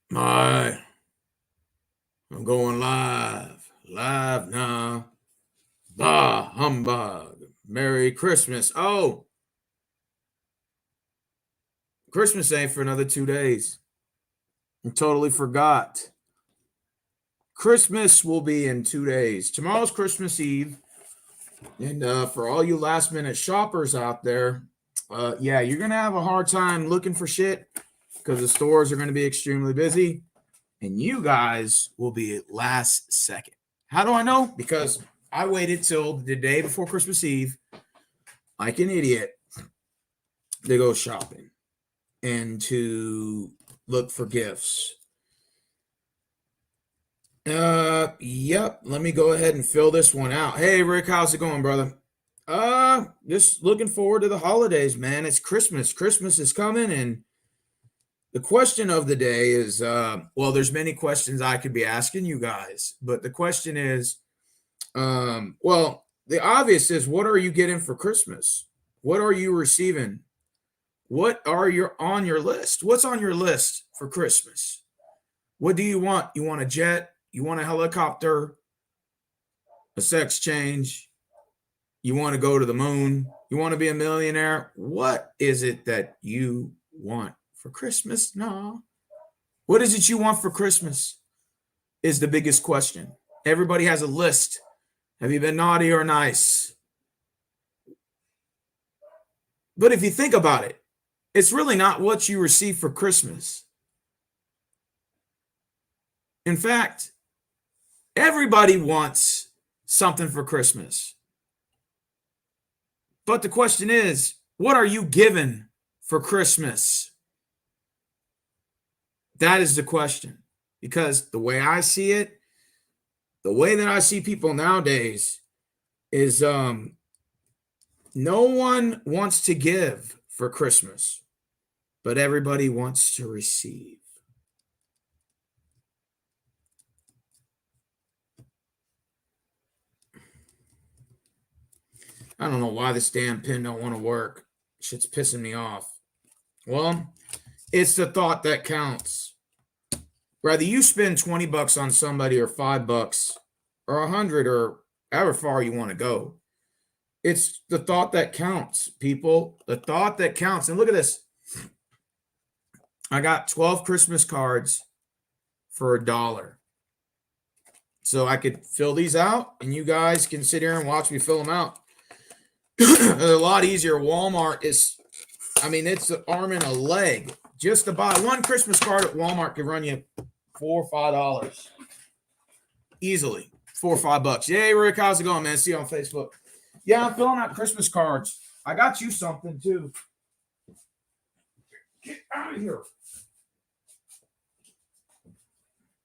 My, I'm going live. Live now. Bah humbug. Merry Christmas. Oh, Christmas ain't for another 2 days. I totally forgot. Christmas will be in 2 days. Tomorrow's Christmas Eve. And for all you last minute shoppers out there, yeah, you're going to have a hard time looking for shit because the stores are going to be extremely busy. And you guys will be at last second. How do I know? Because I waited till the day before Christmas Eve, like an idiot, to go shopping and to look for gifts. Yep. Let me go ahead and fill this one out. Hey, Rick, how's it going, brother? Just looking forward to the holidays, man. It's Christmas. Christmas is coming, and the question of the day is, well, there's many questions I could be asking you guys, but the question is, well, the obvious is, what are you getting for Christmas? What are you receiving? What are your on your list? What's on your list for Christmas? What do you want? You want a jet? You want a helicopter? A sex change? You want to go to the moon? You want to be a millionaire? What is it that you want for Christmas? No. What is it you want for Christmas? Is the biggest question. Everybody has a list. Have you been naughty or nice? But if you think about it, it's really not what you receive for Christmas. In fact, everybody wants something for Christmas. But the question is, what are you given for Christmas? That is the question. Because the way I see it, the way that I see people nowadays is no one wants to give for Christmas, but everybody wants to receive. I don't know why this damn pin don't want to work. Shit's pissing me off. Well, it's the thought that counts. Whether you spend 20 bucks on somebody or $5 or 100 or however far you want to go, it's the thought that counts, people. The thought that counts. And look at this. I got 12 Christmas cards for $1. So I could fill these out and you guys can sit here and watch me fill them out. It's a lot easier. Walmart is, I mean, it's an arm and a leg. Just to buy one Christmas card at Walmart could run you $4 or $5 easily. $4 or $5. Yay, Rick, how's it going, man? See you on Facebook. Yeah, I'm filling out Christmas cards. I got you something too. Get out of here.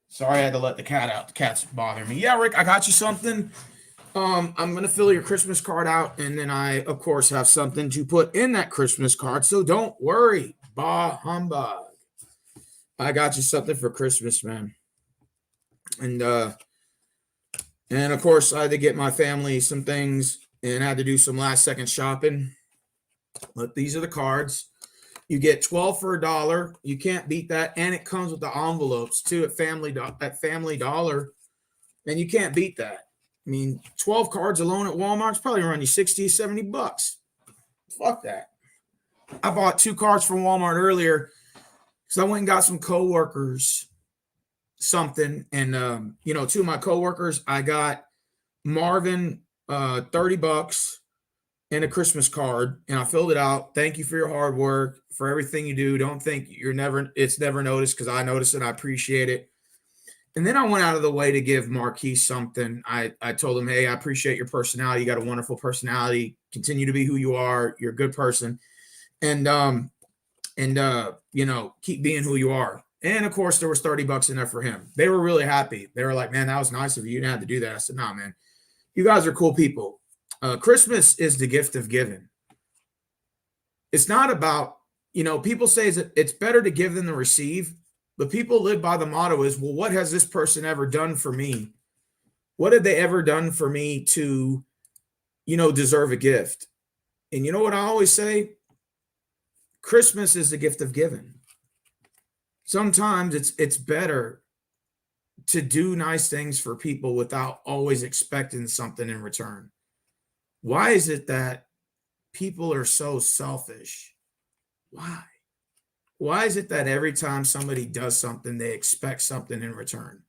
Sorry, I had to let the cat out. The cat's bothering me. Yeah, Rick, I got you something. I'm gonna fill your Christmas card out, and then I, of course, have something to put in that Christmas card. So don't worry, bah humbug. I got you something for Christmas, man. And of course, I had to get my family some things, and I had to do some last second shopping. But these are the cards. You get 12 for $1. You can't beat that, and it comes with the envelopes too at Family Dollar, and you can't beat that. I mean, 12 cards alone at Walmart's probably run you 60, 70 bucks. Fuck that. I bought 2 cards from Walmart earlier because I went and got some coworkers something. And, 2 of my coworkers, I got Marvin 30 bucks and a Christmas card, and I filled it out. Thank you for your hard work, for everything you do. Don't think it's never noticed, because I noticed it. I appreciate it. And then I went out of the way to give Marquise something. I told him, hey, I appreciate your personality. You got a wonderful personality. Continue to be who you are. You're a good person. And keep being who you are. And of course, there was 30 bucks in there for him. They were really happy. They were like, man, that was nice of you. You didn't have to do that. I said, nah, man, you guys are cool people. Christmas is the gift of giving. It's not about, people say it's better to give than to receive. But people live by the motto is, well, what has this person ever done for me? What have they ever done for me to, deserve a gift? And you know what I always say? Christmas is the gift of giving. sometimes it's better to do nice things for people without always expecting something in return. Why is it that people are so selfish? Why? Why is it that every time somebody does something, they expect something in return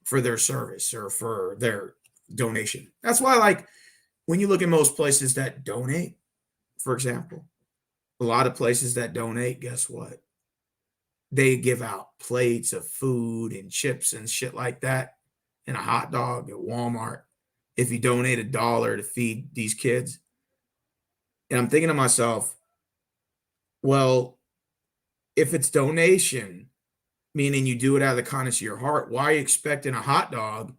for their service or for their donation? That's why, like, when you look at most places that donate, for example, a lot of places that donate, guess what? They give out plates of food and chips and shit like that and a hot dog at Walmart if you donate $1 to feed these kids. And I'm thinking to myself, well, if it's donation, meaning you do it out of the kindness of your heart, why are you expecting a hot dog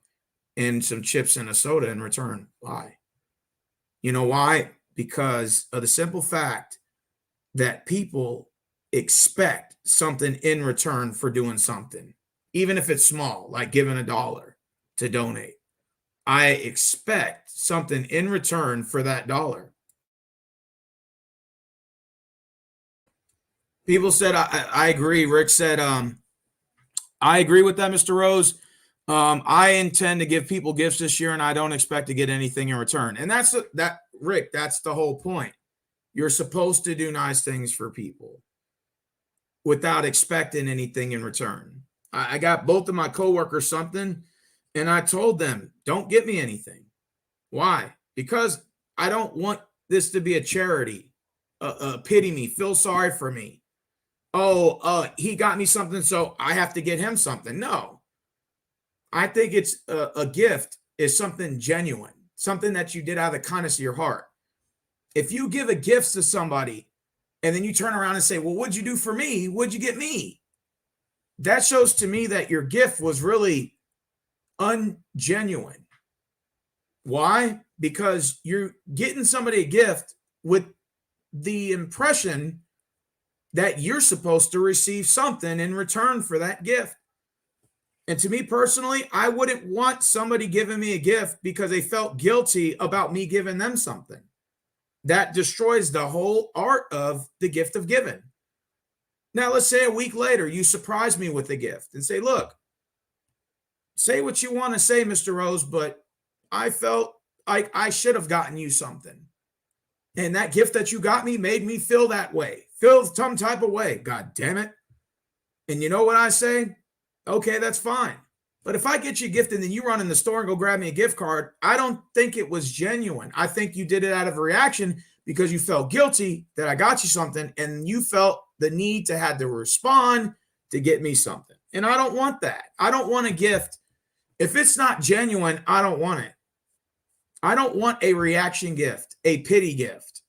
and some chips and a soda in return? Why? You know why? Because of the simple fact that people expect something in return for doing something, even if it's small, like giving $1 to donate. I expect something in return for that dollar. People said, I agree. Rick said, I agree with that, Mr. Rose. I intend to give people gifts this year, and I don't expect to get anything in return. And Rick, that's the whole point. You're supposed to do nice things for people without expecting anything in return. I got both of my coworkers something, and I told them, don't get me anything. Why? Because I don't want this to be a charity. Pity me, feel sorry for me. He got me something, so I have to get him something. No. I think it's a gift is something genuine, something that you did out of the kindness of your heart. If you give a gift to somebody and then you turn around and say, well, what'd you do for me? What'd you get me? That shows to me that your gift was really ungenuine. Why? Because you're getting somebody a gift with the impression that you're supposed to receive something in return for that gift. And to me personally, I wouldn't want somebody giving me a gift because they felt guilty about me giving them something. That destroys the whole art of the gift of giving. Now, let's say a week later, you surprise me with a gift and say, look, say what you want to say, Mr. Rose, but I felt like I should have gotten you something. And that gift that you got me made me feel that way, feel some type of way. God damn it. And you know what I say? Okay, that's fine. But if I get you a gift and then you run in the store and go grab me a gift card, I don't think it was genuine. I think you did it out of a reaction because you felt guilty that I got you something and you felt the need to have to respond to get me something. And I don't want that. I don't want a gift. If it's not genuine, I don't want it. I don't want a reaction gift, a pity gift,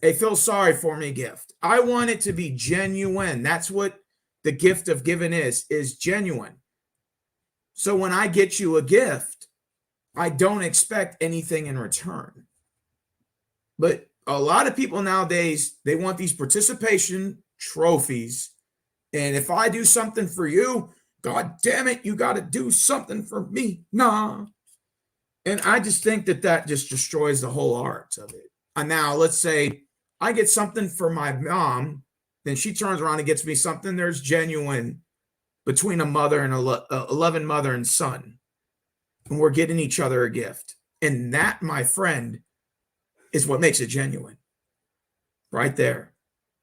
a feel sorry for me gift. I want it to be genuine. That's what the gift of giving is genuine. So when I get you a gift, I don't expect anything in return. But a lot of people nowadays, they want these participation trophies. And if I do something for you, God damn it, you got to do something for me. Nah. And I just think that just destroys the whole art of it. And now let's say I get something for my mom, then she turns around and gets me something. There's genuine between a mother and a loving mother and son. And we're getting each other a gift. And that, my friend, is what makes it genuine. Right there.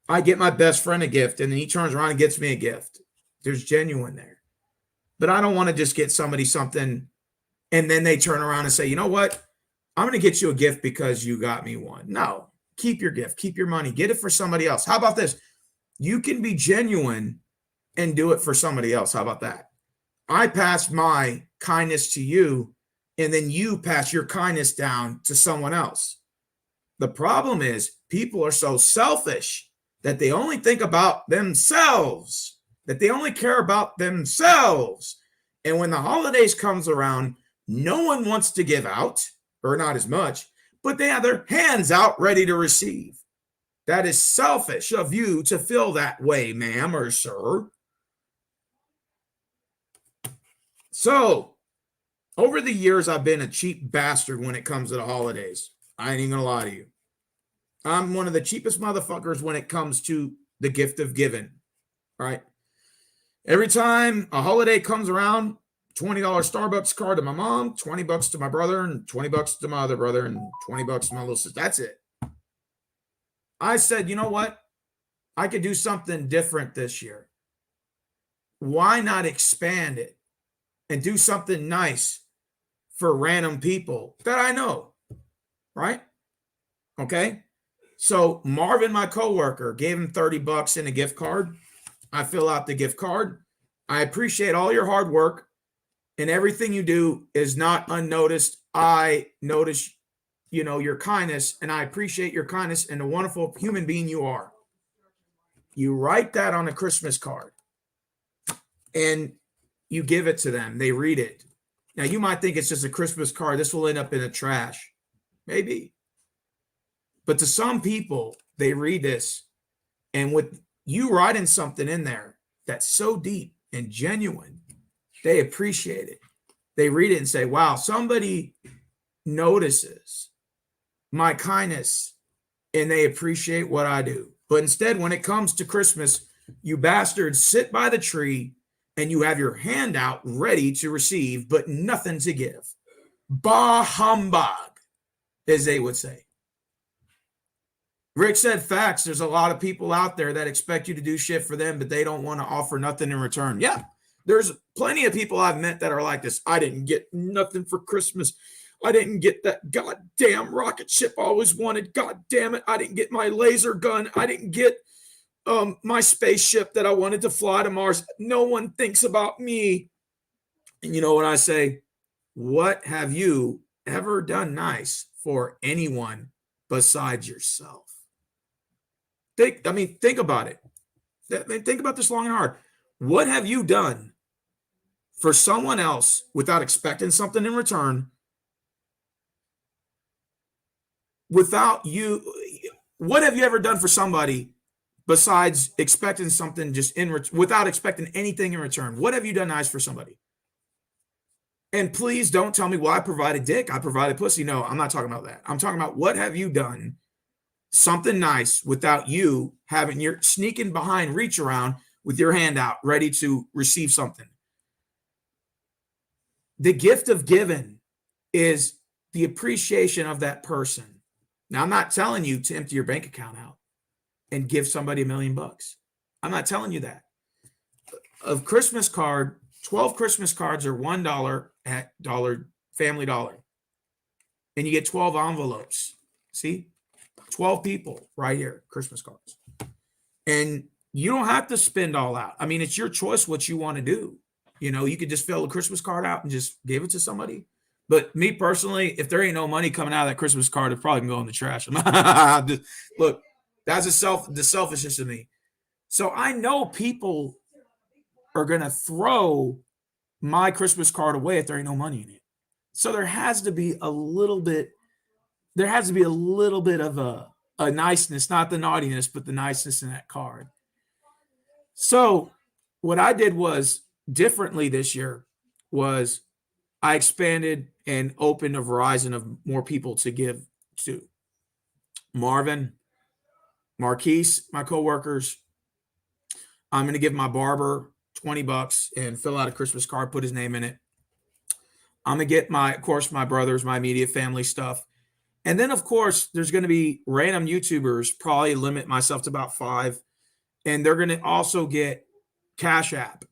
I get my best friend a gift, and then he turns around and gets me a gift. There's genuine there. But I don't want to just get somebody something, and then they turn around and say, you know what? I'm going to get you a gift because you got me one. No. Keep your gift. Keep your money. Get it for somebody else. How about this? You can be genuine and do it for somebody else. How about that? I pass my kindness to you, and then you pass your kindness down to someone else. The problem is people are so selfish that they only think about themselves, that they only care about themselves. And when the holidays comes around, no one wants to give out, or not as much, but they have their hands out ready to receive. That is selfish of you to feel that way, ma'am or sir. So, over the years, I've been a cheap bastard when it comes to the holidays. I ain't even gonna lie to you. I'm one of the cheapest motherfuckers when it comes to the gift of giving, right? Every time a holiday comes around, $20 Starbucks card to my mom, $20 to my brother, and $20 to my other brother, and $20 to my little sister. That's it. I said, you know what? I could do something different this year. Why not expand it and do something nice for random people that I know, right? Okay. So Marvin, my coworker, gave him $30 in a gift card. I fill out the gift card. I appreciate all your hard work, and everything you do is not unnoticed. I notice, your kindness, and I appreciate your kindness and the wonderful human being you are. You write that on a Christmas card and you give it to them. They read it. Now, you might think it's just a Christmas card. This will end up in the trash. Maybe. But to some people, they read this, and with you writing something in there that's so deep and genuine, they appreciate it. They read it and say, wow, somebody notices my kindness and they appreciate what I do. But instead, when it comes to Christmas, you bastards sit by the tree and you have your hand out ready to receive, but nothing to give. Bah humbug, as they would say. Rick said facts. There's a lot of people out there that expect you to do shit for them, but they don't want to offer nothing in return. Yeah, there's plenty of people I've met that are like this. I didn't get nothing for Christmas. I didn't get that goddamn rocket ship I always wanted. God damn it. I didn't get my laser gun. I didn't get my spaceship that I wanted to fly to Mars. No one thinks about me. And you know what I say? What have you ever done nice for anyone besides yourself? Think about it. Think about this long and hard. What have you done for someone else without expecting something in return? What have you ever done for somebody besides expecting something without expecting anything in return? What have you done nice for somebody? And please don't tell me, well, I provided dick, I provided pussy. No, I'm not talking about that. I'm talking about what have you done something nice without you having your sneaking behind reach around with your hand out ready to receive something. The gift of giving is the appreciation of that person. Now, I'm not telling you to empty your bank account out and give somebody $1 million. I'm not telling you that. A Christmas card, 12 Christmas cards are $1 at Family Dollar. And you get 12 envelopes. See? 12 people right here, Christmas cards. And you don't have to spend all out. I mean, it's your choice what you want to do. You could just fill a Christmas card out and just give it to somebody. But me personally, if there ain't no money coming out of that Christmas card, it probably can go in the trash. Look, that's the selfishness of me. So I know people are going to throw my Christmas card away if there ain't no money in it. So there has to be a little bit of a niceness, not the naughtiness, but the niceness in that card. So what I did was differently this year was I expanded and opened a horizon of more people to give to. Marvin, Marquise, my coworkers. I'm going to give my barber $20 and fill out a Christmas card, put his name in it. I'm going to get my brothers, my immediate family stuff. And then, of course, there's going to be random YouTubers, probably limit myself to about 5. And they're going to also get Cash App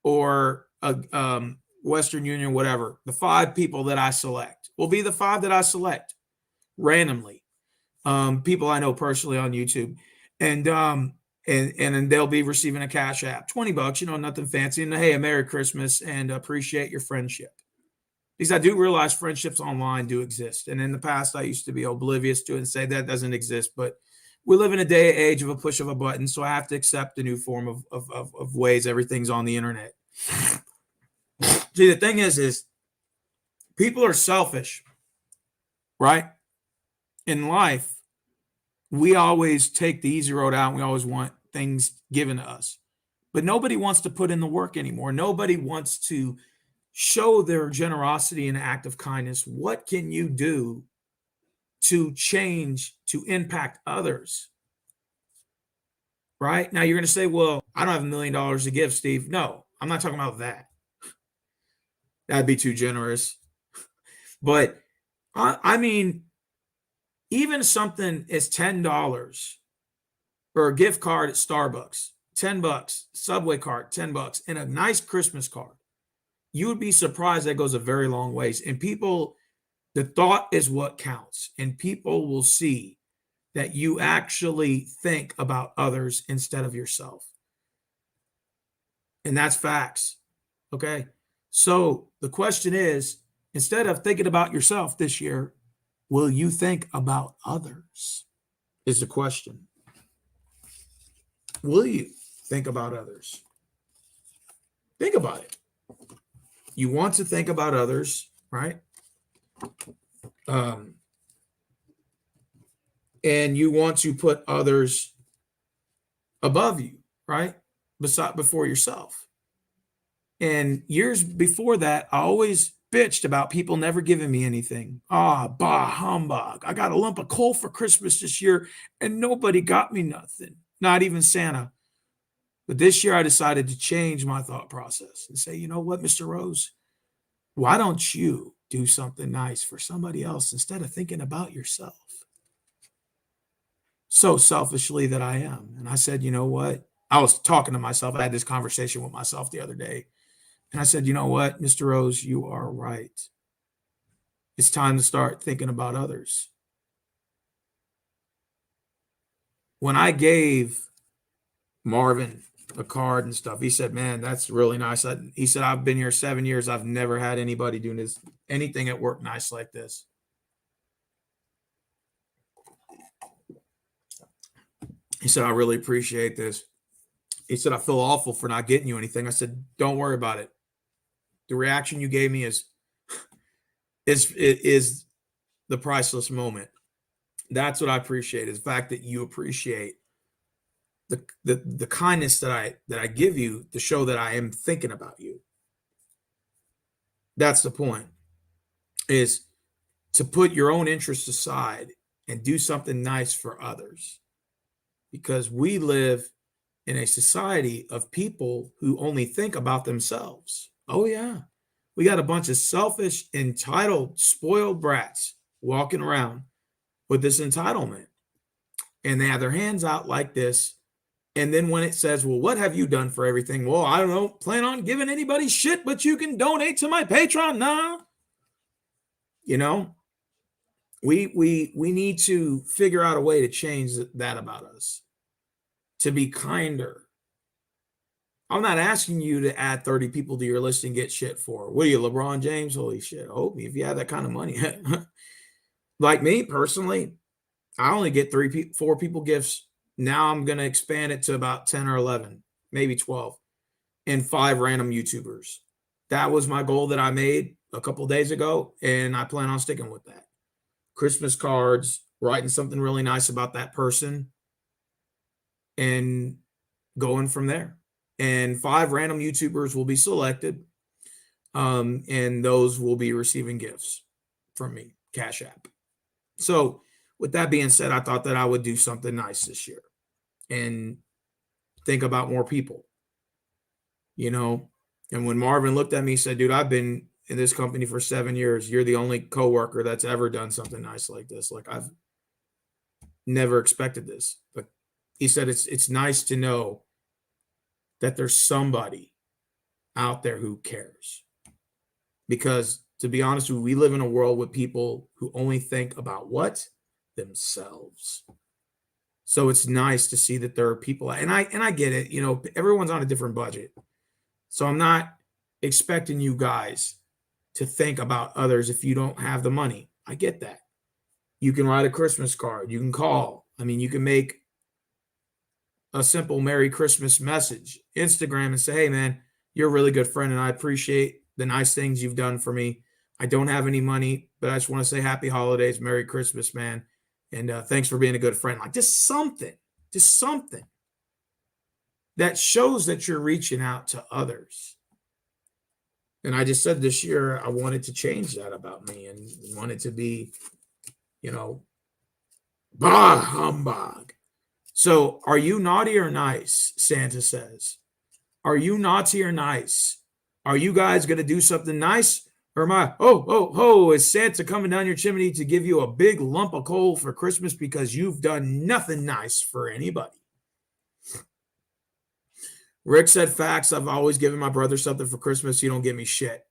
or a Western Union, whatever. The 5 people that I select will be the 5 that I select randomly. People I know personally on YouTube. And then they'll be receiving a Cash App, $20, nothing fancy. And hey, a Merry Christmas and appreciate your friendship. Because I do realize friendships online do exist. And in the past, I used to be oblivious to it and say that doesn't exist. But we live in a day and age of a push of a button. So I have to accept a new form of ways everything's on the internet. See, the thing is people are selfish, right? In life, we always take the easy road out. And we always want things given to us. But nobody wants to put in the work anymore. Nobody wants to show their generosity and act of kindness. What can you do to change, to impact others? right? Now you're going to say, well, I don't have $1 million to give, Steve. No, I'm not talking about that. That'd be too generous. But I mean, even something as $10 or a gift card at Starbucks, $10, Subway card, $10, and a nice Christmas card, you would be surprised that goes a very long ways. And people, the thought is what counts. And people will see that you actually think about others instead of yourself. And that's facts. Okay. So the question is, instead of thinking about yourself this year, will you think about others? Is the question. Will you think about others? Think about it. You want to think about others, right? And you want to put others above you, right? Before yourself. And years before that, I always bitched about people never giving me anything. Bah, humbug. I got a lump of coal for Christmas this year, and nobody got me nothing, not even Santa. But this year, I decided to change my thought process and say, you know what, Mr. Rose, why don't you do something nice for somebody else instead of thinking about yourself? So selfishly that I am. And I said, you know what? I was talking to myself. I had this conversation with myself the other day. And I said, you know what, Mr. Rose, you are right. It's time to start thinking about others. When I gave Marvin a card and stuff, he said, man, that's really nice. He said, I've been here 7 years. I've never had anybody doing anything at work nice like this. He said, I really appreciate this. He said, I feel awful for not getting you anything. I said, don't worry about it. The reaction you gave me is the priceless moment. That's what I appreciate, is the fact that you appreciate the kindness that I give you to show that I am thinking about you. That's the point, is to put your own interests aside and do something nice for others. Because we live in a society of people who only think about themselves. Oh, yeah. We got a bunch of selfish, entitled, spoiled brats walking around with this entitlement. And they have their hands out like this. And then when it says, well, what have you done for everything? Well, I don't plan on giving anybody shit, but you can donate to my Patreon. Nah. You know, we need to figure out a way to change that about us, to be kinder. I'm not asking you to add 30 people to your list and get shit for. What are you, LeBron James? Holy shit. Hope me if you have that kind of money. Like me personally, I only get 4 people gifts. Now I'm going to expand it to about 10 or 11, maybe 12, and 5 random YouTubers. That was my goal that I made a couple of days ago, and I plan on sticking with that. Christmas cards, writing something really nice about that person, and going from there. And 5 random YouTubers will be selected, and those will be receiving gifts from me, Cash App. So with that being said, I thought that I would do something nice this year and think about more people, you know. And when Marvin looked at me, he said, dude, I've been in this company for 7 years. You're the only coworker that's ever done something nice like this. Like, I've never expected this. But he said, it's nice to know that there's somebody out there who cares. Because to be honest with you, we live in a world with people who only think about what? Themselves. So it's nice to see that there are people, and I get it, you know, everyone's on a different budget. So I'm not expecting you guys to think about others if you don't have the money. I get that. You can write a Christmas card, you can call. I mean, you can make a simple Merry Christmas message, Instagram, and say, hey man, you're a really good friend and I appreciate the nice things you've done for me. I don't have any money, but I just want to say happy holidays, Merry Christmas, man. And thanks for being a good friend. Like, just something that shows that you're reaching out to others. And I just said this year, I wanted to change that about me and wanted to be, you know, bah humbug. So, are you naughty or nice? Santa says. Are you naughty or nice? Are you guys going to do something nice? Or am I, is Santa coming down your chimney to give you a big lump of coal for Christmas because you've done nothing nice for anybody? Rick said, facts. I've always given my brother something for Christmas. You don't give me shit.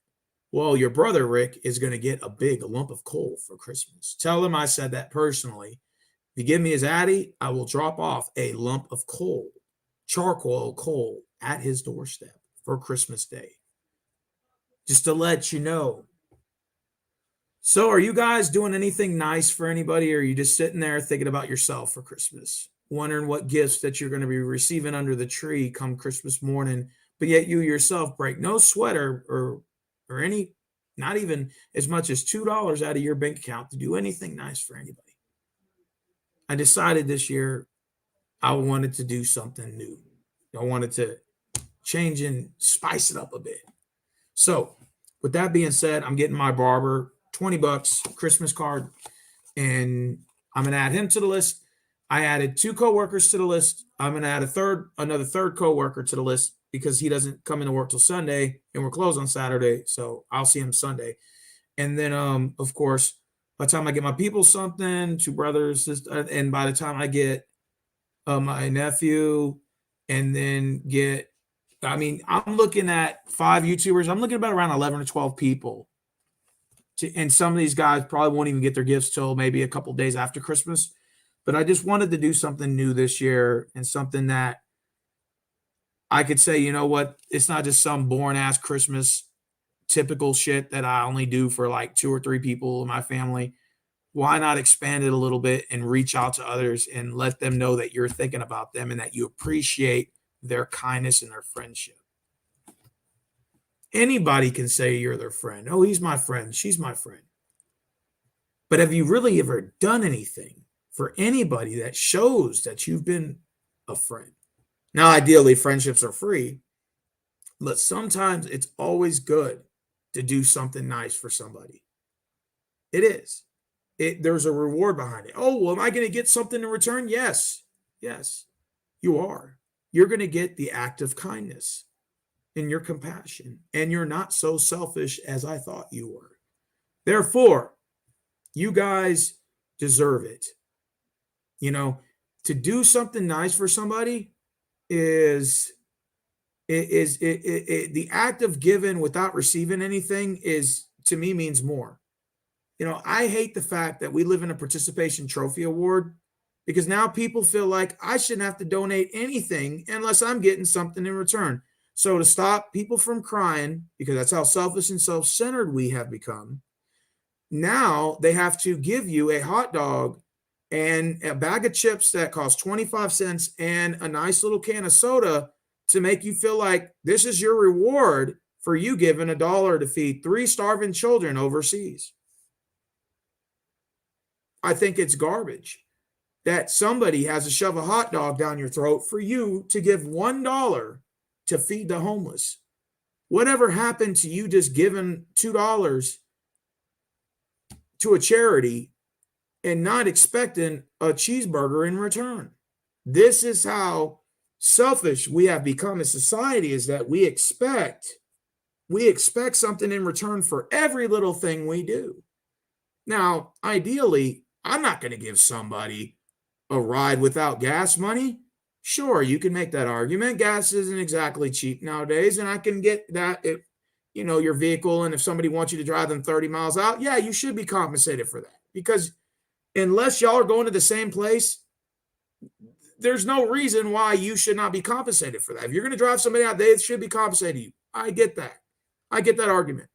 Well, your brother, Rick, is going to get a big lump of coal for Christmas. Tell him I said that personally. If you give me his Addy, I will drop off a lump of coal, charcoal coal, at his doorstep for Christmas Day. Just to let you know. So are you guys doing anything nice for anybody, or are you just sitting there thinking about yourself for Christmas, wondering what gifts that you're going to be receiving under the tree come Christmas morning, but yet you yourself break no sweat or any, not even as much as $2 out of your bank account to do anything nice for anybody? I decided this year I wanted to do something new. I wanted to change and spice it up a bit. So with that being said, I'm getting my barber $20 Christmas card, and I'm going to add him to the list. I added 2 coworkers to the list. I'm going to add another third coworker to the list because he doesn't come into work till Sunday, and we're closed on Saturday. So I'll see him Sunday. And then, of course, by the time I get my people something, 2 brothers, and by the time I get my nephew, and then I'm looking at 5 YouTubers. I'm looking at about around 11 or 12 people. And some of these guys probably won't even get their gifts till maybe a couple days after Christmas. But I just wanted to do something new this year, and something that I could say, you know what, it's not just some boring ass Christmas typical shit that I only do for like 2 or 3 people in my family. Why not expand it a little bit and reach out to others and let them know that you're thinking about them and that you appreciate their kindness and their friendship? Anybody can say you're their friend. Oh, he's my friend. She's my friend. But have you really ever done anything for anybody that shows that you've been a friend? Now, ideally, friendships are free, but sometimes it's always good to do something nice for somebody. It is. There's a reward behind it. Oh, well, am I going to get something in return? Yes, you are. You're going to get the act of kindness and your compassion, and you're not so selfish as I thought you were. Therefore, you guys deserve it. To do something nice for somebody is the act of giving without receiving anything is, to me, means more. I hate the fact that we live in a participation trophy award, because now people feel like I shouldn't have to donate anything unless I'm getting something in return. So to stop people from crying, because that's how selfish and self-centered we have become, now they have to give you a hot dog and a bag of chips that cost 25 cents and a nice little can of soda to make you feel like this is your reward for you giving $1 to feed 3 starving children overseas. I think it's garbage that somebody has to shove a hot dog down your throat for you to give $1 to feed the homeless. Whatever happened to you just giving $2 to a charity and not expecting a cheeseburger in return? This is how selfish we have become as society, is that we expect something in return for every little thing we do. Now, ideally, I'm not going to give somebody a ride without gas money. Sure, you can make that argument. Gas isn't exactly cheap nowadays, and I can get that. If your vehicle, and if somebody wants you to drive them 30 miles out, yeah, you should be compensated for that, because unless y'all are going to the same place, there's no reason why you should not be compensated for that. If you're going to drive somebody out, they should be compensated you. I get that. I get that argument.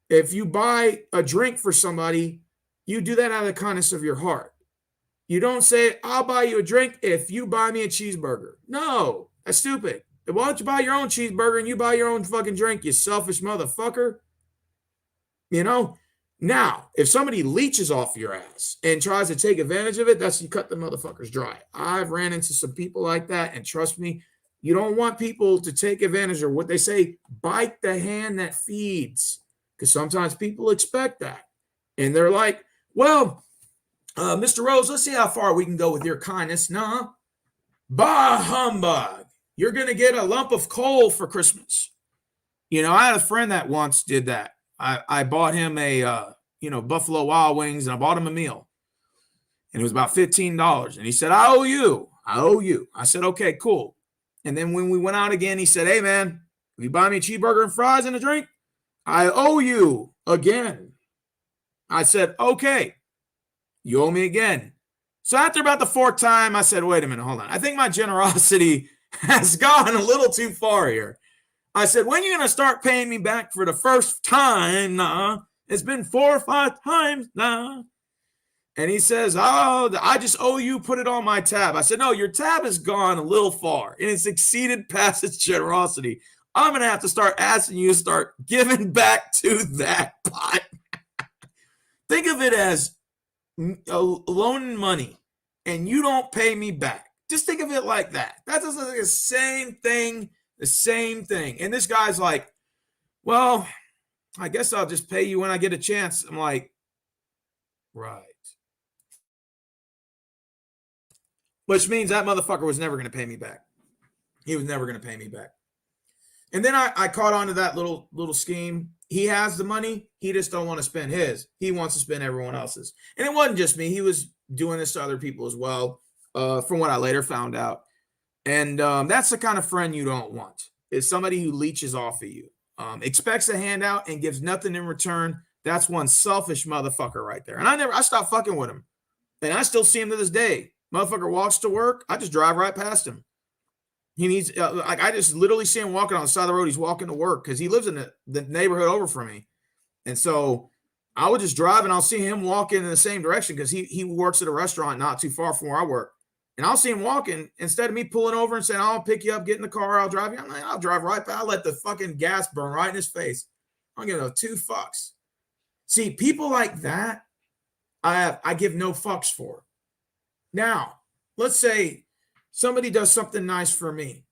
If you buy a drink for somebody, you do that out of the kindness of your heart. You don't say, I'll buy you a drink if you buy me a cheeseburger. No, that's stupid. Why don't you buy your own cheeseburger and you buy your own fucking drink, you selfish motherfucker? Now, if somebody leeches off your ass and tries to take advantage of it, that's you cut the motherfuckers dry. I've ran into some people like that, and trust me, you don't want people to take advantage of what they say, bite the hand that feeds, because sometimes people expect that. And they're like, well, Mr. Rose, let's see how far we can go with your kindness. No, Bah humbug. You're going to get a lump of coal for Christmas. You know, I had a friend that once did that. I bought him a, Buffalo Wild Wings, and I bought him a meal. And it was about $15. And he said, I owe you. I owe you. I said, okay, cool. And then when we went out again, he said, hey, man, will you buy me a cheeseburger and fries and a drink? I owe you again. I said, okay, you owe me again. So after about the fourth time, I said, wait a minute, hold on. I think my generosity has gone a little too far here. I said, when are you going to start paying me back for the first time? Nah, it's been 4 or 5 times now. And he says, oh, I just owe you, put it on my tab. I said, no, your tab has gone a little far and it's exceeded past its generosity. I'm going to have to start asking you to start giving back to that pot. Think of it as loaning money and you don't pay me back. Just think of it like that. That's like the same thing, the same thing. And this guy's like, well, I guess I'll just pay you when I get a chance. I'm like, right. Which means that motherfucker was never going to pay me back. He was never going to pay me back. And then I caught on to that little scheme. He has the money. He just don't want to spend his. He wants to spend everyone else's. And it wasn't just me. He was doing this to other people as well, from what I later found out. And that's the kind of friend you don't want. Is somebody who leeches off of you, expects a handout and gives nothing in return. That's one selfish motherfucker right there. And I stopped fucking with him. And I still see him to this day. Motherfucker walks to work. I just drive right past him. He needs, I just literally see him walking on the side of the road. He's walking to work because he lives in the neighborhood over from me. And so I would just drive and I'll see him walking in the same direction because he works at a restaurant not too far from where I work. And I'll see him walking instead of me pulling over and saying, I'll pick you up, get in the car, I'll drive you. I'm like, I'll drive right by. I'll let the fucking gas burn right in his face. I don't give no 2 fucks. See, people like that, I give no fucks for. Now, let's say somebody does something nice for me.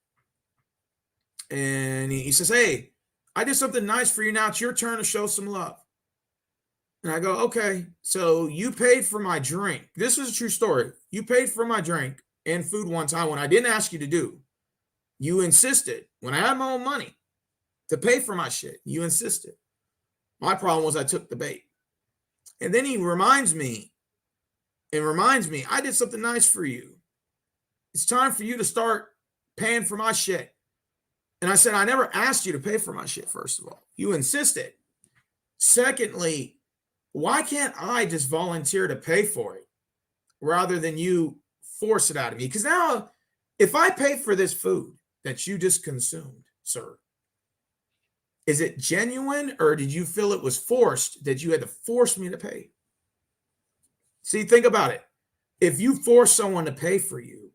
And he says, hey, I did something nice for you. Now it's your turn to show some love. And I go, okay, so you paid for my drink. This is a true story. You paid for my drink and food one time when I didn't ask you to do. You insisted when I had my own money to pay for my shit. You insisted. My problem was I took the bait. And then he reminds me, I did something nice for you. It's time for you to start paying for my shit. And I said, I never asked you to pay for my shit, first of all. You insisted. Secondly, why can't I just volunteer to pay for it rather than you force it out of me? Because now, if I pay for this food that you just consumed, sir, is it genuine or did you feel it was forced that you had to force me to pay? See, think about it. If you force someone to pay for you,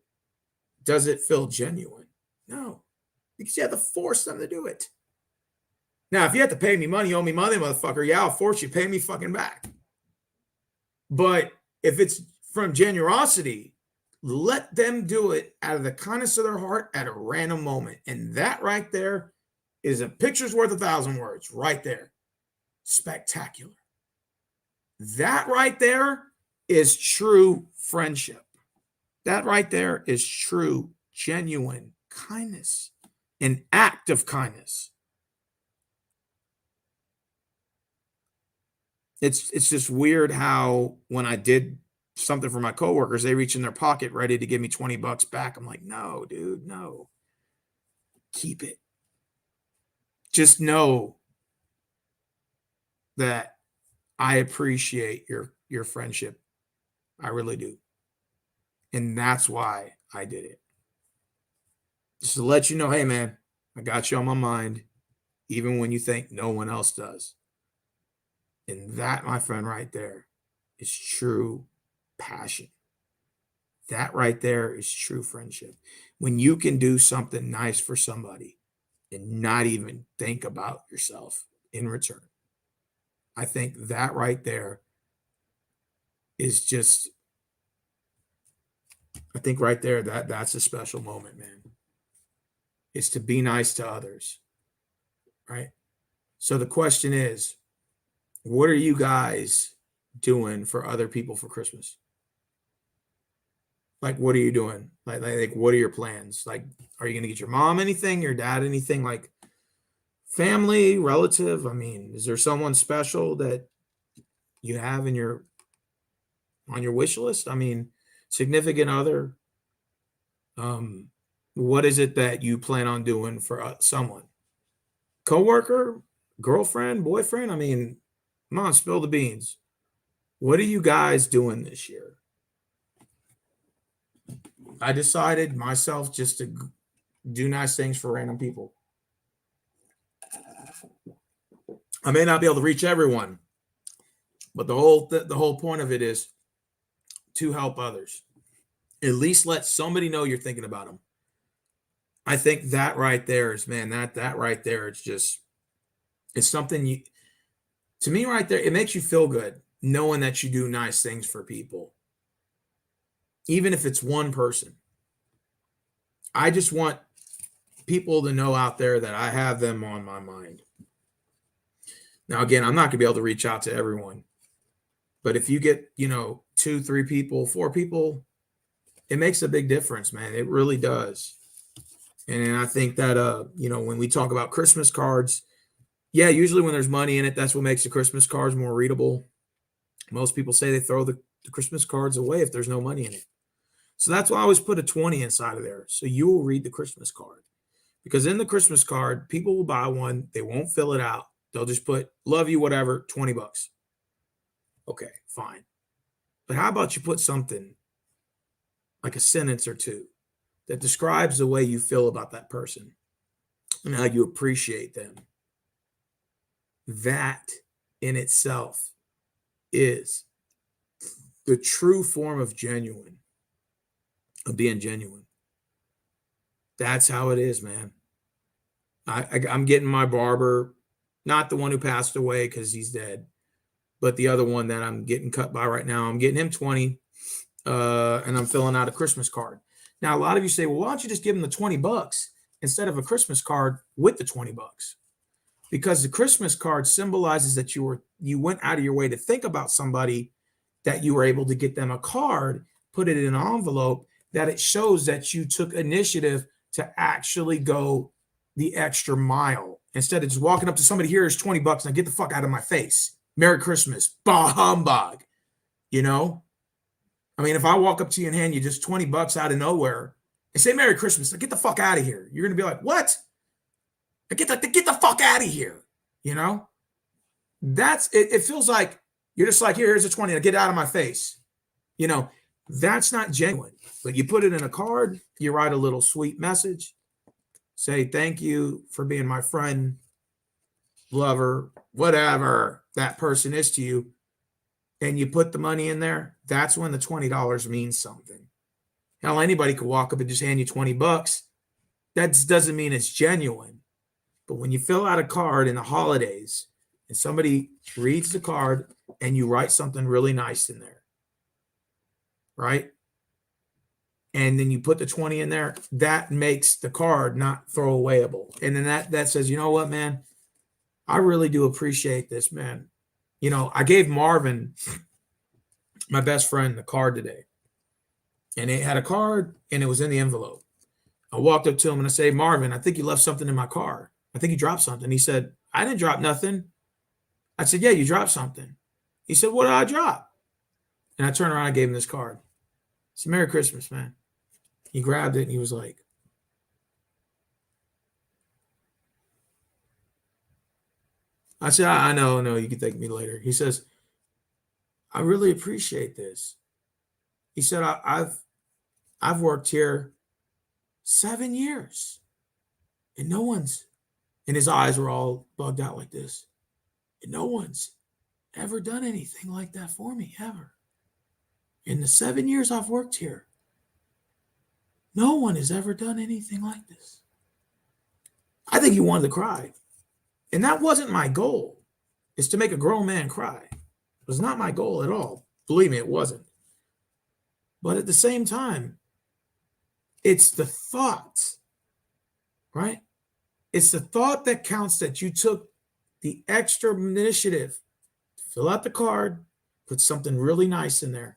does it feel genuine? No, because you have to force them to do it. Now, if you have to pay me money, you owe me money, motherfucker, yeah, I'll force you, pay me fucking back. But if it's from generosity, let them do it out of the kindness of their heart at a random moment. And that right there is a picture's worth 1,000 words right there. Spectacular. That right there is true friendship. That right there is true, genuine kindness, an act of kindness. It's just weird how when I did something for my coworkers, they reach in their pocket ready to give me $20 back. I'm like, no, dude, no. Keep it. Just know that I appreciate your friendship. I really do. And that's why I did it. Just to let you know, hey, man, I got you on my mind, even when you think no one else does. And that, my friend, right there is true passion. That right there is true friendship. When you can do something nice for somebody and not even think about yourself in return. I think that right there is just, I think right there, that's a special moment, man. It's to be nice to others, right? So the question is, what are you guys doing for other people for Christmas? Like, what are you doing? Like, what are your plans? Like, are you going to get your mom anything, your dad anything? Like, family, relative? I mean, is there someone special that you have in your on your wish list? I mean, significant other. Um, what is it that you plan on doing for someone? Coworker, girlfriend, boyfriend? I mean, come on, spill the beans. What are you guys doing this year? I decided myself just to do nice things for random people. I may not be able to reach everyone, but the whole point of it is to help others. At least let somebody know you're thinking about them. I think that right there is, man, that right there, it's something you, to me right there, it makes you feel good knowing that you do nice things for people. Even if it's one person. I just want people to know out there that I have them on my mind. Now, again, I'm not going to be able to reach out to everyone. But if you get, 2, 3 people, 4 people, it makes a big difference, man. It really does. And I think that, when we talk about Christmas cards, yeah, usually when there's money in it, that's what makes the Christmas cards more readable. Most people say they throw the Christmas cards away if there's no money in it. So that's why I always put a 20 inside of there. So you will read the Christmas card. Because in the Christmas card, people will buy one. They won't fill it out. They'll just put, love you, whatever, $20. Okay, fine. But how about you put something like a sentence or two that describes the way you feel about that person and how you appreciate them? That in itself is the true form of being genuine. That's how it is, man. I'm getting my barber, not the one who passed away because he's dead, but the other one that I'm getting cut by right now. I'm getting him 20, and I'm filling out a Christmas card. Now, a lot of you say, well, why don't you just give him the $20 instead of a Christmas card with the $20? Because the Christmas card symbolizes that you went out of your way to think about somebody, that you were able to get them a card, put it in an envelope, that it shows that you took initiative to actually go the extra mile instead of just walking up to somebody, here's $20 and get the fuck out of my face. Merry Christmas. Bah humbug. I mean, if I walk up to you and hand you just $20 out of nowhere and say Merry Christmas, get the fuck out of here. You're going to be like, what? Get the fuck out of here. That's it. It feels like you're just like, here's a 20, get out of my face. That's not genuine. But you put it in a card, you write a little sweet message, say thank you for being my friend, lover, whatever that person is to you, and you put the money in there. That's when the $20 means something. Hell, anybody could walk up and just hand you $20. That doesn't mean it's genuine. But when you fill out a card in the holidays and somebody reads the card and you write something really nice in there, right? And then you put the 20 in there, that makes the card not throwawayable. And then that says, you know what, man, I really do appreciate this, man. I gave Marvin, my best friend, the card today. And it had a card and it was in the envelope. I walked up to him and I said, Marvin, I think you left something in my car. I think you dropped something. He said, I didn't drop nothing. I said, yeah, you dropped something. He said, what did I drop? And I turned around and gave him this card. I said, Merry Christmas, man. He grabbed it and he was like, I said, I know, no, you can thank me later. He says, I really appreciate this. He said, I've worked here 7 years and no one's, and his eyes were all bugged out like this. And no one's ever done anything like that for me, ever. In the 7 years I've worked here, no one has ever done anything like this. I think he wanted to cry. And that wasn't my goal, is to make a grown man cry. It was not my goal at all. Believe me, it wasn't. But at the same time, it's the thought, right? It's the thought that counts, that you took the extra initiative to fill out the card, put something really nice in there.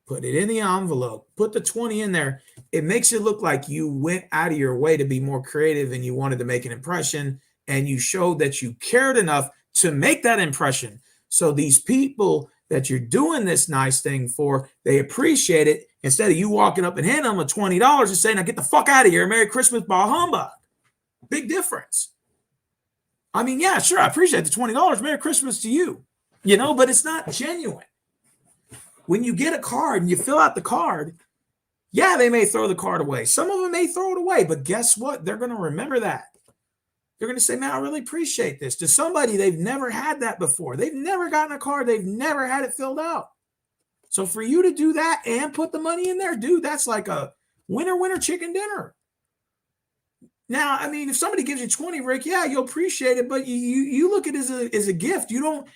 put it in the envelope, put the 20 in there. It makes it look like you went out of your way to be more creative and you wanted to make an impression, and you showed that you cared enough to make that impression. So these people that you're doing this nice thing for, they appreciate it. Instead of you walking up and handing them a $20 and saying, now get the fuck out of here, Merry Christmas, bah humbug. Big difference. I mean, yeah, sure, I appreciate the $20. Merry Christmas to you. But it's not genuine. When you get a card and you fill out the card, yeah, they may throw the card away. Some of them may throw it away, but guess what? They're going to remember that. They're going to say, man, I really appreciate this. To somebody, they've never had that before. They've never gotten a card. They've never had it filled out. So for you to do that and put the money in there, dude, that's like a winner chicken dinner. Now, I mean, if somebody gives you 20, Rick, yeah, you'll appreciate it, but you look at it as a gift. You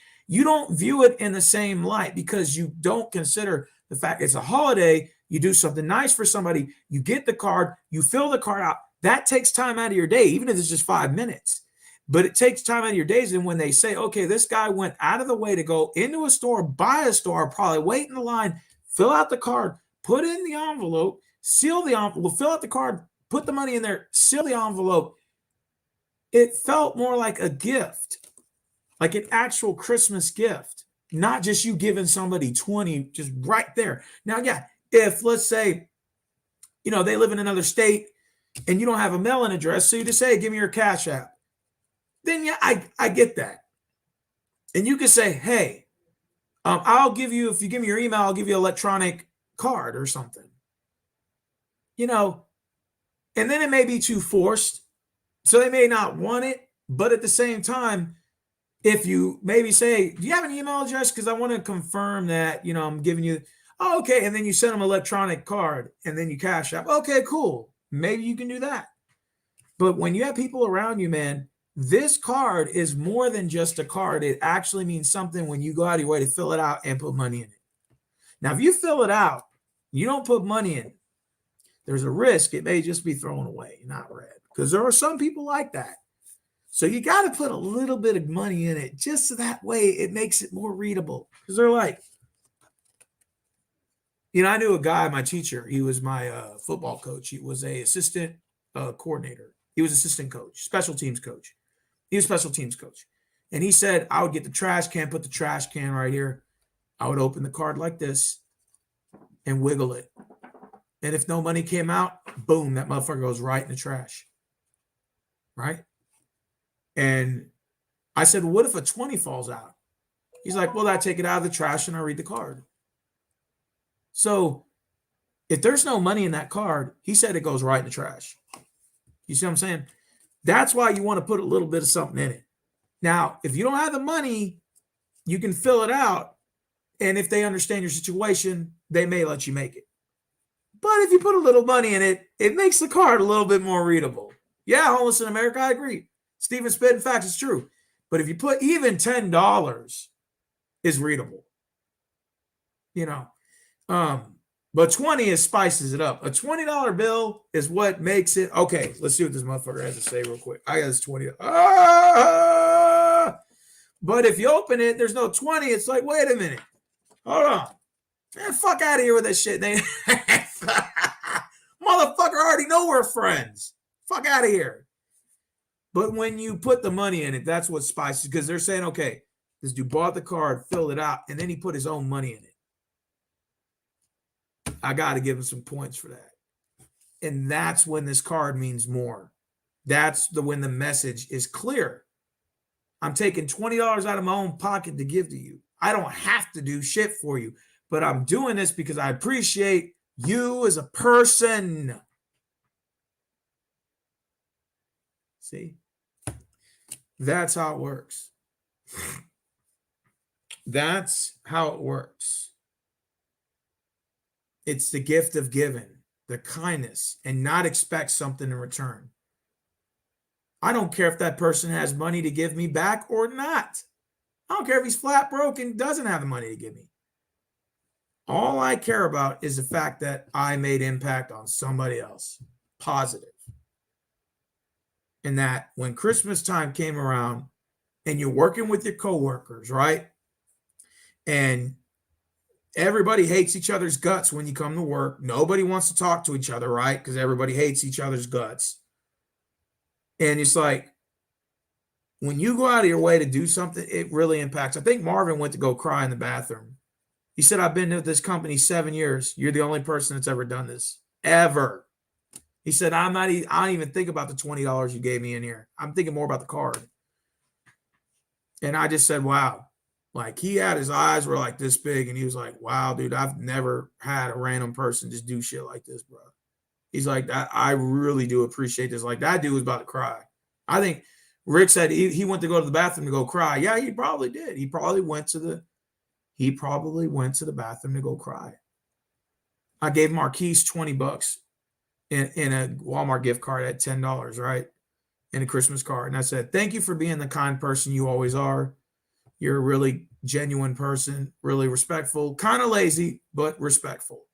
don't view it in the same light because you don't consider the fact it's a holiday. You do something nice for somebody. You get the card. You fill the card out. That takes time out of your day, even if it's just 5 minutes. But it takes time out of your days. And when they say, okay, this guy went out of the way to go into a store, buy a store, probably wait in the line, fill out the card, put in the envelope, seal the envelope, fill out the card, put the money in there, seal the envelope. It felt more like a gift, like an actual Christmas gift, not just you giving somebody 20 just right there. Now, yeah, if let's say, they live in another state and you don't have a mailing address, so you just say, give me your Cash App. Then, yeah, I get that. And you can say, hey, I'll give you, if you give me your email, I'll give you an electronic card or something. And then it may be too forced. So they may not want it. But at the same time, if you maybe say, do you have an email address? Because I want to confirm that, I'm giving you, oh, okay. And then you send them an electronic card and then you Cash App. Okay, cool. Maybe you can do that. But when you have people around you, man, this card is more than just a card. It actually means something when you go out of your way to fill it out and put money in it. Now, if you fill it out, you don't put money in it, there's a risk it may just be thrown away, not read, because there are some people like that. So you got to put a little bit of money in it just so that way it makes it more readable. Because they're like, I knew a guy, my teacher, he was my football coach. He was a assistant coordinator. He was assistant coach, special teams coach. He was special teams coach. And he said, I would get the trash can, put the trash can right here. I would open the card like this and wiggle it. And if no money came out, boom, that motherfucker goes right in the trash. Right? And I said, well, what if a 20 falls out? He's like, well, I take it out of the trash and I read the card. So if there's no money in that card, he said it goes right in the trash. You see what I'm saying? That's why you want to put a little bit of something in it. Now, if you don't have the money, you can fill it out. And if they understand your situation, they may let you make it. But if you put a little money in it, it makes the card a little bit more readable. Yeah, homeless in America, I agree. Stephen spit, in fact, it's true. But if you put even $10 is readable. But 20 is spices it up. A $20 bill is what makes it. Okay, let's see what this motherfucker has to say real quick. I got this 20. But if you open it, there's no 20. It's like, wait a minute. Hold on. Man, fuck out of here with that shit. Motherfucker, already know we're friends. Fuck out of here. But when you put the money in it, that's what spices, because they're saying, okay, this dude bought the card, filled it out, and then he put his own money in it. I got to give him some points for that. And that's when this card means more. That's when the message is clear. I'm taking $20 out of my own pocket to give to you. I don't have to do shit for you, but I'm doing this because I appreciate you as a person. See? That's how it works. That's how it works. It's the gift of giving, the kindness, and not expect something in return. I don't care if that person has money to give me back or not. I don't care if he's flat broke and doesn't have the money to give me. All I care about is the fact that I made impact on somebody else, positive. And that when Christmas time came around and you're working with your coworkers, right? And Everybody hates each other's guts when you come to work. Nobody wants to talk to each other, right? Because everybody hates each other's guts. And it's like, when you go out of your way to do something, it really impacts. I think Marvin went to go cry in the bathroom. He said, I've been with this company 7 years. You're the only person that's ever done this. Ever. He said, I don't even think about the $20 you gave me in here. I'm thinking more about the card. And I just said, wow. Like, he had, his eyes were like this big, and he was like, wow, dude, I've never had a random person just do shit like this, bro. He's like, I really do appreciate this. Like, that dude was about to cry. I think Rick said he went to go to the bathroom to go cry. Yeah, he probably did. He probably went to the bathroom to go cry. I gave Marquise $20 in a Walmart gift card at $10, right? In a Christmas card. And I said, thank you for being the kind person you always are. You're a really genuine person, really respectful, kind of lazy, but respectful.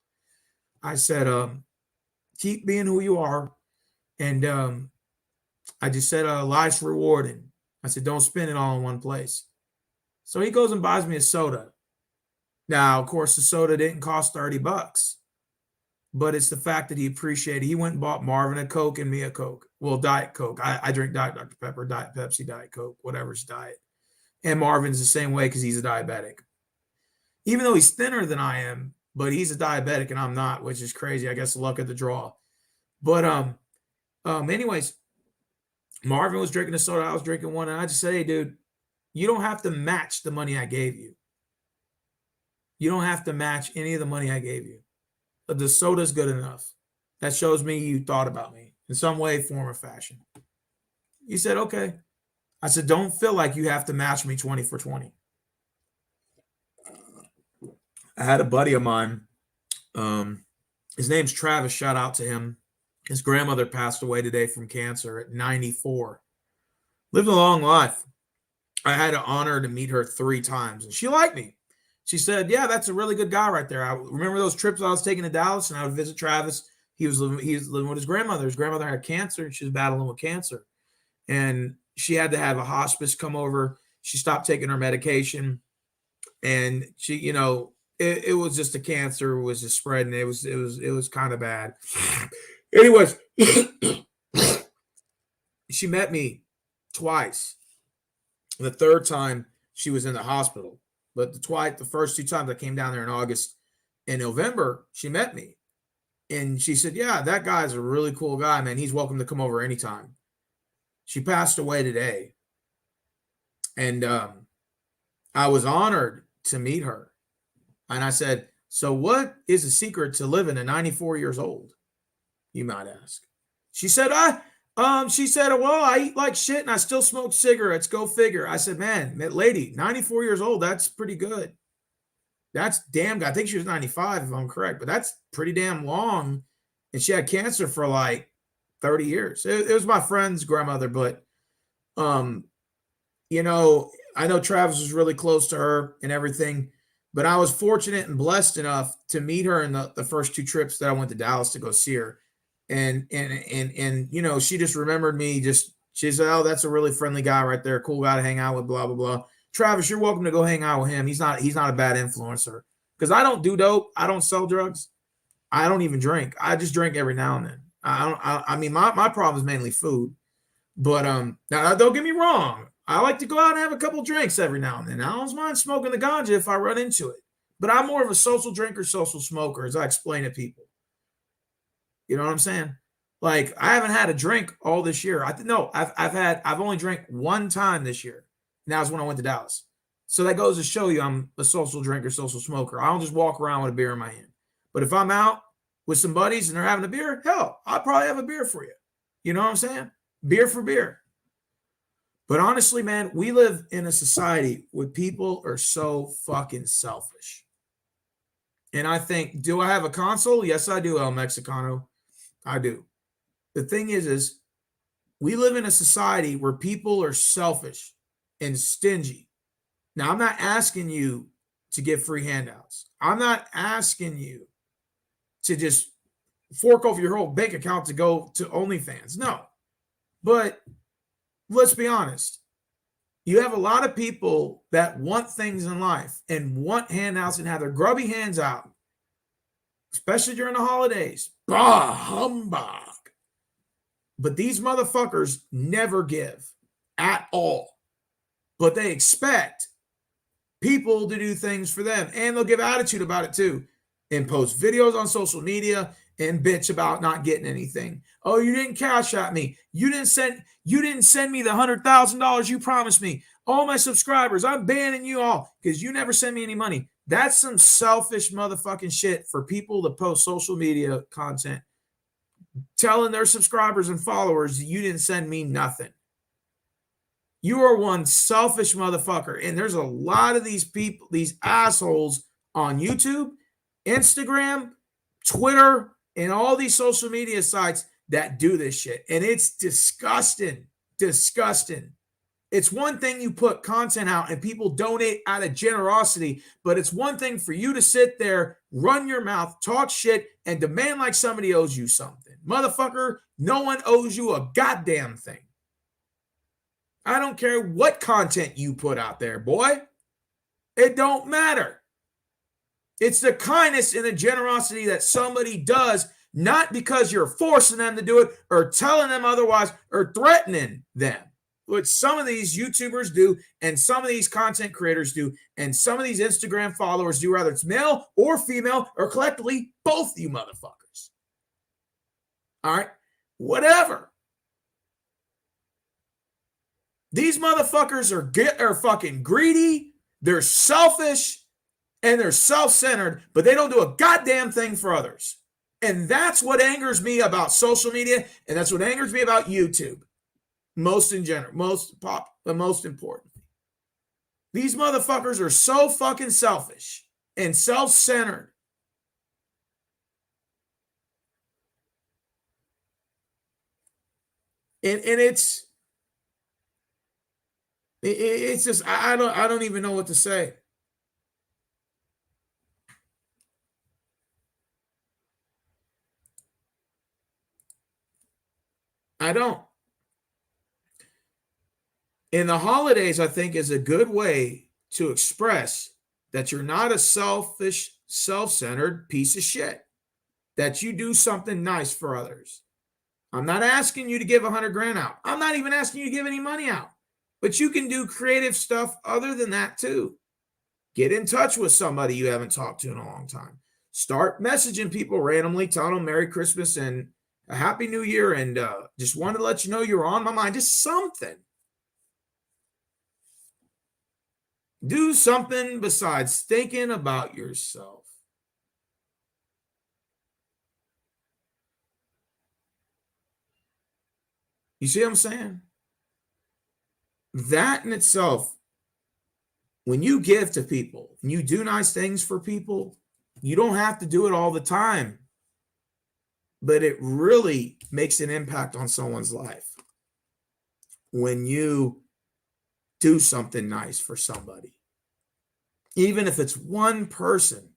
I said, keep being who you are. And I just said, life's rewarding. I said, don't spend it all in one place. So he goes and buys me a soda. Now, of course, the soda didn't cost $30, but it's the fact that he appreciated. He went and bought Marvin a Coke and me a Coke. Well, Diet Coke. I drink Diet Dr. Pepper, Diet Pepsi, Diet Coke, whatever's diet. And Marvin's the same way because he's a diabetic. Even though he's thinner than I am, but he's a diabetic and I'm not, which is crazy. I guess the luck of the draw. But anyways, Marvin was drinking a soda. I was drinking one. And I just said, hey, dude, you don't have to match the money I gave you. You don't have to match any of the money I gave you. The soda's good enough. That shows me you thought about me in some way, form, or fashion. He said, okay. I said, don't feel like you have to match me 20 for 20. I had a buddy of mine. His name's Travis. Shout out to him. His grandmother passed away today from cancer at 94. Lived a long life. I had the honor to meet her 3 times, and she liked me. She said, yeah, that's a really good guy right there. I remember those trips I was taking to Dallas, and I would visit Travis. He was living with his grandmother. His grandmother had cancer, and she was battling with cancer. And she had to have a hospice come over. She stopped taking her medication. And she, it was just the cancer was just spreading. It was kind of bad. Anyways, she met me twice. The third time she was in the hospital. But the first 2 times I came down there in August and November, she met me. And she said, yeah, that guy's a really cool guy, man. He's welcome to come over anytime. She passed away today. And I was honored to meet her. And I said, so what is the secret to living at 94 years old? You might ask. She said, well, I eat like shit and I still smoke cigarettes. Go figure. I said, man, that lady, 94 years old, that's pretty good. That's damn good. I think she was 95 if I'm correct, but that's pretty damn long. And she had cancer for like 30 years. It was my friend's grandmother, but I know Travis was really close to her and everything, but I was fortunate and blessed enough to meet her in the first 2 trips that I went to Dallas to go see her. And she just remembered me. She said, oh, that's a really friendly guy right there. Cool guy to hang out with, blah, blah, blah. Travis, you're welcome to go hang out with him. He's not a bad influencer because I don't do dope. I don't sell drugs. I don't even drink. I just drink every now and then. My problem is mainly food, but now don't get me wrong. I like to go out and have a couple drinks every now and then. I don't mind smoking the ganja if I run into it, but I'm more of a social drinker, social smoker, as I explain to people. You know what I'm saying? Like, I haven't had a drink all this year. I've only drank 1 time this year. And that was when I went to Dallas. So that goes to show you I'm a social drinker, social smoker. I don't just walk around with a beer in my hand. But if I'm out with some buddies and they're having a beer, hell, I'll probably have a beer for you. You know what I'm saying? Beer for beer. But honestly, man, we live in a society where people are so fucking selfish. And I think, do I have a console? Yes, I do, El Mexicano. I do. The thing is we live in a society where people are selfish and stingy. Now, I'm not asking you to give free handouts. I'm not asking you to just fork over your whole bank account to go to OnlyFans. No. But let's be honest. You have a lot of people that want things in life and want handouts and have their grubby hands out, especially during the holidays. Bah, humbug. But these motherfuckers never give at all. But they expect people to do things for them. And they'll give attitude about it too. And post videos on social media and bitch about not getting anything. Oh, you didn't cash at me. You didn't send me the $100,000 you promised me. All my subscribers, I'm banning you all because you never send me any money. That's some selfish motherfucking shit for people to post social media content telling their subscribers and followers you didn't send me nothing. You are one selfish motherfucker. And there's a lot of these people, these assholes on YouTube, Instagram, Twitter, and all these social media sites that do this shit. And it's disgusting. Disgusting. It's one thing you put content out and people donate out of generosity, but it's one thing for you to sit there, run your mouth, talk shit, and demand like somebody owes you something. Motherfucker, no one owes you a goddamn thing. I don't care what content you put out there, boy. It don't matter. It's the kindness and the generosity that somebody does, not because you're forcing them to do it or telling them otherwise or threatening them. What some of these YouTubers do and some of these content creators do and some of these Instagram followers do, whether it's male or female or collectively, both you motherfuckers. All right? Whatever. These motherfuckers are fucking greedy, they're selfish, and they're self-centered, but they don't do a goddamn thing for others. And that's what angers me about social media, and that's what angers me about YouTube. Most in general, most important. These motherfuckers are so fucking selfish and self-centered. And it's just I don't even know what to say. I don't. In the holidays, I think, is a good way to express that you're not a selfish, self-centered piece of shit, that you do something nice for others. I'm not asking you to give 100 grand out. I'm not even asking you to give any money out, but you can do creative stuff other than that too. Get in touch with somebody you haven't talked to in a long time. Start messaging people randomly, telling them Merry Christmas and a Happy New Year, and just wanted to let you know you're on my mind. Just something. Do something besides thinking about yourself. You see what I'm saying? That in itself, when you give to people and you do nice things for people, you don't have to do it all the time, but it really makes an impact on someone's life when you do something nice for somebody. Even if it's one person,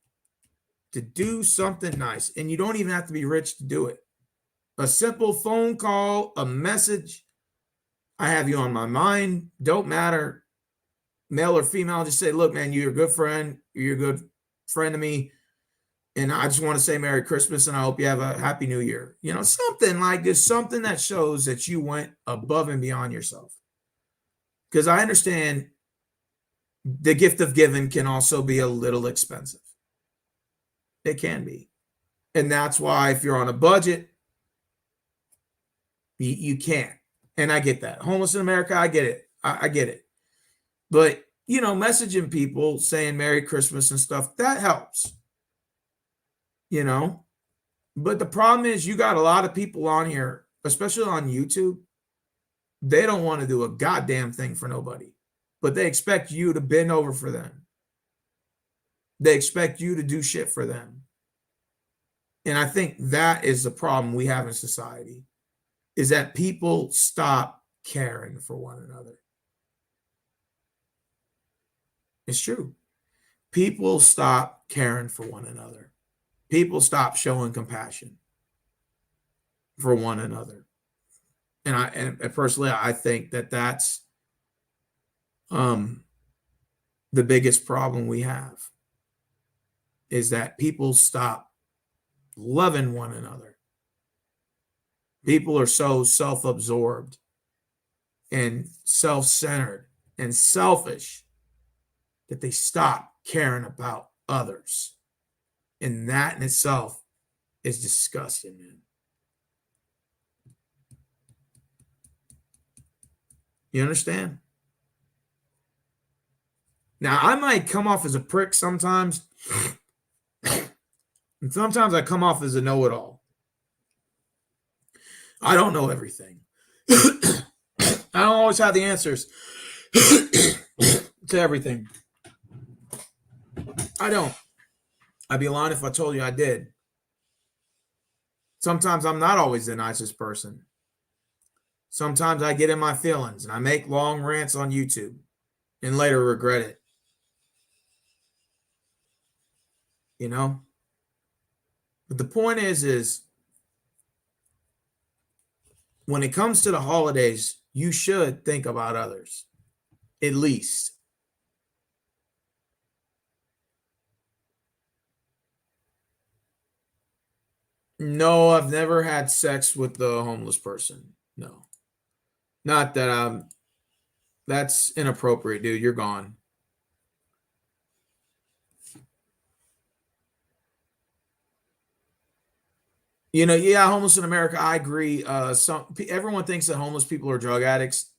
to do something nice, and you don't even have to be rich to do it. A simple phone call, a message, I have you on my mind, don't matter, male or female, just say, look, man, you're a good friend, you're a good friend to me, and I just want to say Merry Christmas, and I hope you have a Happy New Year. You know, something like this, something that shows that you went above and beyond yourself. Because I understand the gift of giving can also be a little expensive. It can be. And that's why if you're on a budget, you can't. And I get that. Homeless in America, I get it. I get it. But, you know, messaging people saying Merry Christmas and stuff, that helps. You know? But the problem is you got a lot of people on here, especially on YouTube, they don't want to do a goddamn thing for nobody. But they expect you to bend over for them. They expect you to do shit for them. And I think that is the problem we have in society, is that people stop caring for one another. It's true. People stop caring for one another. People stop showing compassion for one another. And personally, I think that that's Um, the biggest problem we have is that people stop loving one another. People are so self-absorbed and self-centered and selfish that they stop caring about others. And that in itself is disgusting, man. You understand? Now, I might come off as a prick sometimes, and sometimes I come off as a know-it-all. I don't know everything. I don't always have the answers to everything. I don't. I'd be lying if I told you I did. Sometimes I'm not always the nicest person. Sometimes I get in my feelings and I make long rants on YouTube and later regret it. You know? But the point is when it comes to the holidays, you should think about others. At least. No, I've never had sex with the homeless person. No. Not that I'm that's inappropriate, dude. You're gone. You know, yeah, homeless in America, I agree. Everyone thinks that homeless people are drug addicts.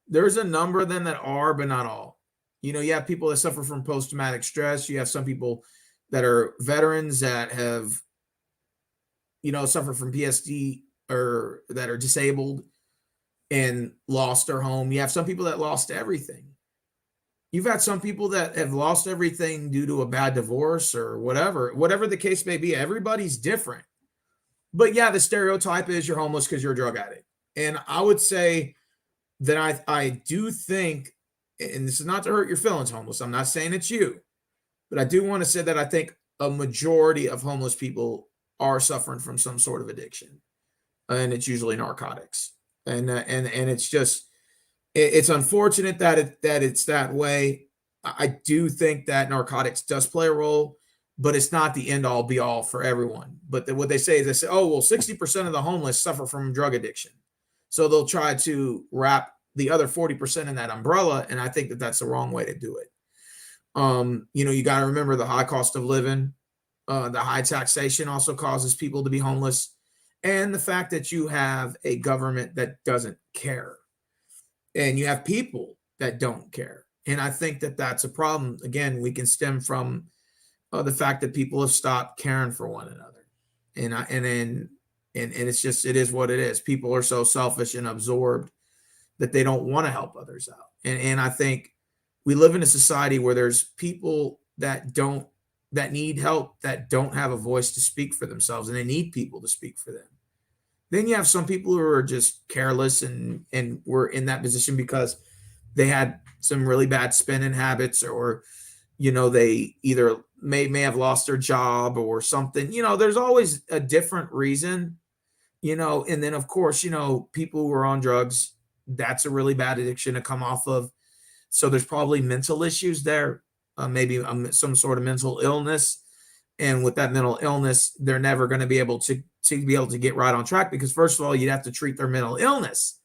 There's a number of them that are, but not all. You know, you have people that suffer from post-traumatic stress. You have some people that are veterans that have, suffer from PSD or that are disabled and lost their home. You have some people that lost everything. You've had some people that have lost everything due to a bad divorce or whatever the case may be. Everybody's different. But yeah, the stereotype is you're homeless because you're a drug addict. And I would say that I do think, and this is not to hurt your feelings, homeless. I'm not saying it's you, but I do want to say that I think a majority of homeless people are suffering from some sort of addiction, and it's usually narcotics. And it's just it's unfortunate that it's that way. I do think that narcotics does play a role, but it's not the end all be all for everyone. But what they say is they say, oh, well, 60% of the homeless suffer from drug addiction. So they'll try to wrap the other 40% in that umbrella. And I think that that's the wrong way to do it. You got to remember the high cost of living, the high taxation also causes people to be homeless, and the fact that you have a government that doesn't care and you have people that don't care. And I think that that's a problem. Again, we can stem from the fact that people have stopped caring for one another, and it's just it is what it is. People are so selfish and absorbed that they don't want to help others out. And I think we live in a society where there's people that need help, that don't have a voice to speak for themselves, and they need people to speak for them. Then you have some people who are just careless and were in that position because they had some really bad spending habits, or they either may have lost their job or something. There's always a different reason. And then of course, people who are on drugs, that's a really bad addiction to come off of. So there's probably mental issues there, maybe some sort of mental illness. And with that mental illness, they're never going to be able to get right on track, because first of all, you'd have to treat their mental illness.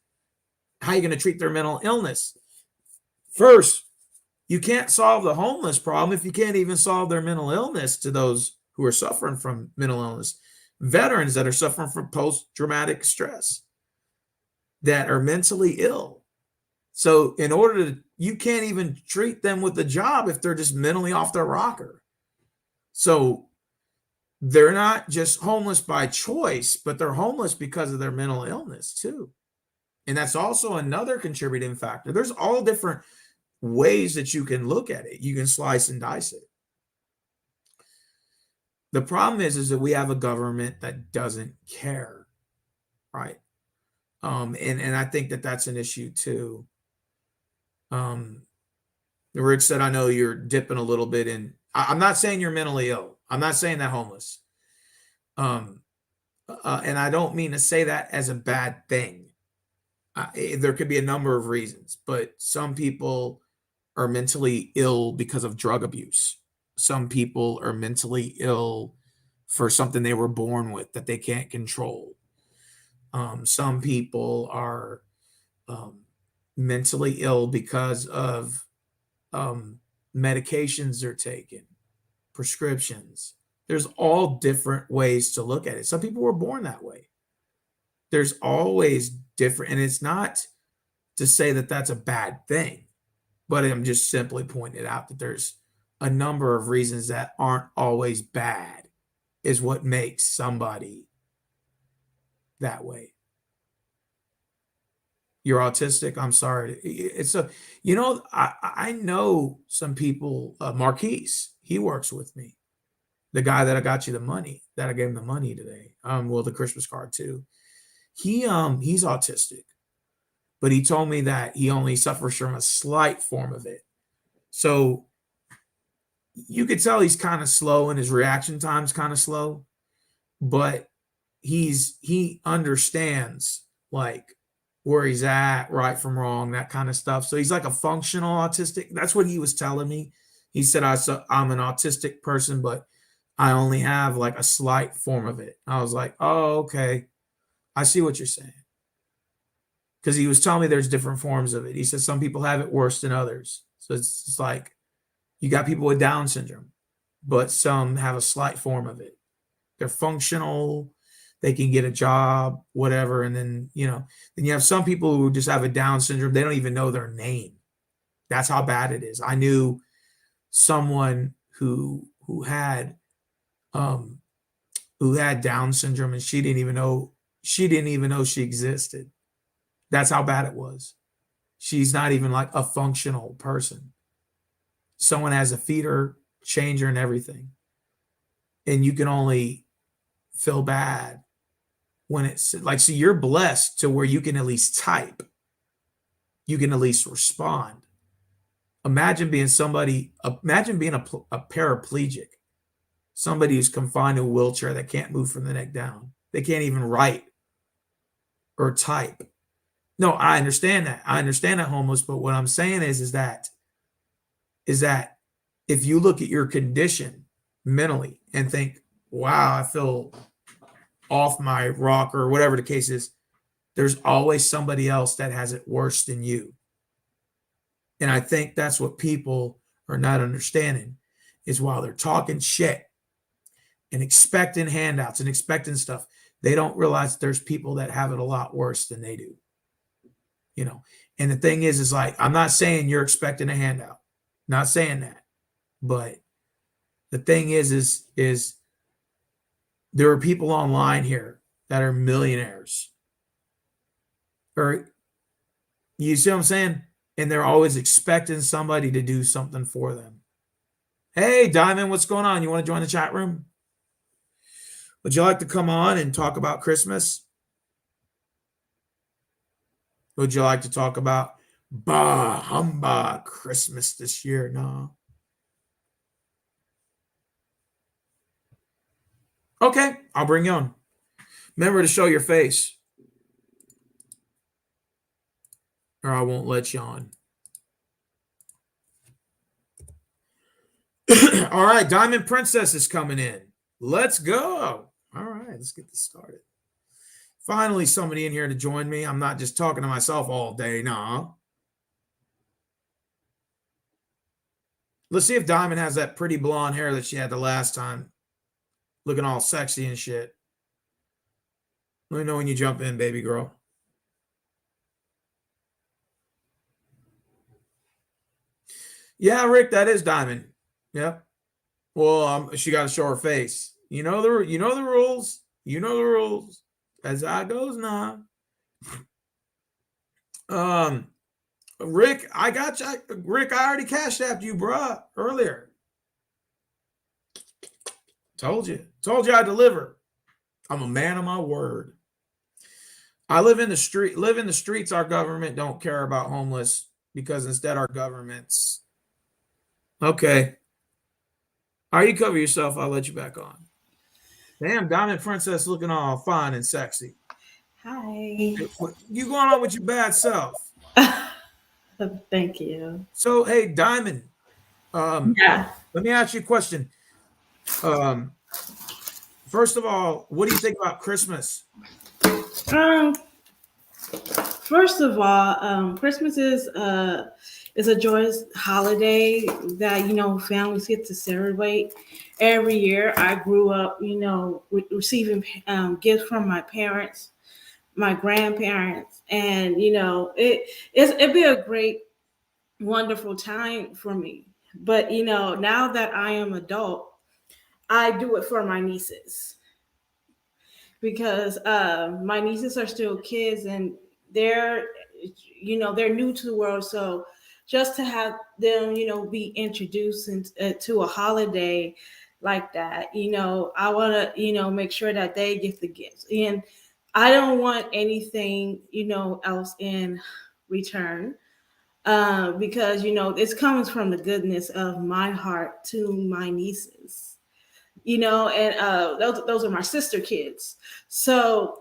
How are you going to treat their mental illness? First, you can't solve the homeless problem if you can't even solve their mental illness to those who are suffering from mental illness. Veterans that are suffering from post-traumatic stress, that are mentally ill. So you can't even treat them with a job if they're just mentally off their rocker. So they're not just homeless by choice, but they're homeless because of their mental illness too. And that's also another contributing factor. There's all different ways that you can look at it. You can slice and dice it. The problem is that we have a government that doesn't care, right? And I think that that's an issue too. Rich said, I know you're dipping a little bit in. I'm not saying you're mentally ill. I'm not saying that homeless. And I don't mean to say that as a bad thing. There could be a number of reasons, but some people are mentally ill because of drug abuse. Some people are mentally ill for something they were born with that they can't control. Some people are mentally ill because of medications they're taking, prescriptions. There's all different ways to look at it. Some people were born that way. There's always different, and it's not to say that that's a bad thing, but I'm just simply pointing out that there's a number of reasons that aren't always bad, is what makes somebody that way. You're autistic. I'm sorry. It's a, I know some people. Marquise, he works with me. The guy that I got you the money, that I gave him the money today. Well, the Christmas card too. He's autistic, but he told me that he only suffers from a slight form of it. So you could tell he's kind of slow and his reaction time's kind of slow, but he understands like where he's at, right from wrong, that kind of stuff. So he's like a functional autistic. That's what he was telling me. He said, I'm an autistic person, but I only have like a slight form of it. I was like, oh, okay. I see what you're saying. Because he was telling me there's different forms of it. He said some people have it worse than others. So it's like you got people with Down syndrome, but some have a slight form of it. They're functional. They can get a job, whatever. And then, then you have some people who just have a Down syndrome. They don't even know their name. That's how bad it is. I knew someone who had Down syndrome, and she didn't even know she existed. That's how bad it was. She's not even like a functional person. Someone has a feeder changer and everything. And you can only feel bad when it's like, so you're blessed to where you can at least type. You can at least respond. Imagine being a paraplegic, somebody who's confined to a wheelchair that can't move from the neck down. They can't even write or type. No, I understand that. I understand that, homeless, but what I'm saying is that if you look at your condition mentally and think, wow, I feel off my rocker or whatever the case is, there's always somebody else that has it worse than you. And I think that's what people are not understanding, is while they're talking shit and expecting handouts and expecting stuff, they don't realize there's people that have it a lot worse than they do. And the thing is like, I'm not saying you're expecting a handout, not saying that, but the thing is there are people online here that are millionaires, or you see what I'm saying? And they're always expecting somebody to do something for them. Hey, Diamond, what's going on? You want to join the chat room? Would you like to come on and talk about Christmas? Would you like to talk about bah humbug Christmas this year? No. Okay, I'll bring you on. Remember to show your face, or I won't let you on. All right, Diamond Princess is coming in. Let's go. All right, let's get this started. Finally, somebody in here to join me. I'm not just talking to myself all day. No. Let's see if Diamond has that pretty blonde hair that she had the last time, looking all sexy and shit. Let me know when you jump in, baby girl. Yeah, Rick, that is Diamond. Yep. Well, she got to show her face. You know the rules. You know the rules. As I goes now. Rick, I got you. Rick, I already cashed after you, bruh, earlier. Told you I deliver. I'm a man of my word. I live in the streets. Our government don't care about homeless, because instead our government's okay. All right, you cover yourself. I'll let you back on. Damn, Diamond Princess looking all fine and sexy. Hi. You going on with your bad self? Thank you. So, hey, Diamond, um, Yeah. let me ask you a question. Um, First of all, what do you think about Christmas? Um, First of all, Christmas is a joyous holiday that families get to celebrate every year. I grew up, receiving gifts from my parents, my grandparents, and it'd be a great, wonderful time for me. But now that I am adult, I do it for my nieces because my nieces are still kids and they're they're new to the world, so just to have them be introduced to a holiday like that, I want to make sure that they get the gifts, and I don't want anything else in return, because it's comes from the goodness of my heart to my nieces, and those are my sister kids. So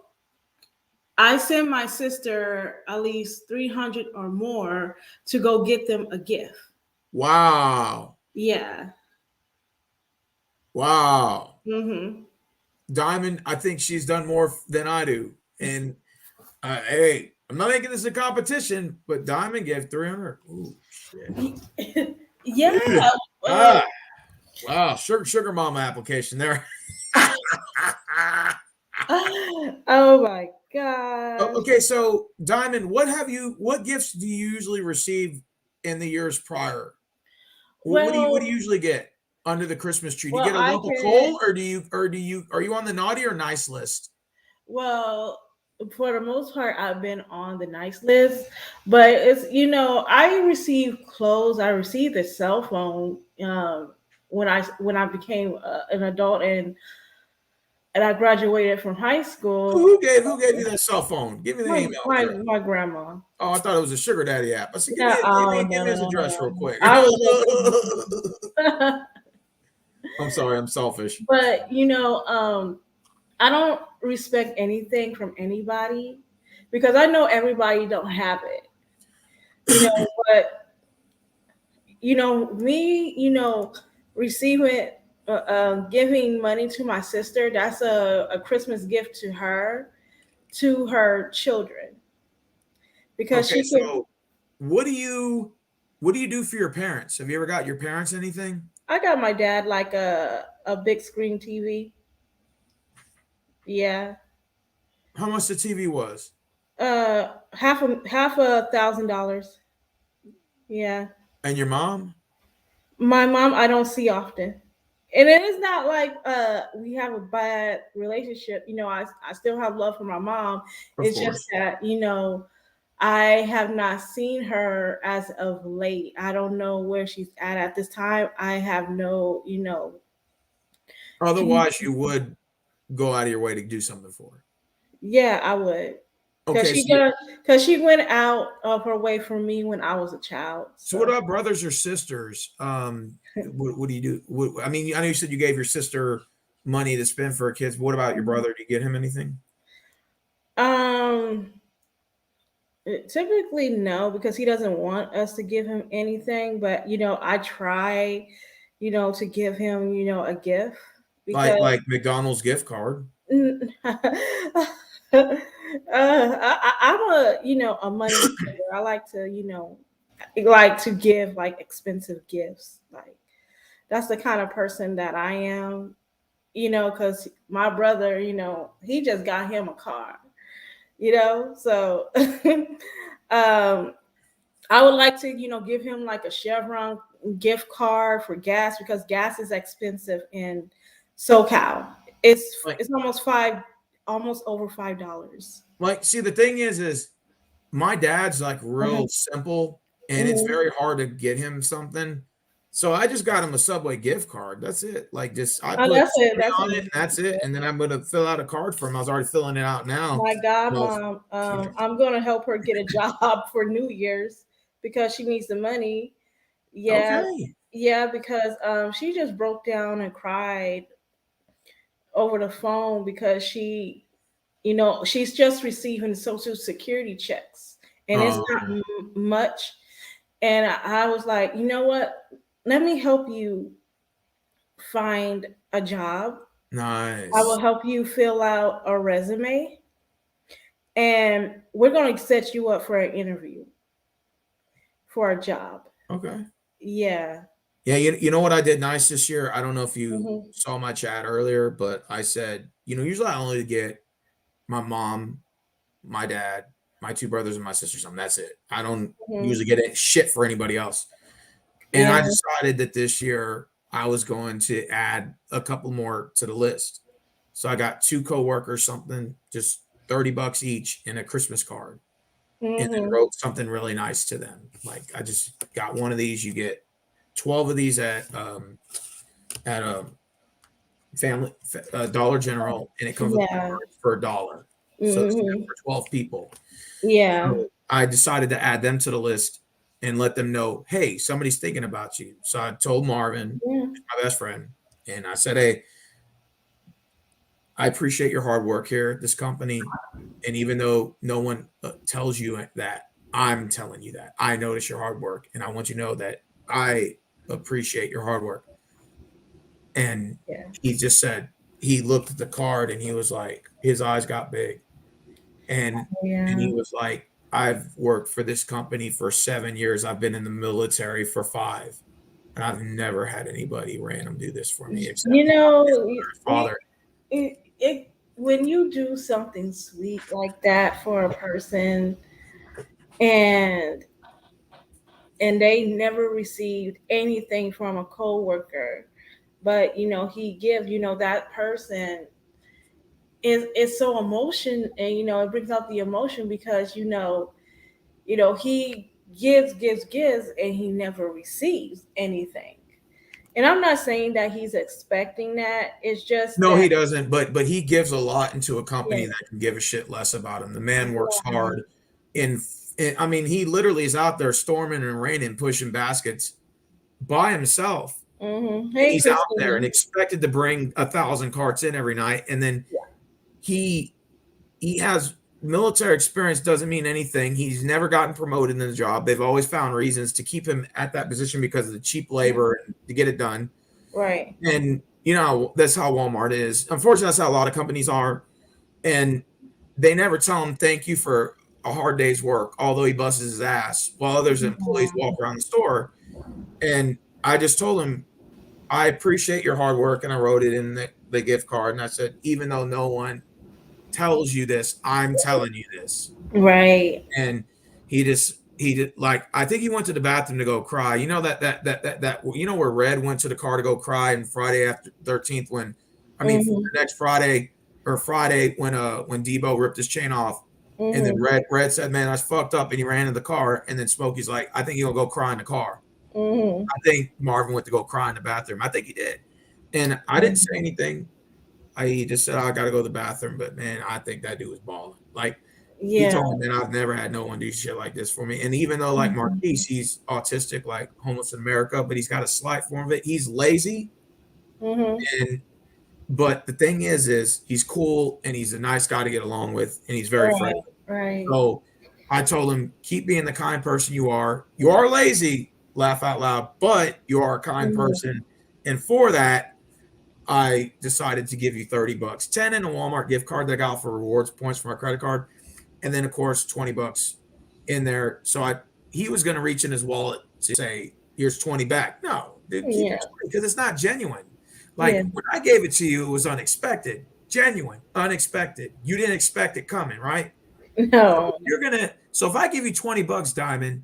I send my sister at least 300 or more to go get them a gift. Wow. Yeah. Wow. Mm-hmm. Diamond, I think she's done more than I do. And hey, I'm not making this a competition, but Diamond gave 300. Ooh, shit. Yeah. Ah, wow. Sugar mama application there. Oh my gosh. Okay, so Diamond, what gifts do you usually receive in the years prior? What do you Well, usually get under the Christmas tree? Do you well, get a I lump of can. coal, or are you on the naughty or nice list? Well, for the most part, I've been on the nice list, but it's I received clothes. I received a cell phone when I became an adult and I graduated from high school. Who gave you that cell phone? Give me the My email my address. my grandma. Oh, I thought it was a sugar daddy app. I said, Yeah. Oh, give no, me no, his no, no, address real no. quick. I was just. I'm sorry, I'm selfish. But I don't respect anything from anybody because I know everybody don't have it. But me, receiving, giving money to my sister, that's a Christmas gift to her children, because Okay, she can. so what do you what do you do for your parents? Have you ever got your parents anything? I got my dad like a big screen TV. Yeah. How much the TV was? Half $1,000. Yeah. And your mom? My mom, I don't see often. And it is not like we have a bad relationship. I still have love for my mom. Of It's just course. that, I have not seen her as of late. I don't know where she's at this time. I have no, Otherwise, you would go out of your way to do something for her. yeah, I would. Cause Okay, she got, cause she went out of her way for me when I was a child. so what So about brothers or sisters? What do you do? I mean, I know you said you gave your sister money to spend for her kids. But what about your brother? Do you get him anything? um typically no, because he doesn't want us to give him anything, but I try, to give him, a gift because Like McDonald's gift card? I'm a a money saver. I like to give like expensive gifts. Like that's the kind of person that I am. Because my brother, he just got him a car. So um, I would like to give him like a Chevron gift card for gas because gas is expensive in SoCal. Like It's almost over $5. see, the thing is my dad's like Uh-huh. real simple, and it's Mhm. very hard to get him something. So I just got him a Subway gift card. That's it. Like just I Oh, put that's it. money That's on it, and that's it. And then I'm gonna fill out a card for him. I was already filling it out now. my You know, godmom. I'm gonna help her get a job for New Year's because she needs the money. Yeah, okay. yeah, because she just broke down and cried over the phone because she's just receiving social security checks and it's not Um, much, And I was like, you know what? Let me help you find a job. I will Nice. help you fill out a resume, and we're going to set you up for an interview for a job. Okay. Yeah. Yeah, you know what I did nice this year? I don't know if you Hmm. saw my chat earlier, but I said, usually I only get my mom, my dad, my two brothers, and my sister something. That's it. I don't Hmm. usually get it shit for anybody else. And I Yeah. decided that this year I was going to add a couple more to the list. So I got two coworkers something, just $30 each in a Christmas card, and then Hmm. wrote something really nice to them. Like I just got one of these. You get 12 of these at a family Dollar General, and it comes with Yeah. cards for $1. So it's good Hmm. for 12 people. Yeah. So I decided to add them to the list and let them know, hey, somebody's thinking about you. So I told Marvin, Yeah. my best friend, and I said, hey, I appreciate your hard work here at this company. And even though no one tells you that, I'm telling you that. I notice your hard work, and I want you to know that I appreciate your hard work. And Yeah. he just said, he looked at the card and he was like, his eyes got big. And Yeah. he was like, I've worked for this company for 7 years. I've been in the military for 5. And I've never had anybody random do this for me except You know, his father. when you do something sweet like that for a person, and they never received anything from a coworker, but he gives, that person is so emotion, and it brings out the emotion because he gives, and he never receives anything. And I'm not saying that he's expecting that. It's just No, that, he doesn't, but he gives a lot into a yeah, company that can give a shit less about him. The man works hard in I mean, he literally is out there storming and raining, pushing baskets by himself. And Hey, he's out there and Christina. expected to bring 1,000 carts in every night. And then he he has military experience doesn't mean anything. He's never gotten promoted in the job. They've always found reasons to keep him at that position because of the cheap labor and to get it done. Right. And that's how Walmart is. Unfortunately, that's how a lot of companies are. And they never tell him thank you for a hard day's work, although he busts his ass while others employees walk around the store. And I just told him, I appreciate your hard work. And I wrote it in the gift card. And I said, even though no one tells you this, I'm telling you this. Right. And he did like I think he went to the bathroom to go cry. You know that where Red went to the car to go cry and Friday after 13th when for Hmm. the next Friday or Friday when Debo ripped his chain off. And then Hmm. Red said, man, that's fucked up. And he ran to the car. And then Smokey's like, I think he'll go cry in the car. Hmm. I think Marvin went to go cry in the bathroom. I think he did. And I didn't say anything. I just said, I got to go to the bathroom. But man, I think that dude was balling. Like, he Yeah. told me, man, I've never had no one do shit like this for me. And even though, like Marquise, he's autistic, like Homeless in America, but he's got a slight form of it. He's lazy. Hmm. And, but the thing is he's cool and he's a nice guy to get along with and he's very Right. friendly. Right. So I told him, keep being the kind person you are. You are lazy, laugh out loud, but you are a kind Mhm. person. And for that, I decided to give you $30, 10 in a Walmart gift card that I got for rewards points for my credit card. And then of course, $20 in there. So he was going to reach in his wallet to say, here's 20 back. No, dude, keep your Yeah. 20 because it's not genuine. Yeah. Like when I gave it to you, it was unexpected, genuine, unexpected. You didn't expect it coming, right? No. So if I give you $20, Diamond,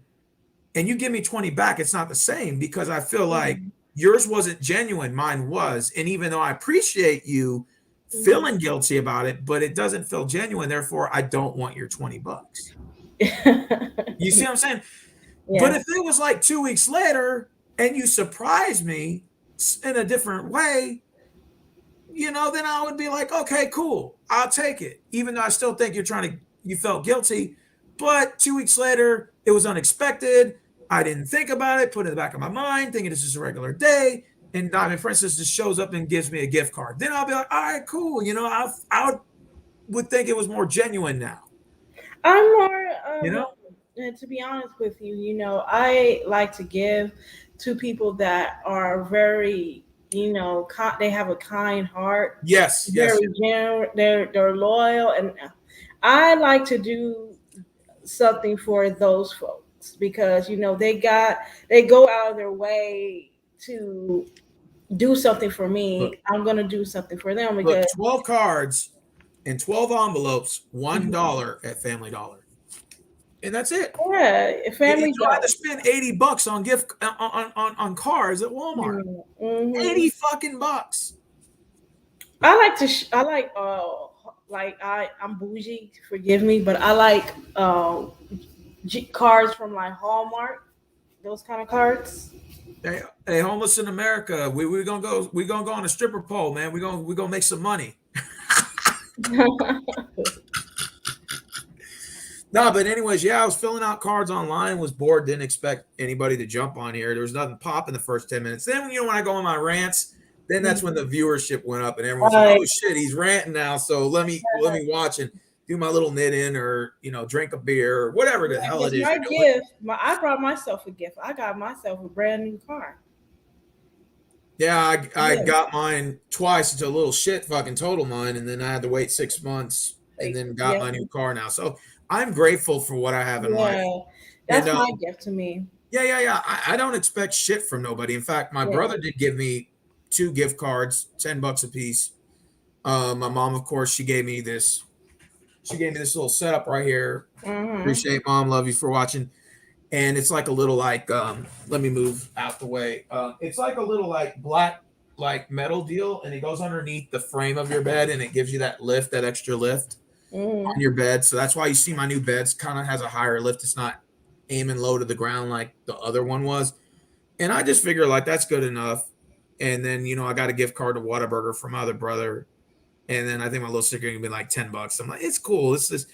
and you give me 20 back, it's not the same because I feel like Mhm. yours wasn't genuine, mine was. And even though I appreciate you Mhm. feeling guilty about it, but it doesn't feel genuine. Therefore, I don't want your $20. You see what I'm saying? But Yeah. if it was like 2 weeks later and you surprise me in a different way, then I would be like, okay, cool, I'll take it. Even though I still think you felt guilty, but 2 weeks later, it was unexpected. I didn't think about it, put it in the back of my mind, thinking it's just a regular day. And Diamond Princess just shows up and gives me a gift card. Then I'll be like, all right, cool. I would think it was more genuine now, I'm more you know? and to be honest with you, I like to give to people that are very, they have a kind heart, Yes, yes. very generous, they're loyal, and I like to do something for those folks because they go out of their way to do something for Look, me. I'm gonna do something for them look, because 12 cards and 12 envelopes, Mhm. $1 at Family Dollar. And that's it. Yeah, You family don't have to does. spend 80 bucks on gift on cards at Walmart. Mm-hmm. 80 fucking bucks. I like to. I like I'm bougie. Forgive me, but I like cards from like Hallmark. Those kind of cards. Hey, homeless in America, we gonna go on a stripper pole, man. We gonna make some money. No, but anyways, yeah, I was filling out cards online, was bored, didn't expect anybody to jump on here. There was nothing popping the first 10 minutes. Then, when I go on my rants, then that's when the viewership went up and everyone's like, Like, oh shit, he's ranting now. So let me watch and do my little knit in or drink a beer or whatever the hell because it is my you're doing. gift, I brought myself a gift. I got myself a brand new car. Yeah, I Yeah, got mine twice. It's a little shit fucking total mine, and then I had to wait 6 months and like, then got yeah, my new car now. So I'm grateful for what I have in life. yeah. And That's my gift to me. yeah. I don't expect shit from nobody. In fact, my Yeah. brother did give me 2 gift cards, $10 a piece. My mom, of course, she gave me this. She gave me this little setup right here. Mm-hmm. Appreciate mom, love you for watching. And it's like a little like let me move out the way. It's like a little like black like metal deal, and it goes underneath the frame of your bed, and it gives you that lift, that extra lift on Mm-hmm. your bed. So that's why you see my new bed's kind of has a higher lift. It's not aiming low to the ground like the other one was. And I just figure like that's good enough. And then I got a gift card to Whataburger from my other brother. And then I think my little sticker gonna be like $10. I'm like, it's cool. This is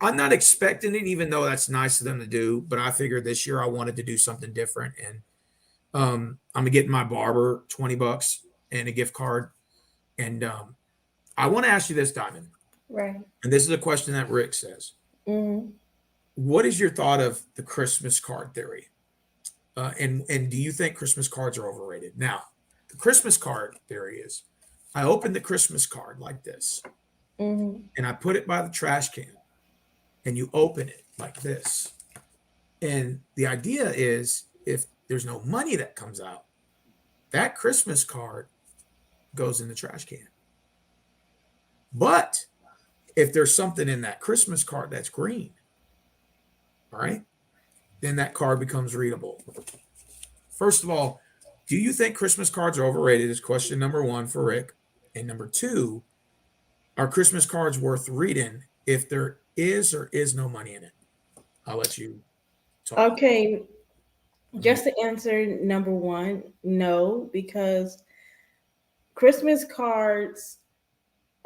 I'm not expecting it, even though that's nice of them to do. But I figured this year I wanted to do something different. And I'm gonna get my barber $20 and a gift card. And I want to ask you this, Diamond. Right. And this is a question that Rick says. Mm-hmm. What is your thought of the Christmas card theory? And do you think Christmas cards are overrated? Now, the Christmas card theory is I open the Christmas card like this Mm-hmm. and I put it by the trash can and you open it like this. And the idea is if there's no money that comes out, that Christmas card goes in the trash can. But if there's something in that Christmas card that's green, all right, then that card becomes readable. First of all, do you think Christmas cards are overrated? Is question number one for Rick. And number two, are Christmas cards worth reading if there is or is no money in it? I'll let you talk. Okay, Mhm. just to answer number one, no, because Christmas cards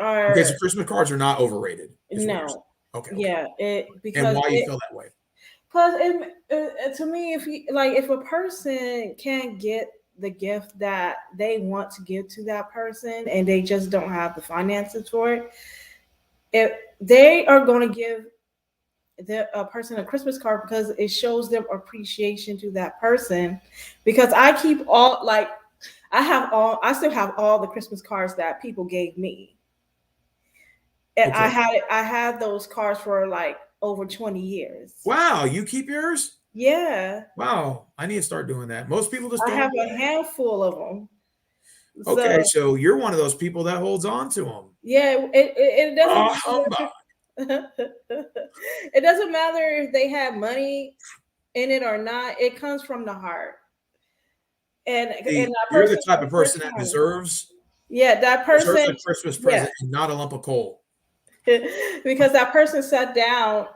Okay, so are Christmas cards are not overrated, is what you're saying. no. Okay. Yeah, And because why you feel that way? to me, if a person can't get the gift that they want to give to that person and they just don't have the finances for it, if they are going to give the a person a Christmas card because it shows them appreciation to that person. Because I keep all like I still have all the Christmas cards that people gave me, and Okay. I had those cards for like over 20 years. Wow, you keep yours? Yeah, Wow, I need to start doing that. Most people just I throw have them a away. handful of them. Okay, So so you're one of those people that holds on to them. yeah, it Oh, doesn't humbug. matter. It doesn't matter if they have money in it or not. It comes from the heart, and See, that you're the person type took of their person that time. deserves Yeah, that deserves person. a Christmas Yeah, present and not a lump of coal. because that person sat down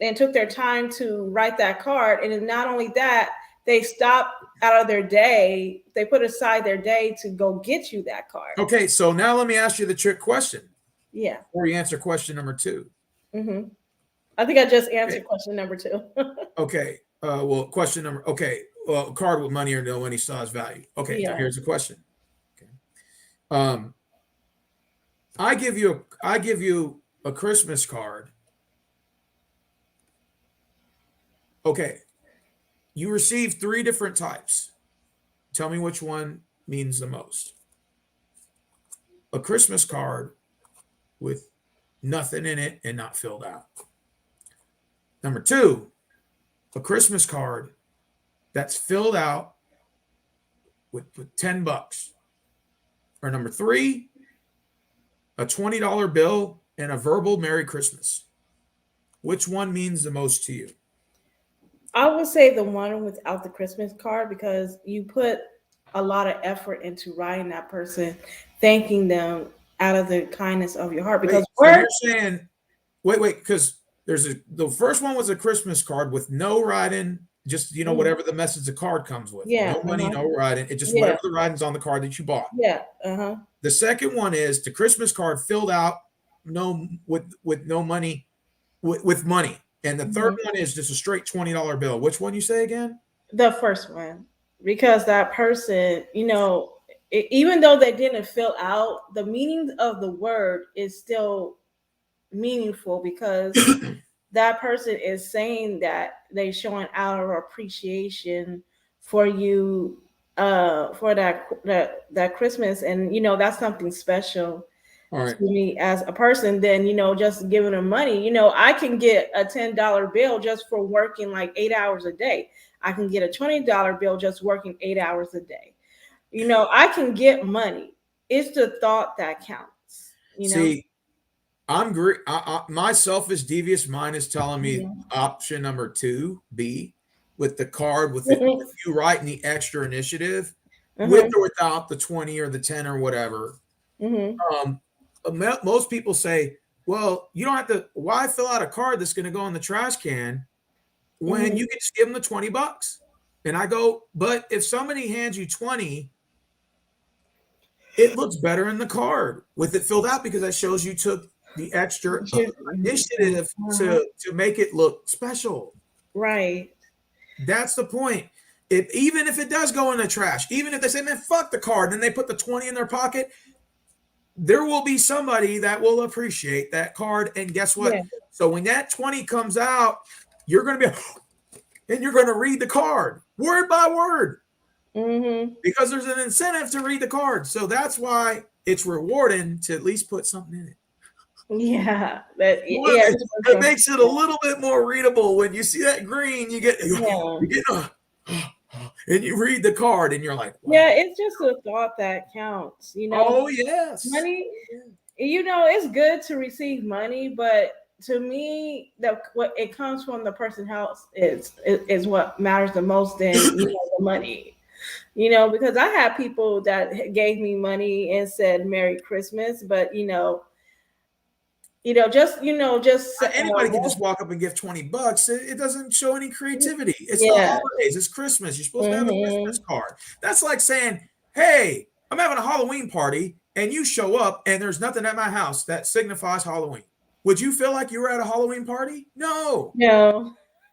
and took their time to write that card, and then not only that, they stopped out of their day. They put aside their day to go get you that card. Okay, so now let me ask you the trick question Yeah. before you answer question number two. Hmm. I think I just Okay, answered question number two. okay. Well, question number. Okay, well, card with money or no money still has value. Okay, now Yeah. here's the question. Okay, um, I give you a Christmas card Okay, you receive 3 different types. Tell me which one means the most. A Christmas card with nothing in it and not filled out. Number 2, a Christmas card that's filled out with $10. Or number 3, a $20 bill and a verbal Merry Christmas. Which one means the most to you? I would say the one without the Christmas card, because you put a lot of effort into writing that person, thanking them out of the kindness of your heart. Wait, Because so you're words, saying, wait, because the first one was a Christmas card with no writing, just whatever the message the card comes with. yeah, No money, no writing. It just yeah, whatever the writing's on the card that you bought. yeah, The second one is the Christmas card filled out with no money, with money. And the third one is just a straight $20 bill. Which one you say again? the first one, because that person, even though they didn't fill out, the meaning of the word is still meaningful, because that person is saying that they're showing out of appreciation for you, for that Christmas. And that's something special All right. to me as a person than just giving them money. I can get a $10 bill just for working like 8 hours a day. I can get a $20 bill just working 8 hours a day. I can get money. It's the thought that counts. See, I'm great. My selfish, devious mind is telling me option number 2B, with the card with you writing the extra initiative, with or without the 20 or the 10 or whatever. Most people say, well, you don't have to. Why fill out a card that's going to go in the trash can when you can just give them the $20? And I go, but if somebody hands you 20, it looks better in the card with it filled out, because that shows you took the extra initiative to make it look special. Right. That's the point. Even if it does go in the trash, even if they say, man, fuck the card, and they put the 20 in their pocket, there will be somebody that will appreciate that card. And guess what? Yeah. So when that 20 comes out, you're going to be, and you're going to read the card word by word, because there's an incentive to read the card. So that's why it's rewarding to at least put something in it. Yeah, it makes it a little bit more readable. When you see that green, you get and you read the card, and you're like, wow. Yeah, it's just a thought that counts. Oh yes, money. It's good to receive money, but to me, what it comes from the person's house is what matters the most than the money. Because I had people that gave me money and said Merry Christmas, but just anybody can just walk up and give $20. It doesn't show any creativity. It's the holidays. It's Christmas. You're supposed to have a Christmas card. That's like saying, hey, I'm having a Halloween party, and you show up and there's nothing at my house that signifies Halloween. Would you feel like you were at a Halloween party? No.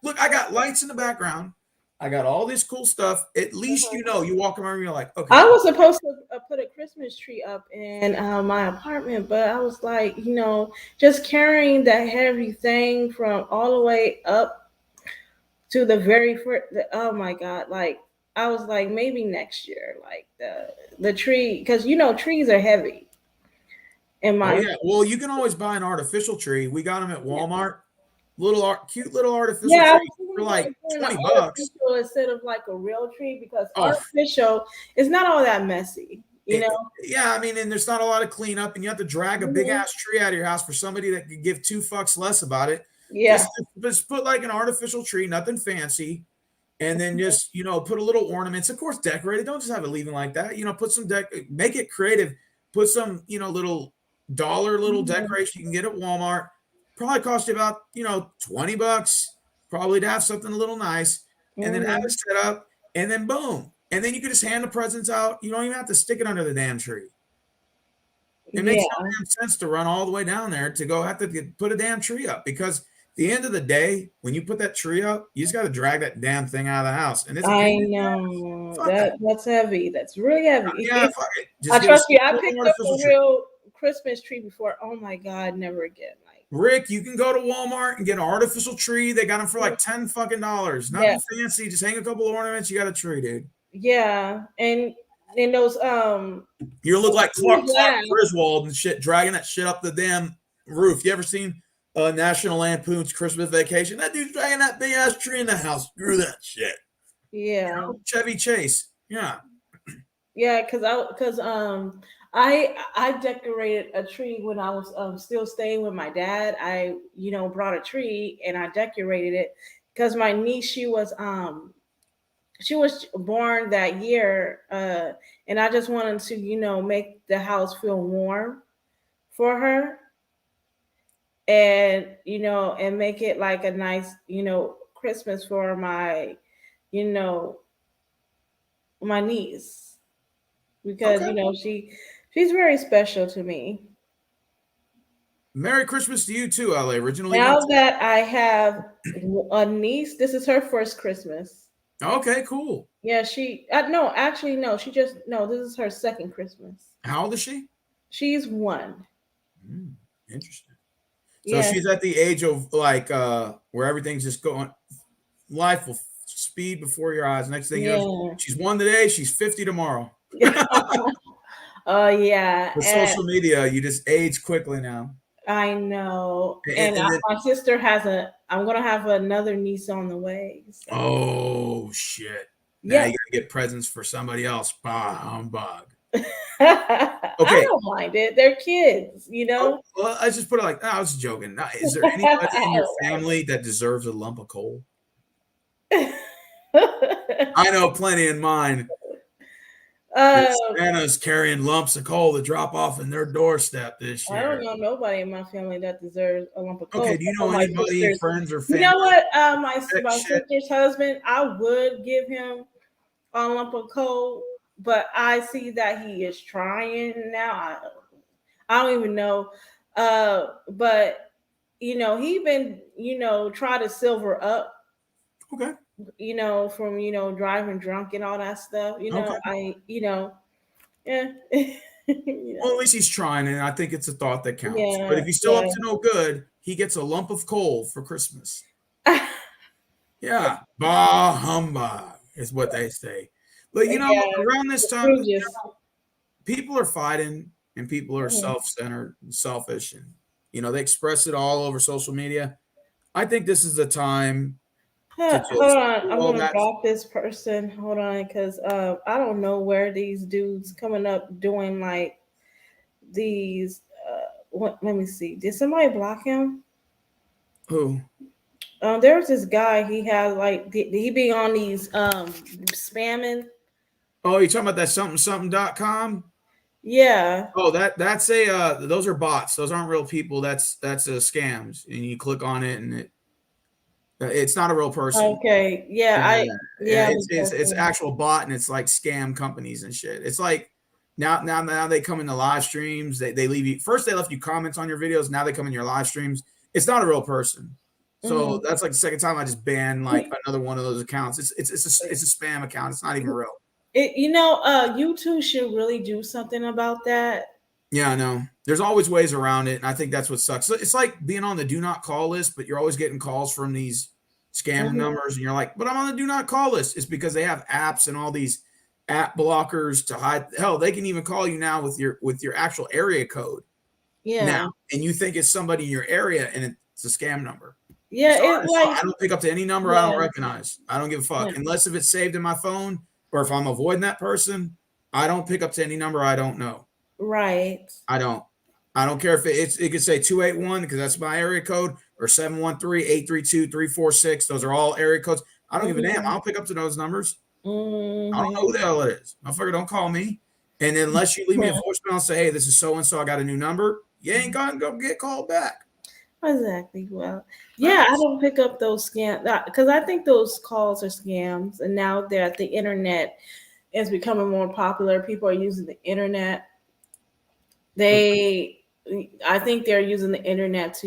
Look, I got lights in the background. I got all this cool stuff. At least you walk around and you're like, okay. I was supposed to put a Christmas tree up in my apartment, but I was like, just carrying that heavy thing from all the way up to the very first. Oh my God! Like I was like, maybe next year, like the tree, because trees are heavy. Well, you can always buy an artificial tree. We got them at Walmart. Cute little artificial tree for like $20 instead of like a real tree, because artificial is not all that messy, Yeah, I mean, and there's not a lot of cleanup, and you have to drag a big ass tree out of your house for somebody that could give 2 fucks less about it. Yeah, just put like an artificial tree, nothing fancy, and then just put a little ornaments. Of course, decorate it. Don't just have it leaving like that. Put some make it creative. Put some little dollar decoration you can get at Walmart. Probably cost you about $20 probably to have something a little nice, and then have it set up, and then boom, and then you can just hand the presents out. You don't even have to stick it under the damn tree. It makes no damn sense to run all the way down there to go have to put a damn tree up, because at the end of the day, when you put that tree up, you just got to drag that damn thing out of the house. And I know that's heavy. That's really heavy. Yeah, fuck it. I trust you. I picked up a real Christmas tree before. Oh my God, never again. Like Rick, you can go to Walmart and get an artificial tree. They got them for like $10 fucking dollars. Yeah, Nothing fancy. Just hang a couple of ornaments. You got a tree, dude. yeah, and those You look like Clark glass. Griswold and shit, dragging that shit up the damn roof. You ever seen National Lampoon's Christmas Vacation? That dude's dragging that big ass tree in the house. Screw that shit. Yeah, Chevy Chase. Yeah. yeah, I decorated a tree when I was still staying with my dad. I brought a tree and I decorated it because my niece she was born that year, and I just wanted to make the house feel warm for her, and and make it like a nice Christmas for my you know my niece, because Okay. she's very special to me. Merry Christmas to you too, LA. Originally. Now that I have a niece, this is her first Christmas. Okay, cool. Yeah, she no, actually no, she just no, this is her second Christmas. How old is she? She's one. Interesting. So Yeah, she's at the age of like where everything's just going, life will speed before your eyes. Next thing you know, yeah. she's one today, she's 50 tomorrow. Oh yeah, With and social media, you just age quickly now. I know. And, and then, My sister has I'm gonna have another niece on the way. So. oh shit! Now Yeah. you gotta get presents for somebody else. Bah humbug. I don't mind it. They're kids, Well, I just put it like, I was joking. Now, is there anybody in your family that deserves a lump of coal? I know plenty in mine. Santa's carrying lumps of coal to drop off in their doorstep this I year. don't know nobody in my family that deserves a lump of coal. Okay, do you know My anybody, sisters. friends or You family? know what? My Shit. sister's husband, I would give him a lump of coal, but I see that he is trying now. I don't even know. But he been try to silver up. Okay. From driving drunk and all that stuff. Okay. Yeah. Well, at least he's trying, and I think it's a thought that counts. But Yeah, if he's still up to no good, he gets a lump of coal for Christmas. yeah. Yeah, bah humbug is what they say. But around this time, people are fighting and people are self-centered and selfish, and they express it all over social media. I think this is the time. Hold on, I'm gonna block this person. Hold on, because I don't know where these dudes coming up doing like these. Let me see. Did somebody block him? Who? There's this guy. He has like he be on these spamming. Oh, you're talking about that something.com? Yeah. Oh, that's a those are bots. Those aren't real people. That's scams. And you click on it and it's not a real person. Okay. Yeah. It's actual bot, and it's like scam companies and shit. It's like now they come in the live streams. They leave you first. They left you comments on your videos. Now they come in your live streams. It's not a real person. So that's like the second time I just banned like another one of those accounts. It's a spam account. It's not even real. YouTube should really do something about that. Yeah, I know. There's always ways around it, and I think that's what sucks. It's like being on the do not call list, but you're always getting calls from these scam numbers, and you're like, but I'm on the do not call list. It's because they have apps and all these app blockers to hide. Hell, they can even call you now with your actual area code. Yeah. Now, and you think it's somebody in your area, and it's a scam number. Yeah, I don't pick up to any number I don't recognize. I don't give a fuck unless if it's saved in my phone, or if I'm avoiding that person. I don't pick up to any number I don't know. Right. I don't care if it could say 281 because that's my area code, or 713-832-346. Those are all area codes. I don't give a damn. I'll pick up to those numbers. I don't know who the hell it is. Motherfucker, don't call me. And unless you leave me a voicemail and say, hey, this is so-and-so, I got a new number, you ain't gonna go get called back. Exactly. Well, yeah, I don't pick up those scams because I think those calls are scams. And now that the internet is becoming more popular, people are using the internet. I think they're using the internet to,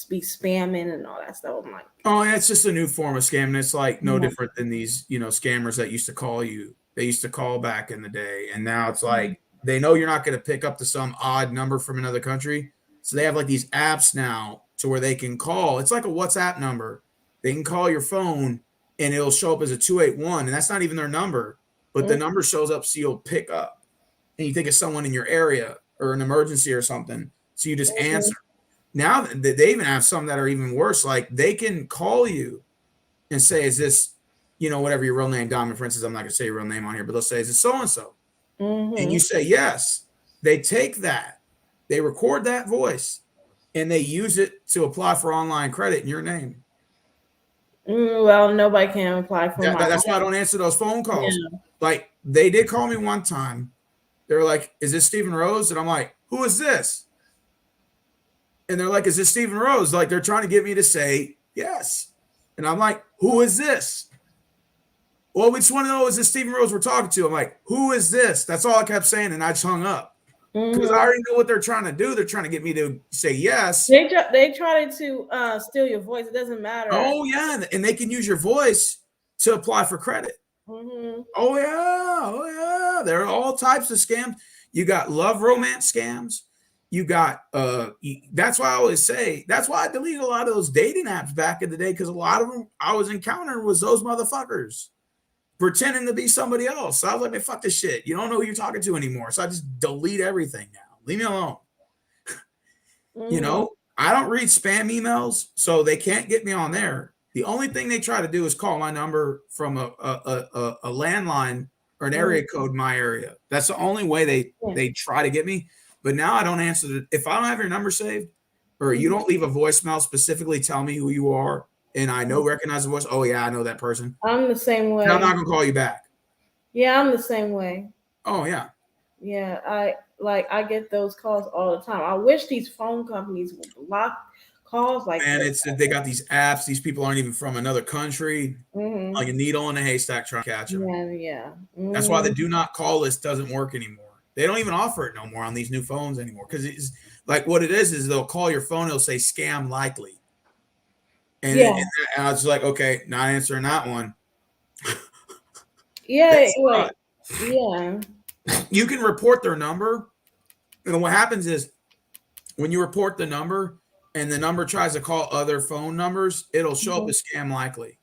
be spamming and all that stuff. I'm like, oh, yeah, it's just a new form of scam. And it's like no different than these, scammers that used to call you. They used to call back in the day. And now it's like they know you're not going to pick up to some odd number from another country. So they have like these apps now to where they can call. It's like a WhatsApp number. They can call your phone and it'll show up as a 281, and that's not even their number, but the number shows up so you'll pick up. And you think it's someone in your area or an emergency or something. So you just answer. Now they even have some that are even worse. Like they can call you and say, is this, whatever your real name, Diamond, for instance, I'm not going to say your real name on here, but they'll say, is it so-and-so? And you say, yes. They take that, they record that voice, and they use it to apply for online credit in your name. Well, nobody can apply for that's why I don't answer those phone calls. Yeah. Like they did call me one time. They were like, is this Stephen Rose? And I'm like, who is this? And they're like, is this Stephen Rose? Like they're trying to get me to say yes. And I'm like, who is this? Well, we just want to know, is this Stephen Rose we're talking to? I'm like, who is this? That's all I kept saying. And I just hung up. Because I already know what they're trying to do. They're trying to get me to say yes. They tried to steal your voice. It doesn't matter. Oh, yeah. And they can use your voice to apply for credit. Oh, yeah. There are all types of scams. You got love romance scams. You got, that's why I always say, that's why I deleted a lot of those dating apps back in the day, because a lot of them I was encountering was those motherfuckers pretending to be somebody else. So I was like, man, fuck this shit. You don't know who you're talking to anymore. So I just delete everything now. Leave me alone. I don't read spam emails, so they can't get me on there. The only thing they try to do is call my number from a landline or an area code in my area. That's the only way they try to get me. But now I don't answer if I don't have your number saved, or you don't leave a voicemail specifically tell me who you are, and I recognize the voice. Oh yeah, I know that person. I'm the same way. I'm not gonna call you back. Yeah, I'm the same way. Oh yeah. Yeah, I get those calls all the time. I wish these phone companies would block calls like that. And they got these apps. These people aren't even from another country. Like a needle in a haystack trying to catch them. Yeah. That's why the do not call list doesn't work anymore. They don't even offer it no more on these new phones anymore, because it's like what it is they'll call your phone. They'll say scam likely. And I was like, okay, not answering that one. Yeah. You can report their number. And what happens is when you report the number and the number tries to call other phone numbers, it'll show up as scam likely.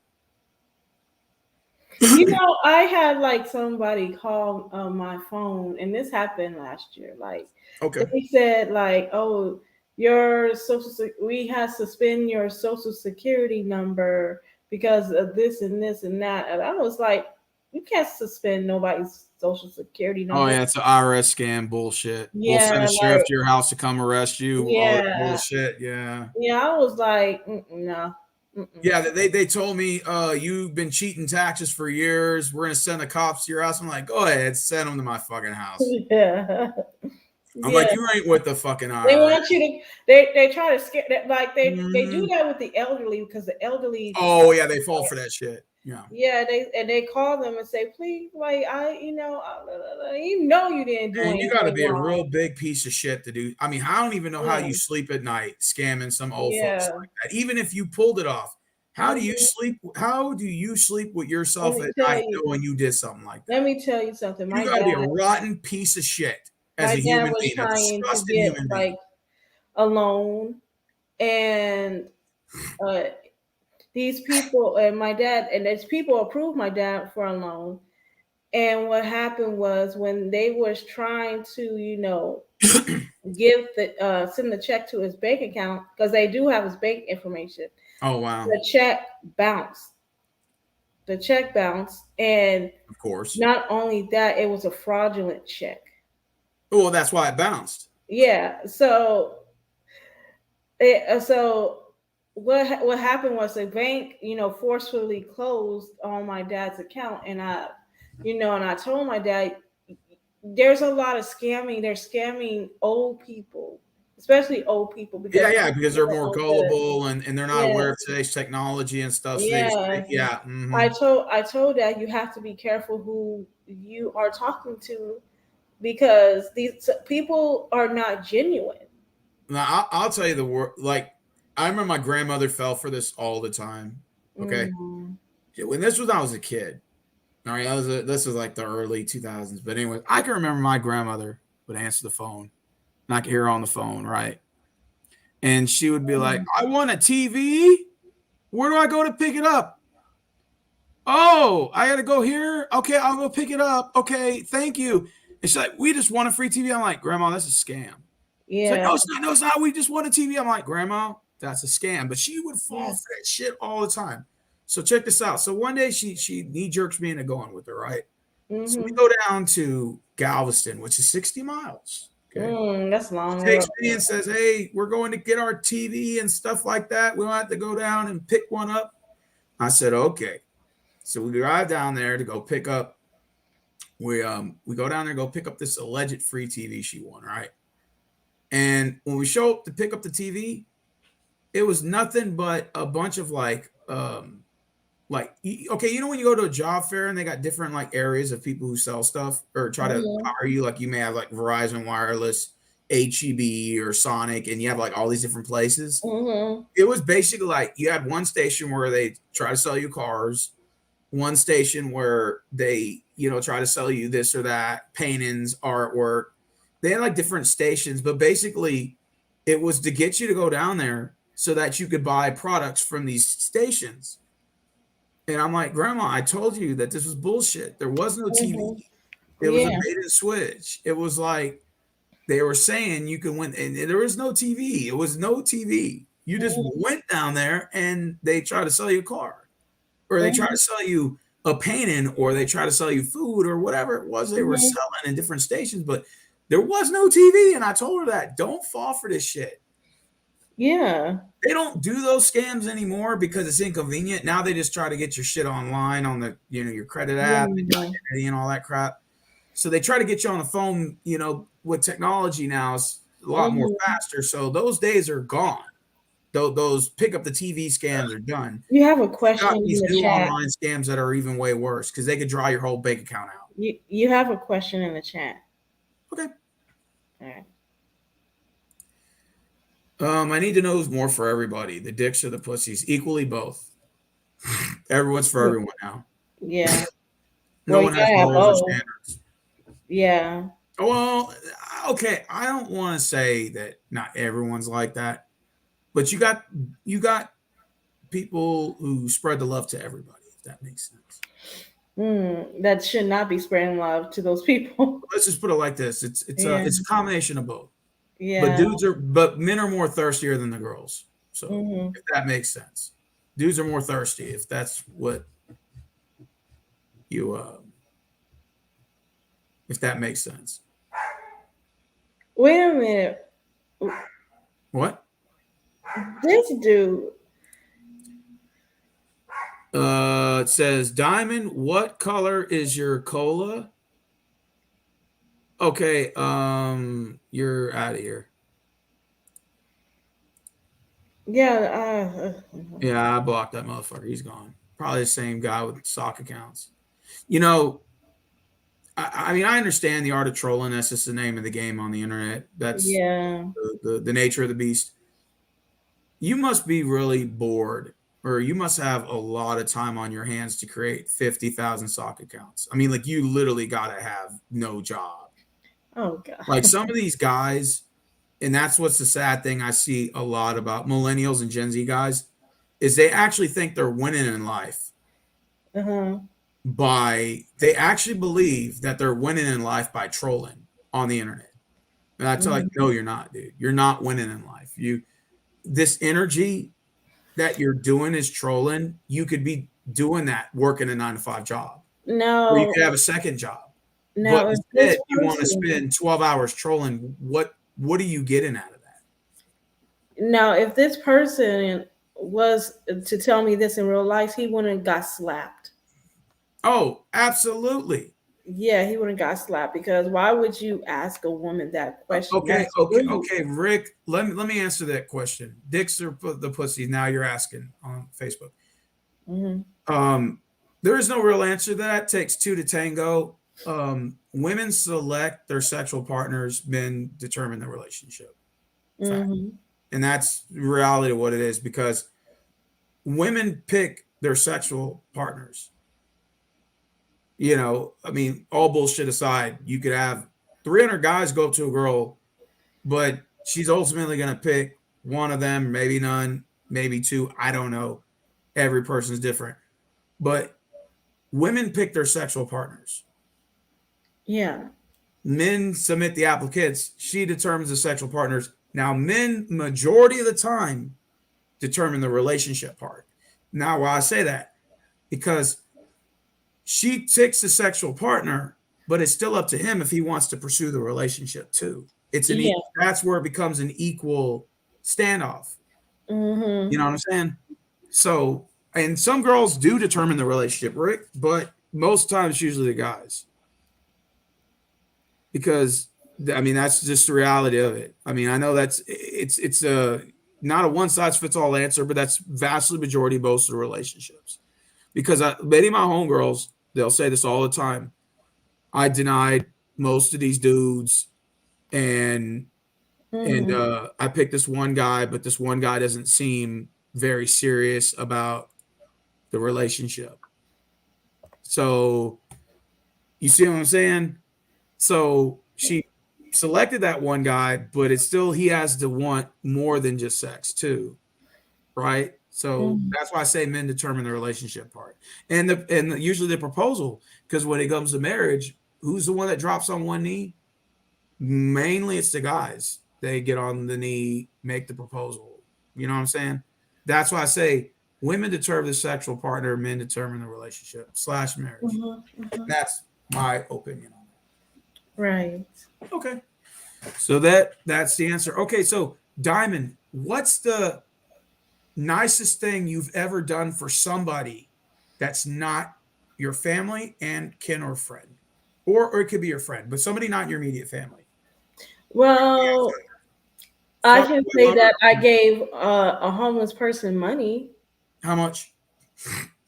I had somebody call my phone, and this happened last year. They said oh, your we had suspend your social security number because of this and this and that. And I was like, you can't suspend nobody's social security number. Oh yeah, it's an IRS scam bullshit. We'll send a sheriff to your house to come arrest you. Yeah, bullshit. Yeah. Yeah, I was like, no. Yeah, they told me you've been cheating taxes for years. We're gonna send the cops to your house. I'm like, go ahead, send them to my fucking house. Yeah. I'm like, you ain't with the fucking IRS. They want you to. They try to scare. They do that with the elderly, because the elderly. Oh yeah, they fall for that shit. Yeah. Yeah, they call them and say, please, you didn't do anything. You got to be wrong. A real big piece of shit to do. I mean, I don't even know how you sleep at night scamming some old folks like that. Even if you pulled it off, how do you sleep? How do you sleep with yourself at night knowing you did something like that? Let me tell you something. You got to be a rotten piece of shit as a human being. A disgusting human being. Alone, and these people and my dad, and these people approved my dad for a loan. And what happened was, when they was trying to, give send the check to his bank account, because they do have his bank information. Oh wow! The check bounced. And of course, not only that, it was a fraudulent check. Well, that's why it bounced. Yeah. So what happened was the bank, forcefully closed on my dad's account, and I told my dad, there's a lot of scamming. They're scamming old people, especially old people. Because they're more gullible and they're not aware of today's technology and stuff. So I told that you have to be careful who you are talking to, because these people are not genuine. Now, I'll tell you the word. I remember my grandmother fell for this all the time. Okay, when I was a kid. All right, this was like the early 2000s. But anyway, I can remember my grandmother would answer the phone, and I could hear her on the phone, right? And she would be like, I want a TV. Where do I go to pick it up? Oh, I got to go here. Okay, I'll go pick it up. Okay, thank you. And she's like, we just want a free TV. I'm like, Grandma, that's a scam. She's like, Yeah. no, it's not. No, it's not. We just want a TV. I'm like, Grandma, that's a scam. But she would fall Yeah. for that shit all the time. So check this out. So one day she knee jerks me into going with her, right? So we Mhm. go down to Galveston, which is 60 miles. Okay. That's long. She takes me and says, hey, we're going to get our TV and stuff like that. We don't have to go down and pick one up. I said, okay. So we drive down there to go pick up. We go down there to go pick up this alleged free TV she won, right? And when we show up to pick up the TV, it was nothing but a bunch of okay, you know when you go to a job fair and they got different like areas of people who sell stuff or try to hire you, like you may have like Verizon Wireless, HEB or Sonic, and you have like all these different places. It was basically like you had one station where they try to sell you cars, one station where they, try to sell you this or that, paintings, artwork. They had like different stations, but basically it was to get you to go down there so that you could buy products from these stations. And I'm like, Grandma, I told you that this was bullshit. There was no TV. It was a bait and switch. It was like they were saying you can win, and there was no TV. It was no TV. You just went down there and they tried to sell you a car, or they try to sell you a painting, or they try to sell you food, or whatever it was they were selling in different stations. But there was no TV, and I told her that don't fall for this shit. Yeah. They don't do those scams anymore because it's inconvenient. Now they just try to get your shit online on the, your credit app and your identity and all that crap. So they try to get you on the phone, with technology now is a lot more faster. So those days are gone. Those pick up the TV scams are done. You have a question Got in these the new chat. online scams that are even way worse because they could draw your whole bank account out. You have a question in the chat. Okay. All right. I need to know who's more for everybody, the dicks or the pussies, equally both. Everyone's for everyone now. Yeah. No one has morals or both. standards. Yeah. Well, okay, I don't want to say that not everyone's like that, but you got people who spread the love to everybody, if that makes sense. That should not be spreading love to those people. Let's just put it like this: it's a combination of both. Yeah. But men are more thirstier than the girls. So if that makes sense, dudes are more thirsty. If that's what you, if that makes sense. Wait a minute. What? This dude. It says, Diamond, what color is your cola? Okay, you're out of here. Yeah. Yeah, I blocked that motherfucker. He's gone. Probably the same guy with sock accounts. I mean, I understand the art of trolling. That's just the name of the game on the internet. That's the nature of the beast. You must be really bored, or you must have a lot of time on your hands to create 50,000 sock accounts. I mean, like you literally got to have no job. Oh God. Like some of these guys, and that's what's the sad thing I see a lot about millennials and Gen Z guys, is they actually think they're winning in life. They actually believe that they're winning in life by trolling on the internet. And I tell you, no, you're not, dude. You're not winning in life. This energy that you're doing is trolling. You could be doing that working a 9-to-5 job. No. Or you could have a second job. But instead, you want to spend 12 hours trolling. What are you getting out of that? Now, if this person was to tell me this in real life, he wouldn't have got slapped. Oh, absolutely. Yeah, he wouldn't got slapped because why would you ask a woman that question? Okay, Rick. Let me answer that question. Dicks or the pussies? Now you're asking on Facebook. There is no real answer to that. It takes two to tango. Women select their sexual partners, men determine the relationship. And that's the reality of what it is because women pick their sexual partners. I mean, all bullshit aside, you could have 300 guys go up to a girl, but she's ultimately going to pick one of them, maybe none, maybe two. I don't know. Every person's different. But women pick their sexual partners. Yeah. Men submit the applicants. She determines the sexual partners. Now, men, majority of the time, determine the relationship part. Now, why I say that? Because she ticks the sexual partner, but it's still up to him if he wants to pursue the relationship too. Yeah. That's where it becomes an equal standoff. You Mm-hmm. know what I'm saying? So, and some girls do determine the relationship, Rick, but most times it's usually the guys. Because I mean that's just the reality of it. I mean, I know it's a not a one size fits all answer, but that's vastly majority of most of the relationships. Because many of my homegirls, they'll say this all the time. I denied most of these dudes, and I picked this one guy, but this one guy doesn't seem very serious about the relationship. So you see what I'm saying? So she selected that one guy, but it's still he has to want more than just sex too, right? So Mm-hmm. that's why I say men determine the relationship part, and usually the proposal, because when it comes to marriage, who's the one that drops on one knee? Mainly, it's the guys. They get on the knee, make the proposal. You know what I'm saying? That's why I say women determine the sexual partner, men determine the relationship / marriage. Mm-hmm. That's my opinion on Right. it. Okay. So that's the answer. Okay, so Diamond, what's the nicest thing you've ever done for somebody that's not your family and kin or friend? Or it could be your friend, but somebody not in your immediate family. Well, I Fuck can boy say lover. that I gave a homeless person money. How much?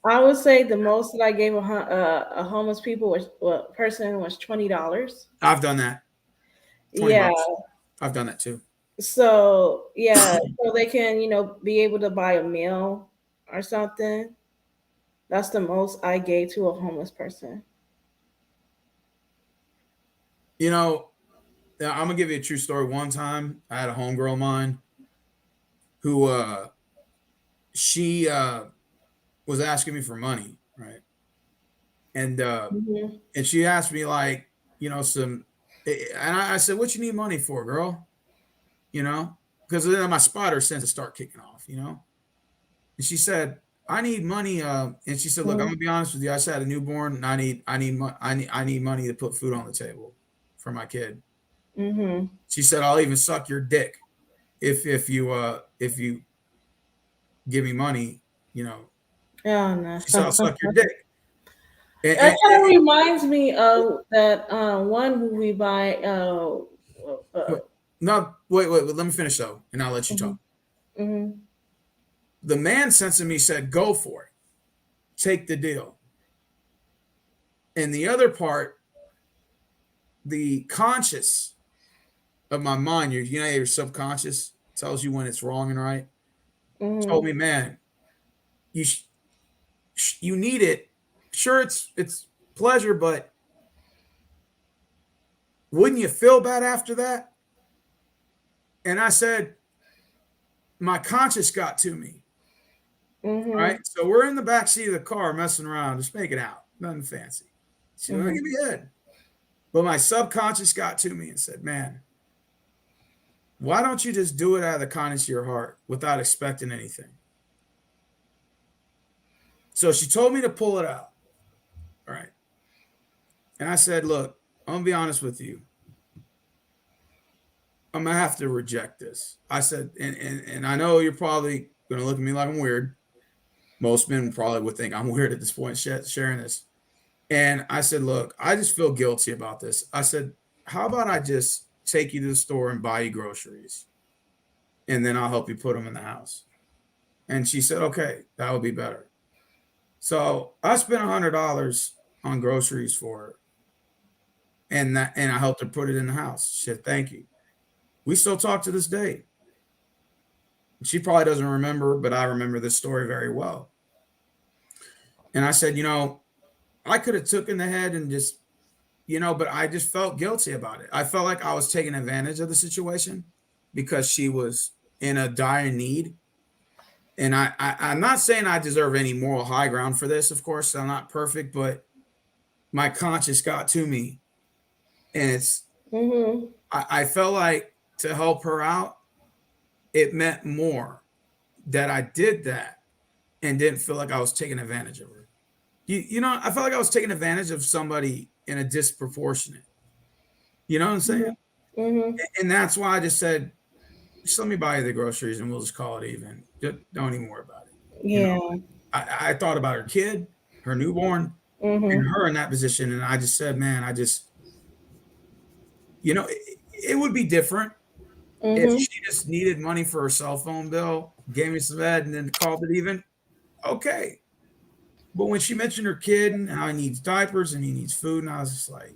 I would say the most that I gave a homeless people was person was $20. I've done that. 20 Yeah. bucks. I've done that too. So yeah, so they can be able to buy a meal or something. That's the most I gave to a homeless person. You know, I'm gonna give you a true story. One time I had a homegirl of mine who she was asking me for money, right? And Hmm. and she asked me like, some, and I said, "What you need money for, girl?" Because then my spotter sense to start kicking off. And she said, "I need money." And she said, "Look, I'm gonna be honest with you. I just had a newborn, and I need money to put food on the table for my kid." Hmm. She said, "I'll even suck your dick if you give me money." You know, Oh no. she said, "I'll suck your dick." And, That and, kind of and- reminds me of that one movie by but no, wait. Let me finish though, and I'll let you mhm, talk. mhm, The man sense in me said, "Go for it, take the deal." And the other part, the conscious of my mind, your subconscious tells you when it's wrong and right. Told mhm. me, man, you you need it. Sure, it's pleasure, but wouldn't you feel bad after that? And I said, my conscience got to me. All right, Mhm. so we're in the back seat of the car messing around, just making out, nothing fancy. She let me Mhm. give me head, but my subconscious got to me and said, man, why don't you just do it out of the kindness of your heart without expecting anything? So she told me to pull it out. All right. And I said, look, I'm going to be honest with you. I'm going to have to reject this. I said, and I know you're probably going to look at me like I'm weird. Most men probably would think I'm weird at this point sharing this. And I said, look, I just feel guilty about this. I said, how about I just take you to the store and buy you groceries? And then I'll help you put them in the house. And she said, okay, that would be better. So I spent $100 on groceries for her, and I helped her put it in the house. She said, thank you. We still talk to this day. She probably doesn't remember, but I remember this story very well. And I said, I could have taken the head and just, but I just felt guilty about it. I felt like I was taking advantage of the situation because she was in a dire need. And I'm not saying I deserve any moral high ground for this. Of course, I'm not perfect, but my conscience got to me, and Mm-hmm. I felt like to help her out, it meant more that I did that and didn't feel like I was taking advantage of her. You know, I felt like I was taking advantage of somebody in a disproportionate. You know what I'm saying? Mm-hmm. And that's why I just said, just let me buy you the groceries and we'll just call it even. Just don't even worry about it. You know, Yeah. I thought about her kid, her newborn, and Mm-hmm. her in that position. And I just said, man, it would be different if Mm-hmm. she just needed money for her cell phone bill, gave me some ed, and then called it even. Okay. But when she mentioned her kid and how he needs diapers and he needs food, and I was just like,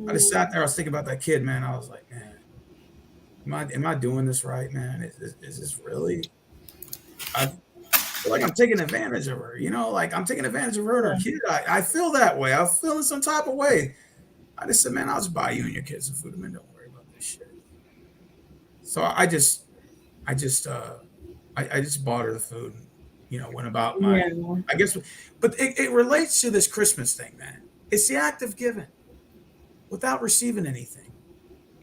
I just sat there. I was thinking about that kid, man. I was like, man, am I doing this right, man? Is this really? I feel like I'm taking advantage of her. You know, like I'm taking advantage of her and her Yeah. kid. I feel that way. I'm feeling some type of way. I just said, man, I'll just buy you and your kids some food, man. Don't worry about this shit. So I just bought her the food and, went about my, Yeah. I guess, but it relates to this Christmas thing, man. It's the act of giving without receiving anything.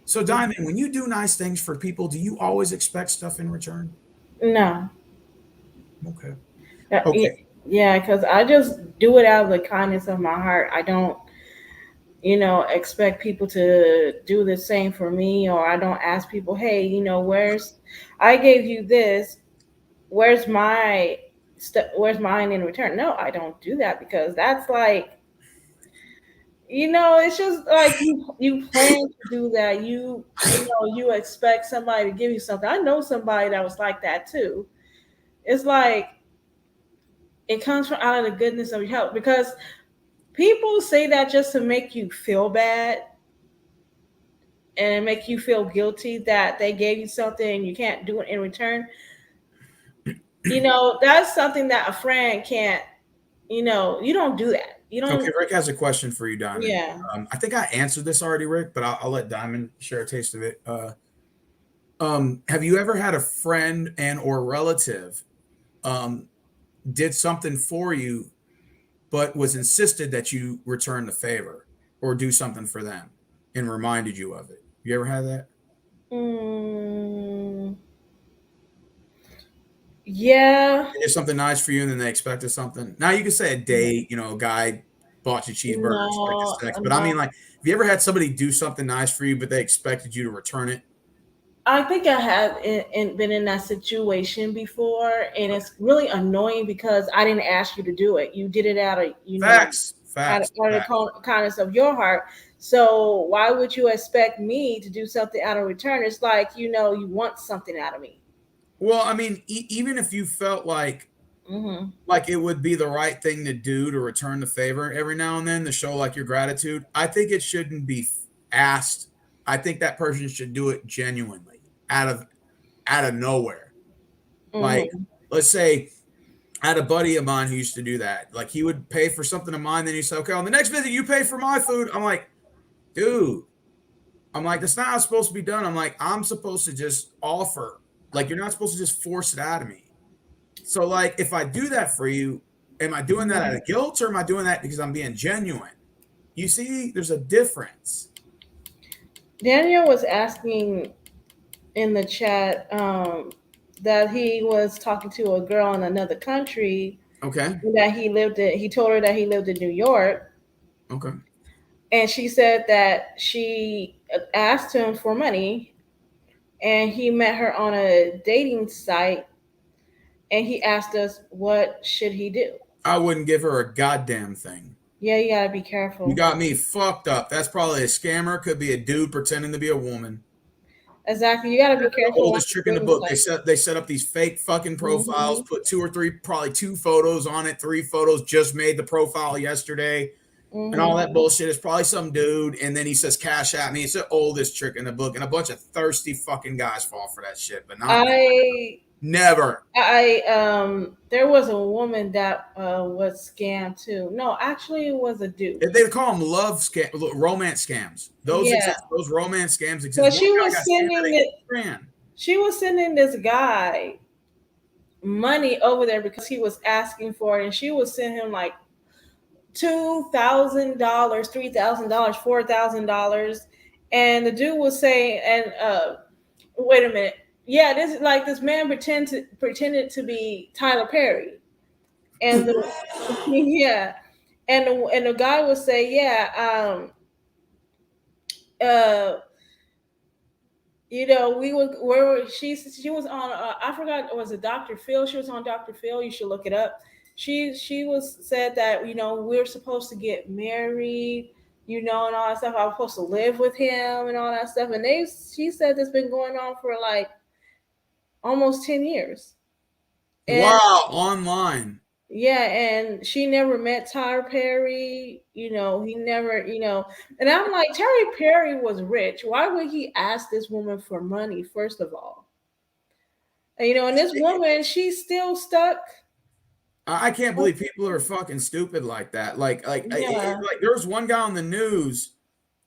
So, Diamond, when you do nice things for people, do you always expect stuff in return? No. Okay. Yeah, Okay. yeah, because I just do it out of the kindness of my heart. I don't, expect people to do the same for me, or I don't ask people, hey, I gave you this, where's where's mine in return? No, I don't do that because that's like, it's just like you plan to do that. You expect somebody to give you something. I know somebody that was like that too. It's like it comes from out of the goodness of your heart because people say that just to make you feel bad and make you feel guilty that they gave you something and you can't do it in return. That's something that a friend can't, you don't do that. You Okay. don't, Rick has a question for you, Diamond. yeah. I think I answered this already, Rick, but I'll let Diamond share a taste of it. Have you ever had a friend and or relative um, did something for you, but was insisted that you return the favor or do something for them and reminded you of it? You ever had that? Mm, yeah. They did something nice for you and then they expected something. Now you can say a date, a guy bought you cheeseburger, expected No, sex. But I no. mean, like, have you ever had somebody do something nice for you, but they expected you to return it? I think I have been in that situation before, and it's really annoying because I didn't ask you to do it. You did it out of, Facts, out of, facts, out of facts. the kindness of your heart. So why would you expect me to do something out of return? It's like, you want something out of me. Well, I mean, even if you felt Hmm. like it would be the right thing to do to return the favor every now and then to show like your gratitude, I think it shouldn't be asked. I think that person should do it genuinely out of nowhere. Like, Hmm. let's say I had a buddy of mine who used to do that. Like he would pay for something of mine, then he said, okay, on the next visit, you pay for my food. I'm like, dude, I'm like, that's not how it's supposed to be done. I'm like, I'm supposed to just offer. Like, you're not supposed to just force it out of me. So, like, if I do that for you, am I doing that out of guilt or am I doing that because I'm being genuine? You see, there's a difference. Daniel was asking in the chat that he was talking to a girl in another country Okay. that he told her that he lived in New York, Okay. and she said that she asked him for money, and he met her on a dating site, and he asked us what should he do. I wouldn't give her a goddamn thing. Yeah, you gotta be You careful. got me fucked up. That's probably a scammer. Could be a dude pretending to be a woman. Exactly, you gotta be The careful on oldest trick in the dating book. sites. They set up these fake fucking profiles, Hmm. put two or three, probably two photos on it, three photos, just made the profile yesterday, and all that Hmm. bullshit. Is probably some dude, and then he says cash at me. It's the oldest trick in the book, and a bunch of thirsty fucking guys fall for that shit, but not me. I Never. there was a woman that was scammed too. No, actually, it was a dude. They call them love scam, romance scams. Those Yeah, exist. Those romance scams exist. so One she guy was got scammed out sending of it. 8 grand. She was sending this guy money over there because he was asking for it, and she would send him like $2,000, $3,000, $4,000, and the dude was saying, and wait a minute, yeah, this man pretended to be Tyler Perry, and yeah, and the guy would say, yeah, uh, we were where she was on. I forgot, was it Dr. Phil? She was on Dr. Phil. You should look it up. She was said that we're supposed to get married, and all that stuff. I was supposed to live with him and all that stuff. And she said it's been going on for like almost 10 years. And Wow, online. yeah, and she never met Tyler Perry. He never, and I'm like, Tyler Perry was rich. Why would he ask this woman for money, first of all? And this woman, she's still stuck. I can't believe people are fucking stupid like that. Like Yeah. there was one guy on the news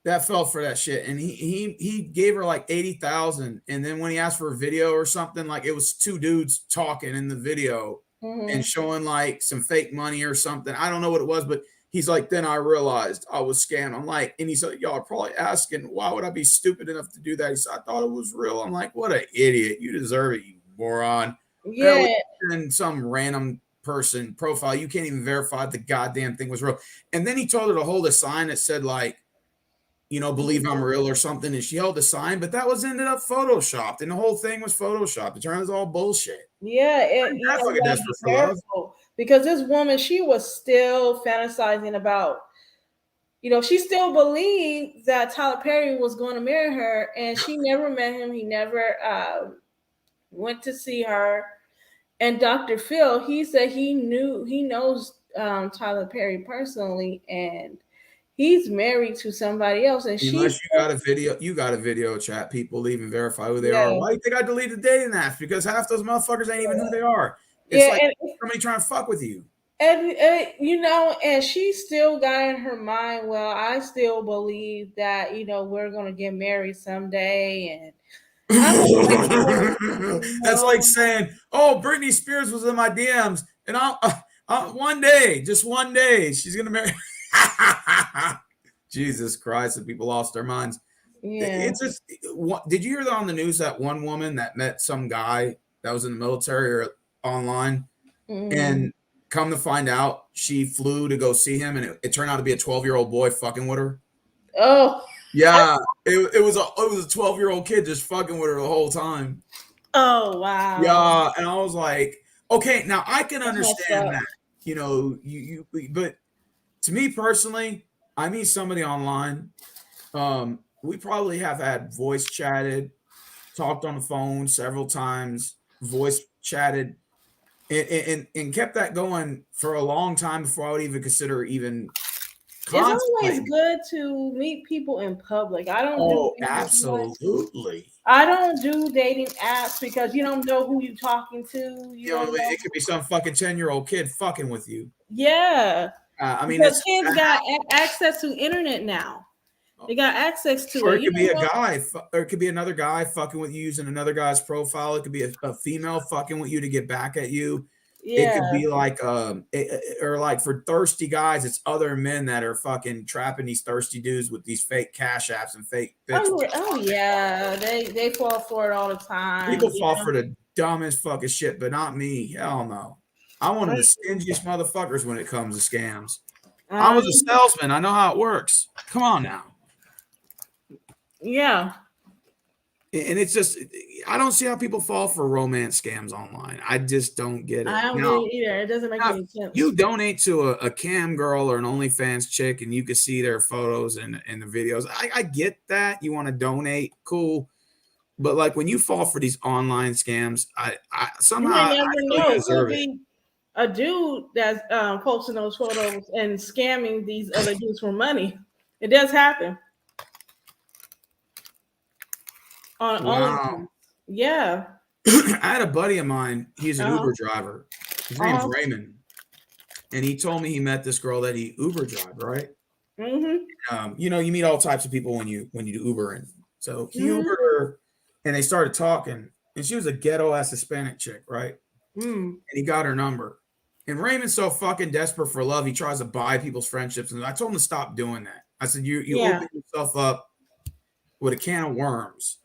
that fell for that shit, and he gave her like 80,000, and then when he asked for a video or something, like it was two dudes talking in the video and showing like some fake money or something. I don't know what it was, but he's like, then I realized I was scammed. I'm like, and he's like, y'all are probably asking, why would I be stupid enough to do that? He said, I thought it was real. I'm like, what an idiot. You deserve it, you moron. Yeah. And some random person profile, you can't even verify the goddamn thing was real. And then he told her to hold a sign that said like, believe I'm real or something. And she held the sign, but that was ended up photoshopped. And the whole thing was photoshopped. It turns all bullshit. Yeah. Definitely desperate for love. Because this woman, she was still fantasizing about, she still believed that Tyler Perry was going to marry her, and she never met him. He never went to see her. And Dr. Phil, he said he knows Tyler Perry personally, and he's married to somebody else. And unless you got a video chat, people even verify who they are. Why do you think I deleted dating apps? Because half those motherfuckers ain't even who they are. It's like somebody trying to fuck with you. And and she still got in her mind, well, I still believe that we're gonna get married someday. And that's like saying, oh, Britney Spears was in my DMs, and I'll one day, just one day, she's gonna marry. Jesus Christ, and people lost their minds. Yeah. It's just, did you hear that on the news, that one woman that met some guy that was in the military or online, and come to find out she flew to go see him, and it turned out to be a 12-year-old boy fucking with her. Oh. Yeah, it was a 12-year-old kid just fucking with her the whole time. Oh wow. Yeah, and I was like, okay, now I can understand that. You but to me personally, I meet somebody online. We probably have had voice chatted, talked on the phone several times, voice chatted, and kept that going for a long time before I would even consider even. It's always good to meet people in public. I don't. Oh, absolutely. I don't do dating apps because you don't know who you're talking to. It could be some fucking 10-year-old kid fucking with you. Yeah. I mean, because kids got access to internet now. They got access to it. It could be a guy, or it could be another guy fucking with you using another guy's profile. It could be a female fucking with you to get back at you. Yeah. It could be like, or like for thirsty guys, it's other men that are fucking trapping these thirsty dudes with these fake cash apps and fake bitches. Oh yeah, they fall for it all the time. People fall for the dumbest fucking shit, but not me. Hell no. I'm one of the stingiest motherfuckers when it comes to scams. I was a salesman. I know how it works. Come on now. Yeah. And it's just, I don't see how people fall for romance scams online. I just don't get it. I don't get it either. It doesn't make any sense. You donate to a cam girl or an OnlyFans chick, and you can see their photos and the videos. I get that. You want to donate. Cool. But like when you fall for these online scams, I somehow you never know. It could be a dude that's posting those photos and scamming these other dudes for money. It does happen. Wow. Yeah. I had a buddy of mine. He's an Uber driver. His name's Raymond. And he told me he met this girl that he Uber drive, right? Mm-hmm. You meet all types of people when you do Ubering. So he Ubered her, and they started talking. and she was a ghetto ass Hispanic chick, right? Mm. And he got her number. And Raymond's so fucking desperate for love, he tries to buy people's friendships. And I told him to stop doing that. I said, you Yeah. open yourself up with a can of worms.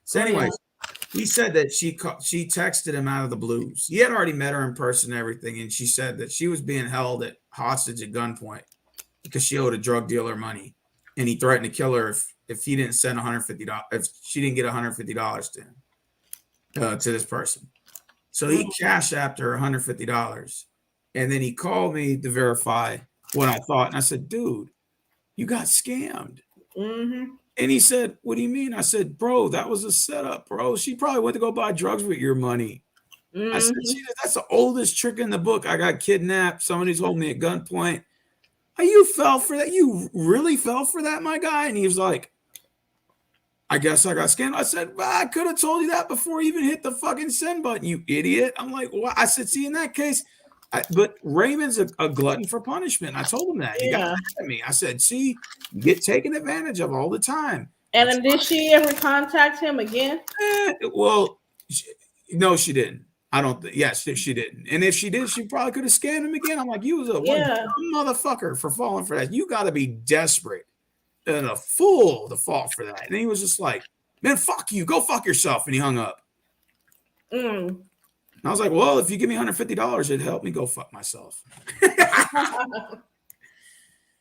So, Oh, yeah. anyways, he said that she texted him out of the blues. He had already met her in person and everything, and she said that she was being held at hostage at gunpoint because she owed a drug dealer money, and he threatened to kill her if he didn't send $150, if she didn't get $150 to him, to this person. So he cash apped her $150, and then he called me to verify what I thought, and I said, "Dude, you got scammed." Mm-hmm. And he said, "What do you mean?" I said, "Bro, that was a setup, bro. She probably went to go buy drugs with your money." I said, "That's the oldest trick in the book. I got kidnapped. Somebody's holding me at gunpoint. Oh, you fell for that? You really fell for that, my guy?" And he was like, "I guess I got scammed." I said, "Well, I could have told you that before you even hit the fucking send button, you idiot." I'm like, "What?" I said, "See, in that case, but Raymond's a glutton for punishment." I told him that. He got mad at me. I said, "See, you get taken advantage of all the time." And then did she ever contact him again? Well, no, she didn't. I don't think. Yes, she didn't. And if she did, she probably could have scammed him again. I'm like, you was a dumb motherfucker for falling for that. You got to be desperate and a fool to fall for that. And he was just like, "Man, fuck you. Go fuck yourself." And he hung up. Mm. And I was like, "Well, if you give me $150, it'd help me go fuck myself."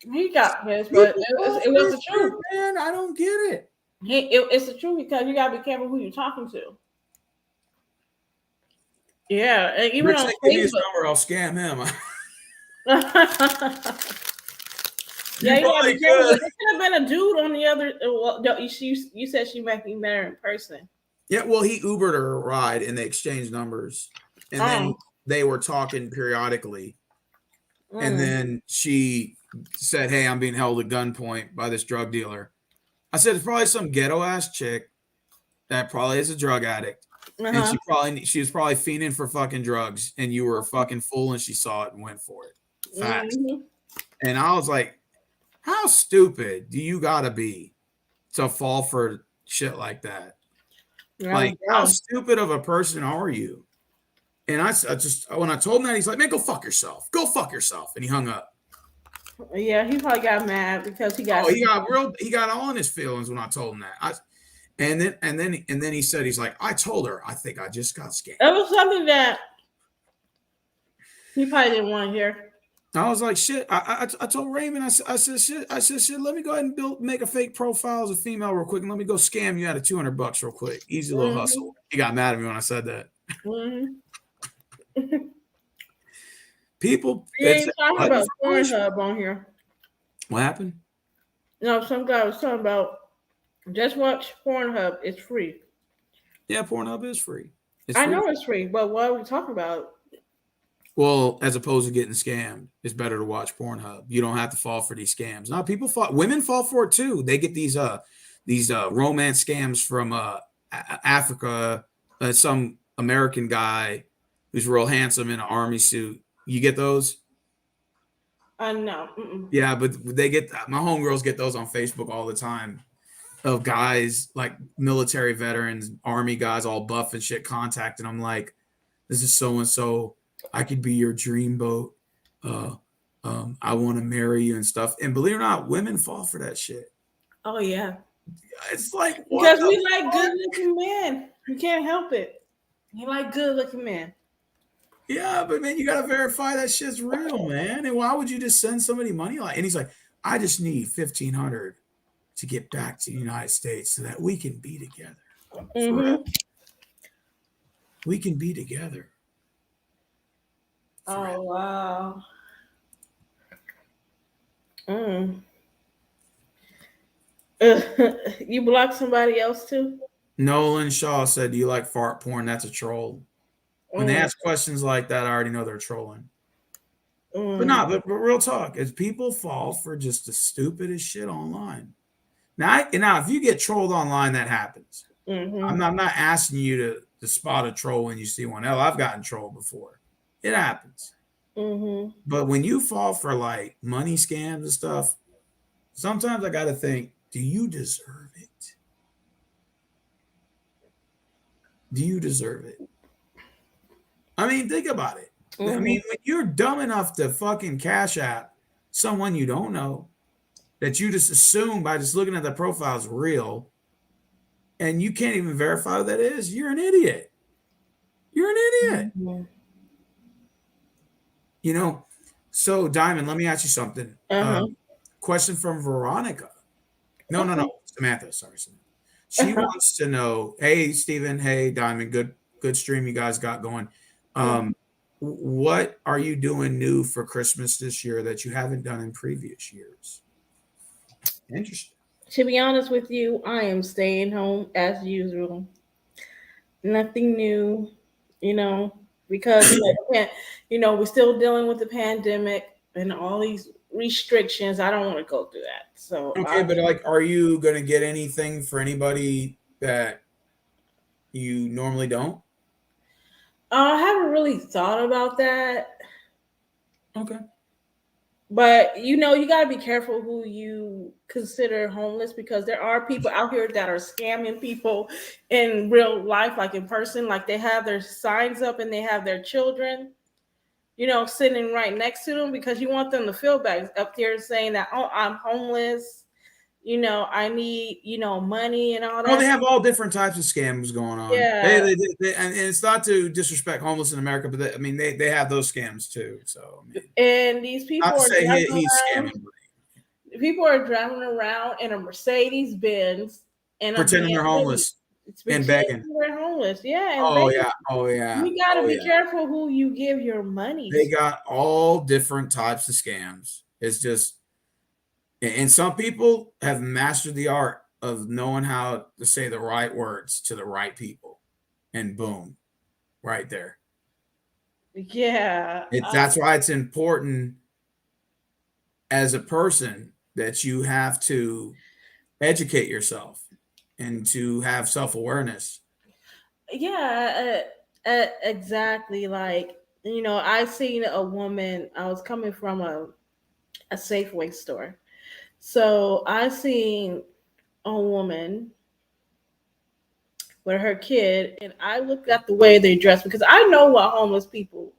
He got his, but it was the truth. Man, I don't get it. It's the truth because you gotta be careful who you're talking to. Yeah, and even Rich, on give me his Facebook. number, I'll scam him. Yeah, you gotta be careful. There could have been a dude on the other. Well, no, you said she might be there in person. Yeah, well, he Ubered her a ride and they exchanged numbers. And then they were talking periodically. And then she said, "Hey, I'm being held at gunpoint by this drug dealer." I said, "It's probably some ghetto ass chick that probably is a drug addict." And she was probably fiending for fucking drugs, and you were a fucking fool, and she saw it and went for it. Facts. And I was like, how stupid do you gotta be to fall for shit like that? Like, how stupid of a person are you? And I just, when I told him that, he's like, "Man, go fuck yourself. Go fuck yourself." And he hung up. Yeah, he probably got mad because he got. He got all in his feelings when I told him that. And then he said, he's like, "I told her, I think I just got scammed." It was something that he probably didn't want to hear. I was like, "Shit." I told Raymond, I said, "Shit, let me go ahead and make a fake profile as a female real quick, and let me go scam you out of $200 real quick. Easy little hustle." He got mad at me when I said that. People, we ain't talking about Pornhub on here. What happened? No, some guy was talking about just watch Pornhub. It's free. Yeah, Pornhub is free. I know it's free, but what are we talking about? Well, as opposed to getting scammed, it's better to watch Pornhub. You don't have to fall for these scams. Now, women fall for it too. They get these romance scams from Africa. Some American guy who's real handsome in an army suit. You get those? No. Yeah, but my homegirls get those on Facebook all the time. Of guys like military veterans, army guys, all buff and shit, contacting them like, "This is so and so. I could be your dream boat. I want to marry you," and stuff. And believe it or not, women fall for that shit. Oh yeah, it's like, because we like good-looking men. You can't help it. You like good-looking men. Yeah, but man, you gotta verify that shit's real, man. And why would you just send somebody money like? And he's like, "I just need $1,500 to get back to the United States so that we can be together. We can be together." Oh wow. You blocked somebody else too? Nolan Shaw said, "Do you like fart porn?" That's a troll. When they ask questions like that, I already know they're trolling. But real talk, is people fall for just the stupidest shit online. Now, if you get trolled online, that happens. I'm not asking you to spot a troll when you see one. Hell, I've gotten trolled before. It happens. But when you fall for like money scams and stuff, sometimes I got to think, do you deserve it? do you deserve it? I mean, think about it. I Mhm. mean, when you're dumb enough to fucking cash app someone you don't know that you just assume by just looking at the profile is real, and you can't even verify who that is, you're an idiot. You're an idiot. Mhm. You know, so Diamond, let me ask you something. Uh-huh. Question from Veronica. No, Okay. Samantha. Sorry, Samantha. She wants to know, hey, Stephen, hey, Diamond, good stream you guys got going. Mhm. What are you doing new for Christmas this year that you haven't done in previous years? Interesting. To be honest with you, I am staying home as usual. Nothing new, you know, because we're still dealing with the pandemic and all these restrictions. I don't want to go through that. So Okay, but like, are you going to get anything for anybody that you normally don't? I haven't really thought about that. Okay. But you got to be careful who you consider homeless because there are people out here that are scamming people in real life, like in person. Like they have their signs up and they have their children, sitting right next to them because you want them to feel bad up there saying that, oh, I'm homeless, I need, money and all Well, that. they have all different types of scams going on. Yeah. And it's not to disrespect homeless in America, but I mean, they have those scams too. So, I mean, And these not people to are say driving he's around. scamming, but People are driving around in a Mercedes Benz and a pretending they're BMW. homeless It's and pretending begging. they're homeless. Yeah, and Oh yeah, oh yeah, you got to oh be yeah. careful who you give your money They to. got all different types of scams. It's just, and some people have mastered the art of knowing how to say the right words to the right people, and boom, right there. Yeah. That's why it's important as a person that you have to educate yourself and to have self-awareness. Yeah, exactly. Like, I seen a woman, I was coming from a Safeway store. So I seen a woman with her kid, and I looked at the way they dress because I know what homeless people,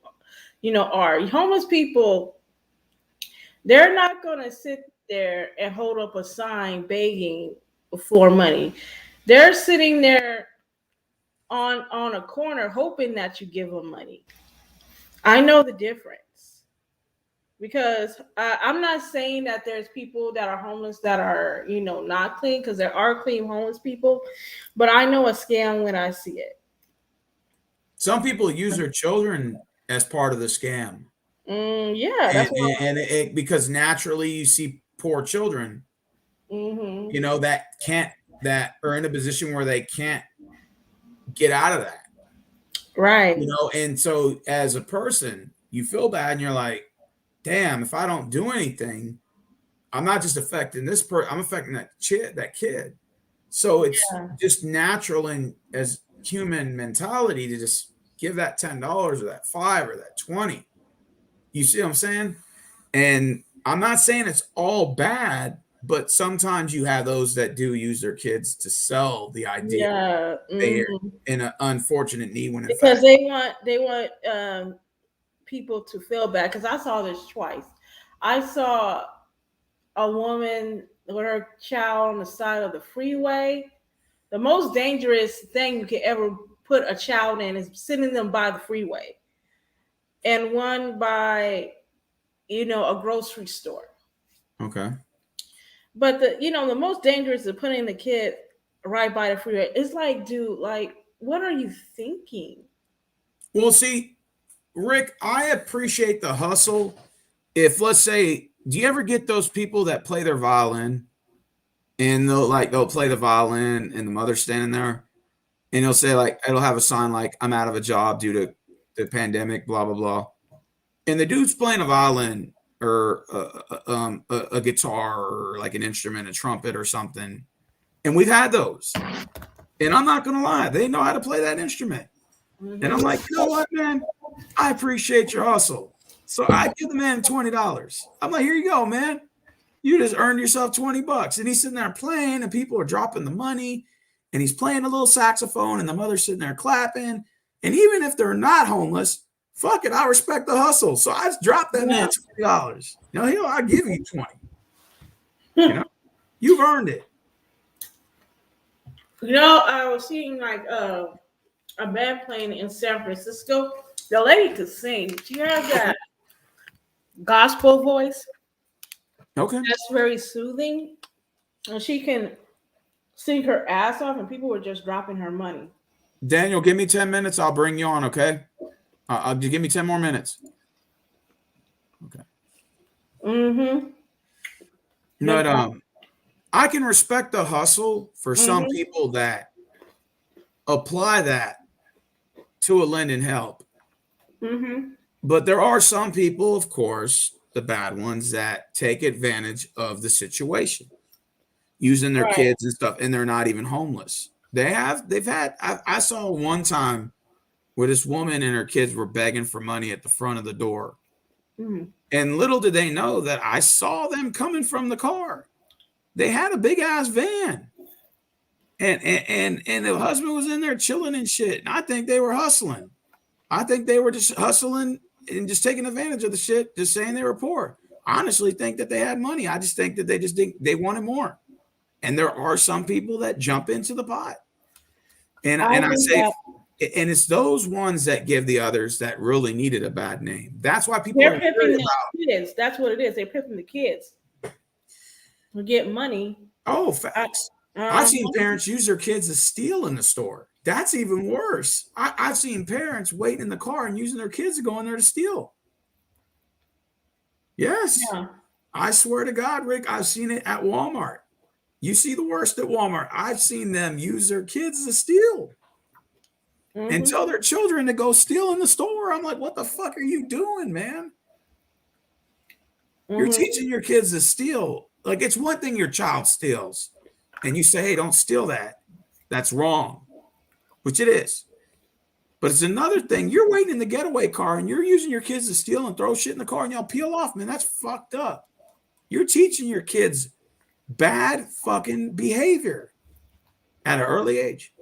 are. Homeless people, they're not going to sit there and hold up a sign begging for money. They're sitting there on a corner hoping that you give them money. I know the difference because I'm not saying that there's people that are homeless that are, not clean, because there are clean homeless people, but I know a scam when I see it. Some people use their children as part of the scam, Yeah, that's what. because naturally you see poor children, Hmm. that can't that are in a position where they can't get out of that, Right. and so as a person, you feel bad and you're like, damn, if I don't do anything, I'm not just affecting I'm affecting that kid. So it's Yeah. just natural and as human mentality to just give that $10 or that 5 or that 20. You see what I'm saying? And I'm not saying it's all bad, but sometimes you have those that do use their kids to sell the idea Yeah. they're Hmm. in an unfortunate need when in Because fact. they want people to feel bad. Because I saw this twice. I saw a woman with her child on the side of the freeway. The most dangerous thing you could ever put a child in is sending them by the freeway, and one by, a grocery store. Okay. But the most dangerous is putting the kid right by the freeway. It's like, dude, like, what are you thinking? Well, see, Rick, I appreciate the hustle. If let's say, do you ever get those people that play their violin and they'll play the violin and the mother's standing there and they'll say like it'll have a sign like I'm out of a job due to the pandemic, blah blah blah. And the dude's playing a violin or a guitar or like an instrument, a trumpet or something. And we've had those. And I'm not gonna lie, they know how to play that instrument. And I'm Hmm. like, you know what, man? I appreciate your hustle. So I give the man $20. I'm like, here you go, man. You just earned yourself $20. And he's sitting there playing, and people are dropping the money. and he's playing a little saxophone, and the mother's sitting there clapping. And even if they're not homeless, fuck it, I respect the hustle. So I just dropped that man $20. I'll give you 20. You've earned it. I was seeing like a band playing in San Francisco. The lady could sing. She has that gospel voice. Okay. That's very soothing. And she can sing her ass off, and people were just dropping her money. Daniel, give me 10 minutes. I'll bring you on, okay? I'll give me 10 more minutes. Okay. Mm-hmm. But I can respect the hustle for some people that apply that to a lend and help. Mm-hmm. But there are some people, of course, the bad ones, that take advantage of the situation, using their kids and stuff, and they're not even homeless. I saw one time where this woman and her kids were begging for money at the front of the door. Mm-hmm. And little did they know that I saw them coming from the car. They had a big ass van. And the husband was in there chilling and shit. And I think they were hustling. I think they were just hustling and just taking advantage of the shit, just saying they were poor. I honestly think that they had money. I just think that they wanted more. And there are some people that jump into the pot. And I say, and it's those ones that give the others that really needed a bad name. That's why people are pimping the kids. That's what it is. They're pimping the kids to get money. Oh, facts. I've seen parents use their kids to steal in the store. That's even worse. I've seen parents waiting in the car and using their kids to go in there to steal. Yes. Yeah. I swear to God, Rick, I've seen it at Walmart. You see the worst at Walmart. I've seen them use their kids to steal and tell their children to go steal in the store. I'm like, what the fuck are you doing, man? You're teaching your kids to steal. Like, it's one thing your child steals and you say, hey, don't steal that. That's wrong, which it is. But it's another thing. You're waiting in the getaway car and you're using your kids to steal and throw shit in the car and y'all peel off, man. That's fucked up. You're teaching your kids bad fucking behavior at an early age.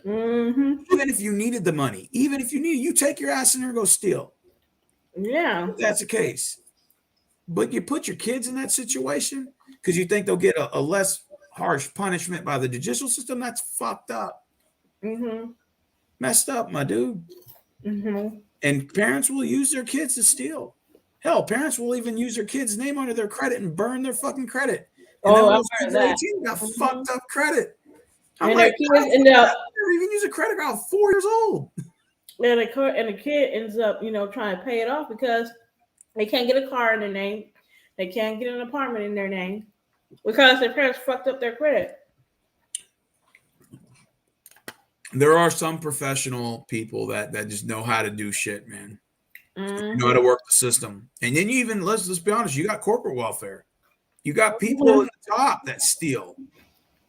Even if you needed the money, you take your ass in there and go steal. Yeah. If that's the case. But you put your kids in that situation because you think they'll get a less harsh punishment by the judicial system. That's fucked up. Messed up, my dude. And parents will use their kids to steal. Hell, parents will even use their kids' name under their credit and burn their fucking credit. And then those kids at 18 got fucked up credit. I'm like, kids end up never even use a credit card. 4 years old. And the kid ends up, trying to pay it off because they can't get a car in their name. They can't get an apartment in their name because their parents fucked up their credit. There are some professional people that just know how to do shit, man. You know how to work the system. And then you even, let's be honest, you got corporate welfare. You got people at the top that steal,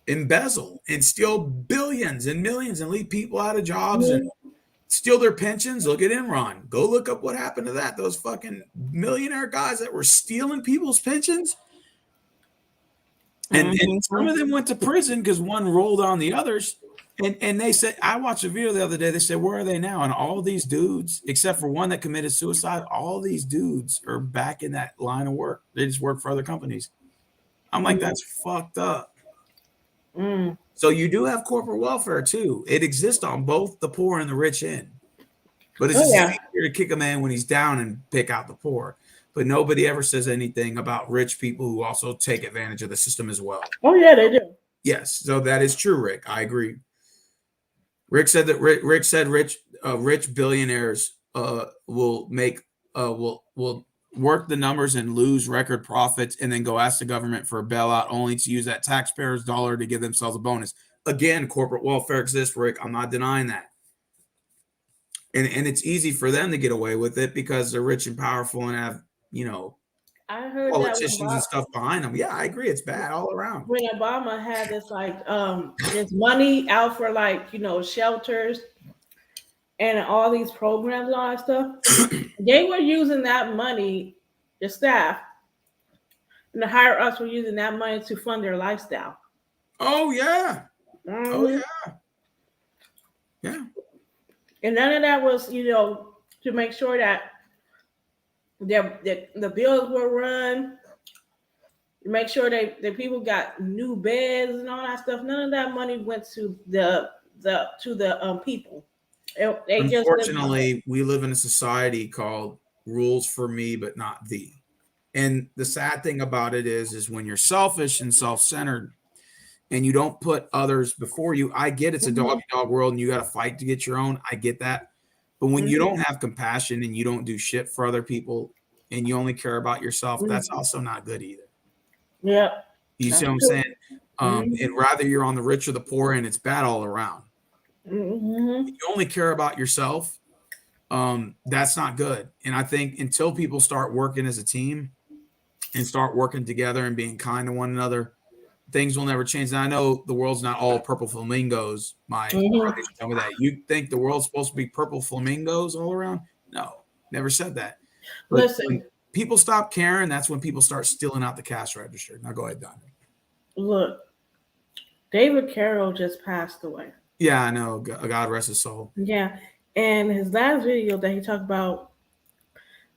embezzle, and steal billions and millions and leave people out of jobs and steal their pensions. Look at Enron. Go look up what happened to that. Those fucking millionaire guys that were stealing people's pensions. And some of them went to prison because one rolled on the others. And they said, I watched a video the other day. They said, where are they now? And all these dudes, except for one that committed suicide, all these dudes are back in that line of work. They just work for other companies. I'm like, that's fucked up. So you do have corporate welfare too. It exists on both the poor and the rich end. But it's easier to kick a man when he's down and pick out the poor. But nobody ever says anything about rich people who also take advantage of the system as well. Oh, yeah, they do. Yes. So that is true, Rick. I agree. Rick said that rich billionaires will work the numbers and lose record profits and then go ask the government for a bailout only to use that taxpayer's dollar to give themselves a bonus. Again, corporate welfare exists, Rick. I'm not denying that. And it's easy for them to get away with it because they're rich and powerful and have, I heard politicians and stuff behind them. Yeah, I agree. It's bad all around. When Obama had this this money out for shelters and all these programs and all that stuff, they were using that money, the staff and the higher ups were using that money to fund their lifestyle. Oh yeah. Oh Mhm. yeah, yeah. And none of that was, to make sure that the bills were run, make sure the people got new beds and all that stuff. None of that money went to the people. They just lived off it. Unfortunately, we live in a society called rules for me, but not thee. And the sad thing about it is when you're selfish and self-centered and you don't put others before you, I get it's a dog Mhm. eat dog world and you got to fight to get your own. I get that. But when you don't Mhm. have compassion and you don't do shit for other people and you only care about yourself, that's Mhm. also not good either. Yep, You see that's what I'm saying? true. And Mhm. rather you're on the rich or the poor and it's bad all around. Mhm. You only care about yourself. That's not good. And I think until people start working as a team and start working together and being kind to one another, things will never change. And I know the world's not all purple flamingos. My brother Mhm. used to tell me that. You think the world's supposed to be purple flamingos all around? No, never said that. But when Listen, people stop caring, that's when people start stealing out the cash register. Now go ahead, Don. look, David Carroll just passed away. Yeah, I know. God rest his soul. Yeah, and his last video that he talked about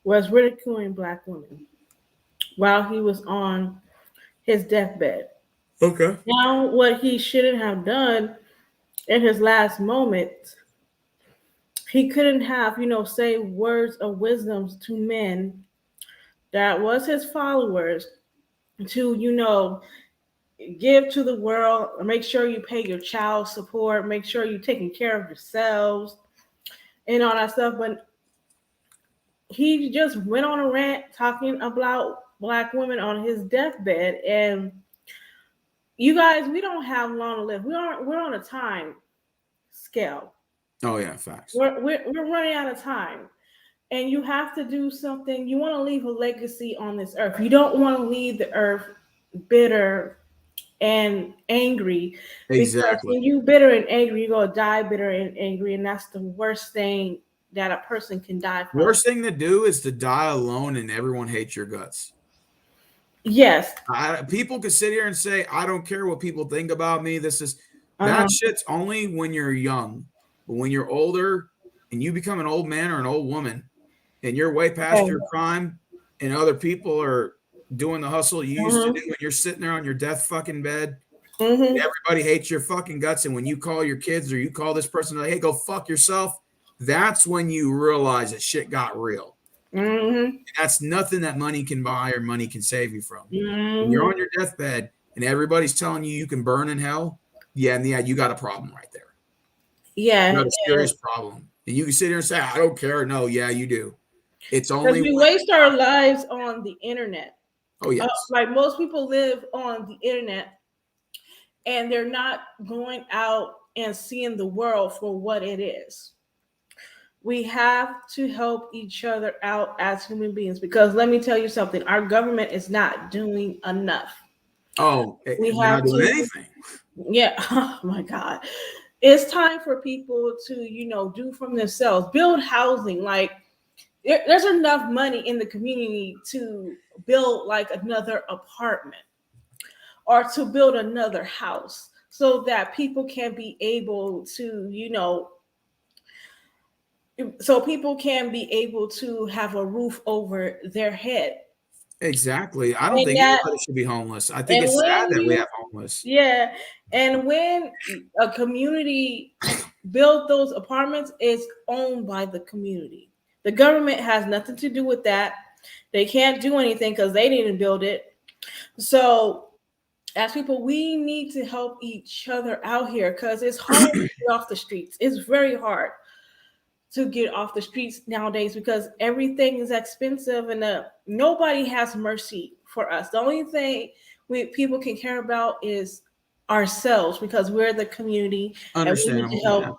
was ridiculing black women while he was on his deathbed. Okay. Now, what he shouldn't have done in his last moments, he couldn't have, say words of wisdom to men that was his followers to, give to the world, make sure you pay your child support, make sure you're taking care of yourselves and all that stuff. But he just went on a rant talking about black women on his deathbed. And you guys, we don't have long to live. We're on a time scale. Oh yeah, facts. We're running out of time. And you have to do something. You want to leave a legacy on this earth. You don't want to leave the earth bitter and angry, because Exactly. when you bitter and angry, you're gonna die bitter and angry, and that's the worst thing that a person can die from. Worst thing to do is to die alone and everyone hates your guts. Yes. People could sit here and say, I don't care what people think about me. Uh-huh. That shit's only when you're young. But when you're older and you become an old man or an old woman and you're way past Okay. your prime and other people are doing the hustle you used to Mm-hmm. do and you're sitting there on your death fucking bed and Mm-hmm. everybody hates your fucking guts. And when you call your kids or you call this person, like, hey, go fuck yourself, that's when you realize that shit got real. Mm-hmm. That's nothing that money can buy or money can save you from. When you're Mm-hmm. on your deathbed and everybody's telling you you can burn in hell, yeah, you got a problem right there. You Yeah. got a serious problem. And you can sit here and say, I don't care. No, yeah, you do. It's Because only we when, waste our lives on the internet. oh, yes. Like most people live on the internet and they're not going out and seeing the world for what it is. We have to help each other out as human beings, because let me tell you something, our government is not doing enough. Oh, We they're not have doing to, anything. yeah. Oh my god, it's time for people to do from themselves, build housing. Like there's enough money in the community to build like another apartment or to build another house, so that people can be able to have a roof over their head. Exactly. I don't And think that anybody should be homeless. I think and it's sad when that we you have homeless. yeah, and when a community build those apartments, it's owned by the community. The government has nothing to do with that. They can't do anything because they didn't build it. So as people, we need to help each other out here, because it's hard to get off the streets. It's very hard to get off the streets nowadays because everything is expensive, and nobody has mercy for us. The only thing people can care about is ourselves, because we're the community and we need to Understandable. Yeah. help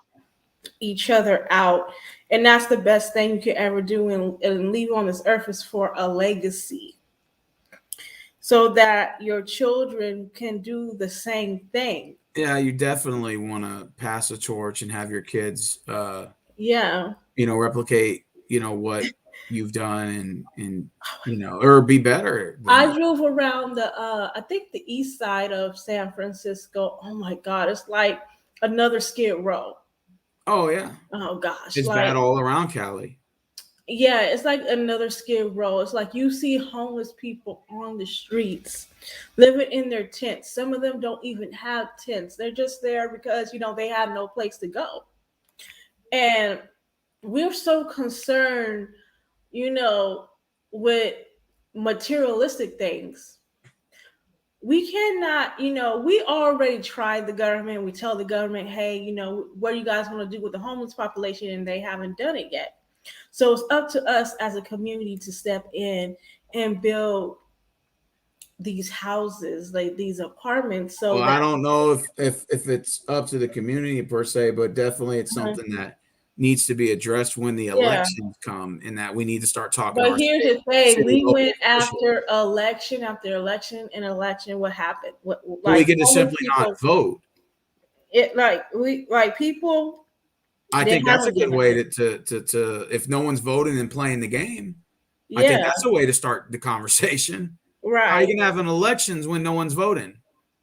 each other out. And that's the best thing you can ever do, and leave on this earth, is for a legacy, so that your children can do the same thing. Yeah, you definitely want to pass a torch and have your kids, Yeah. replicate, what. you've done and or be better than I that. drove around I think the east side of San Francisco. Oh my God, it's like another Skid Row. Oh yeah, Oh gosh, it's like bad all around Cali. yeah, it's like another Skid Row. It's like you see homeless people on the streets living in their tents. Some of them don't even have tents. They're just there because they have no place to go. And we're so concerned, you know, with materialistic things. We cannot, we already tried the government. We tell the government, hey, what are you guys going to do with the homeless population? And they haven't done it yet. So it's up to us as a community to step in and build these houses, like these apartments, so Well, that I don't know if it's up to the community per se, but definitely it's uh, something that needs to be addressed when the yeah. elections come, and that we need to start talking to But our here's the thing: city we local went officials. after election and election. What happened? What But we like get to homeless simply not people? vote. It like we like people. I They think that's a haven't good given way it. to if no one's voting and playing the game. I think Yeah. that's a way to start the conversation. How you Right. can have an elections when no one's voting?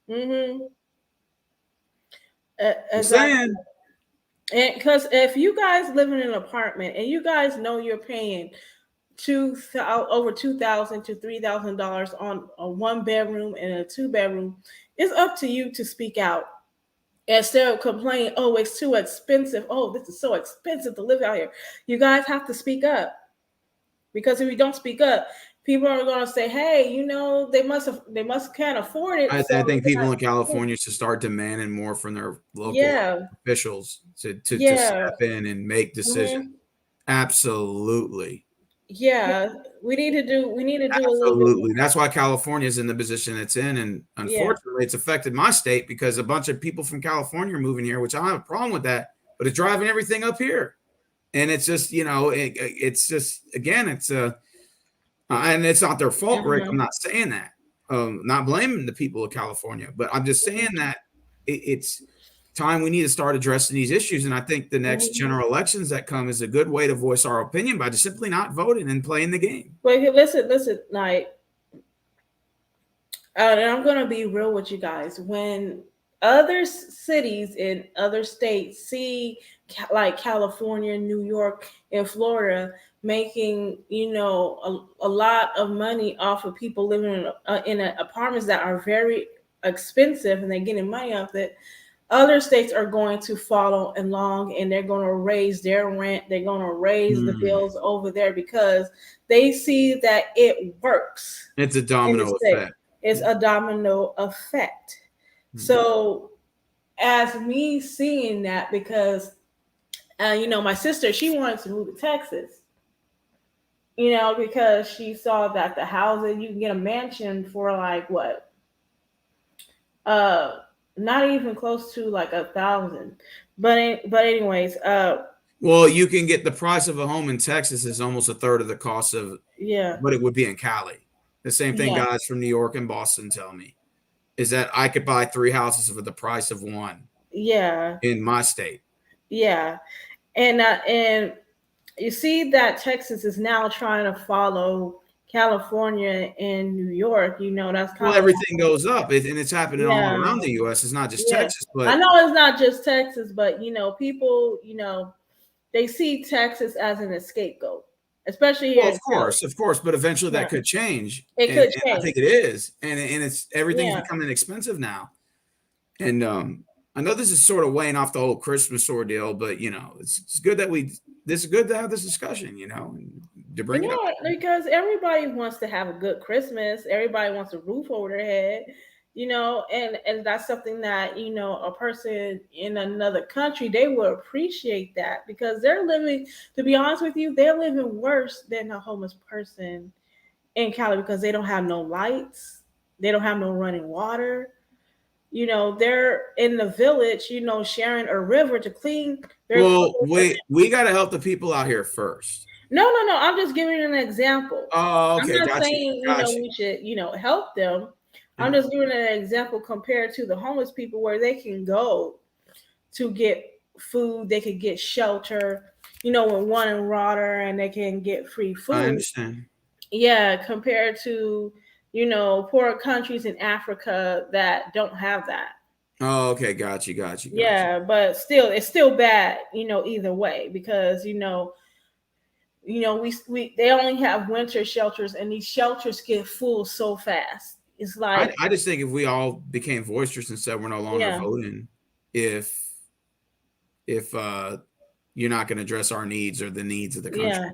Mm-hmm. Just Exactly. saying. And because if you guys live in an apartment and you guys know you're paying over $2,000 to $3,000 on a 1 bedroom and a 2 bedroom, it's up to you to speak out instead of complaining. Oh, it's too expensive. Oh, this is so expensive to live out here. You guys have to speak up, because if you don't speak up, people are going to say, hey, they must can't afford it. So I think they're people not- in California should start demanding more from their local yeah, officials to yeah. step in and make decisions. Mhm. Absolutely. Yeah, we need to do a little bit more. Absolutely. That's why California is in the position it's in. And Yeah. unfortunately, it's affected my state because a bunch of people from California are moving here, which I don't have a problem with that, but it's driving everything up here. And it's just, it's just, again, and it's not their fault, Rick. I'm Mhm. not saying that. Not blaming the people of California, but I'm just saying that it's time we need to start addressing these issues. And I think the next Mhm. general elections that come is a good way to voice our opinion by just simply not voting and playing the game. But here, listen, like, and I'm gonna be real with you guys. When other cities in other states see like California, New York, and Florida making a lot of money off of people living in apartments that are very expensive, and they're getting money off it, other states are going to follow along, and they're going to raise their rent. They're going to raise the Mm. bills over there because they see that it works It's a in the domino state. effect. It's a domino effect. Mm. So, as me seeing that, because my sister, she wanted to move to Texas, because she saw that the housing, you can get a mansion for like what, uh, not even close to like 1,000. But anyways, Well, you can get the price of a home in Texas is almost a third of the cost of yeah, what it would be in Cali. The same thing yeah, guys from New York and Boston tell me is that I could buy 3 houses for the price of one yeah, in my state. yeah, and you see that Texas is now trying to follow California and New York. That's Well, kind of everything goes up, and it's happening all yeah, around the U.S. It's not just yeah. Texas, I but know it's not just Texas, but people, they see Texas as an scapegoat, especially here well, in Cali. of course, but eventually Yeah, that could change, it and could I change. think it is, and it's everything's Yeah, becoming expensive now, and I know this is sort of weighing off the whole Christmas ordeal, but it's good that this is good to have this discussion, and to bring it up. because everybody wants to have a good Christmas. Everybody wants a roof over their head, and that's something that a person in another country, they will appreciate that, because they're living. To be honest with you, they're living worse than a homeless person in Cali, because they don't have no lights, they don't have no running water. They're in the village, sharing a river to clean their Well, clothes. we got to help the people out here first. No, no, no. I'm just giving an example. Oh, I'm okay, not got you, saying, got you. we should, help them. I'm Yeah. just giving an example compared to the homeless people, where they can go to get food, they could get shelter, with running water and they can get free I food. understand. Yeah, compared to, poor countries in Africa that don't have that. Oh, okay. Got you. Got you. Got you. Yeah, but still, it's still bad, either way, because we they only have winter shelters, and these shelters get full so fast. It's like, I just think if we all became boisterous and said we're no longer yeah, voting, if if you're not going to address our needs or the needs of the yeah. country,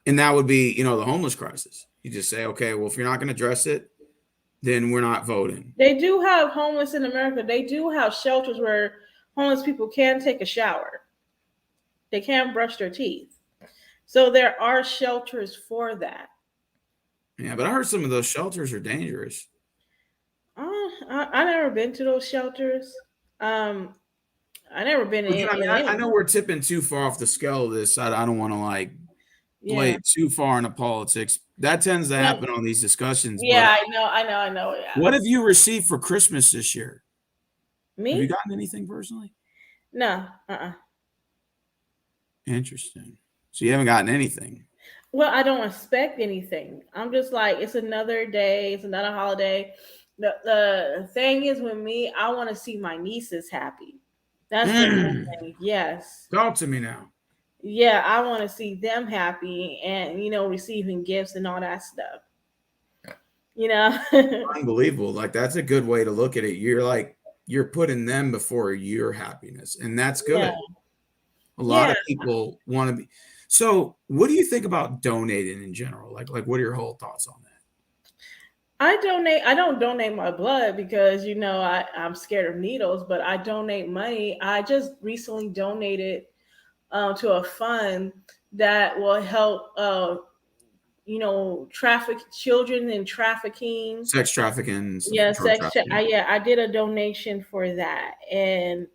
and that would be the homeless crisis. You just say, okay, well, if you're not going to address it, then we're not voting. They do have homeless in America. They do have shelters where homeless people can take a shower. They can brush their teeth. So there are shelters for that. Yeah, but I heard some of those shelters are dangerous. I never been to those shelters. Um, I never been Again, I mean, in I any. know we're tipping too far off the scale of this. I don't want to like play Yeah. it too far into politics. That tends to happen on these discussions. But Yeah, I know. Yeah. what have you received for Christmas this year? Have you Me? gotten anything personally? No. Interesting. So you haven't gotten anything. Well, I don't expect anything. I'm just like, it's another day, it's another holiday. The thing is with me, I want to see my nieces happy. That's the main thing. Yes. Talk to me now. Yeah, I want to see them happy and receiving gifts and all that stuff. Unbelievable. Like that's a good way to look at it. You're putting them before your happiness, and that's good. Yeah. A lot of people want to be. So, what do you think about donating in general? Like what are your whole thoughts on that? I don't donate my blood because I'm scared of needles, but I donate money. I just recently donated to a fund that will help traffic children and trafficking. Sex trafficking. Yeah, I did a donation for that. And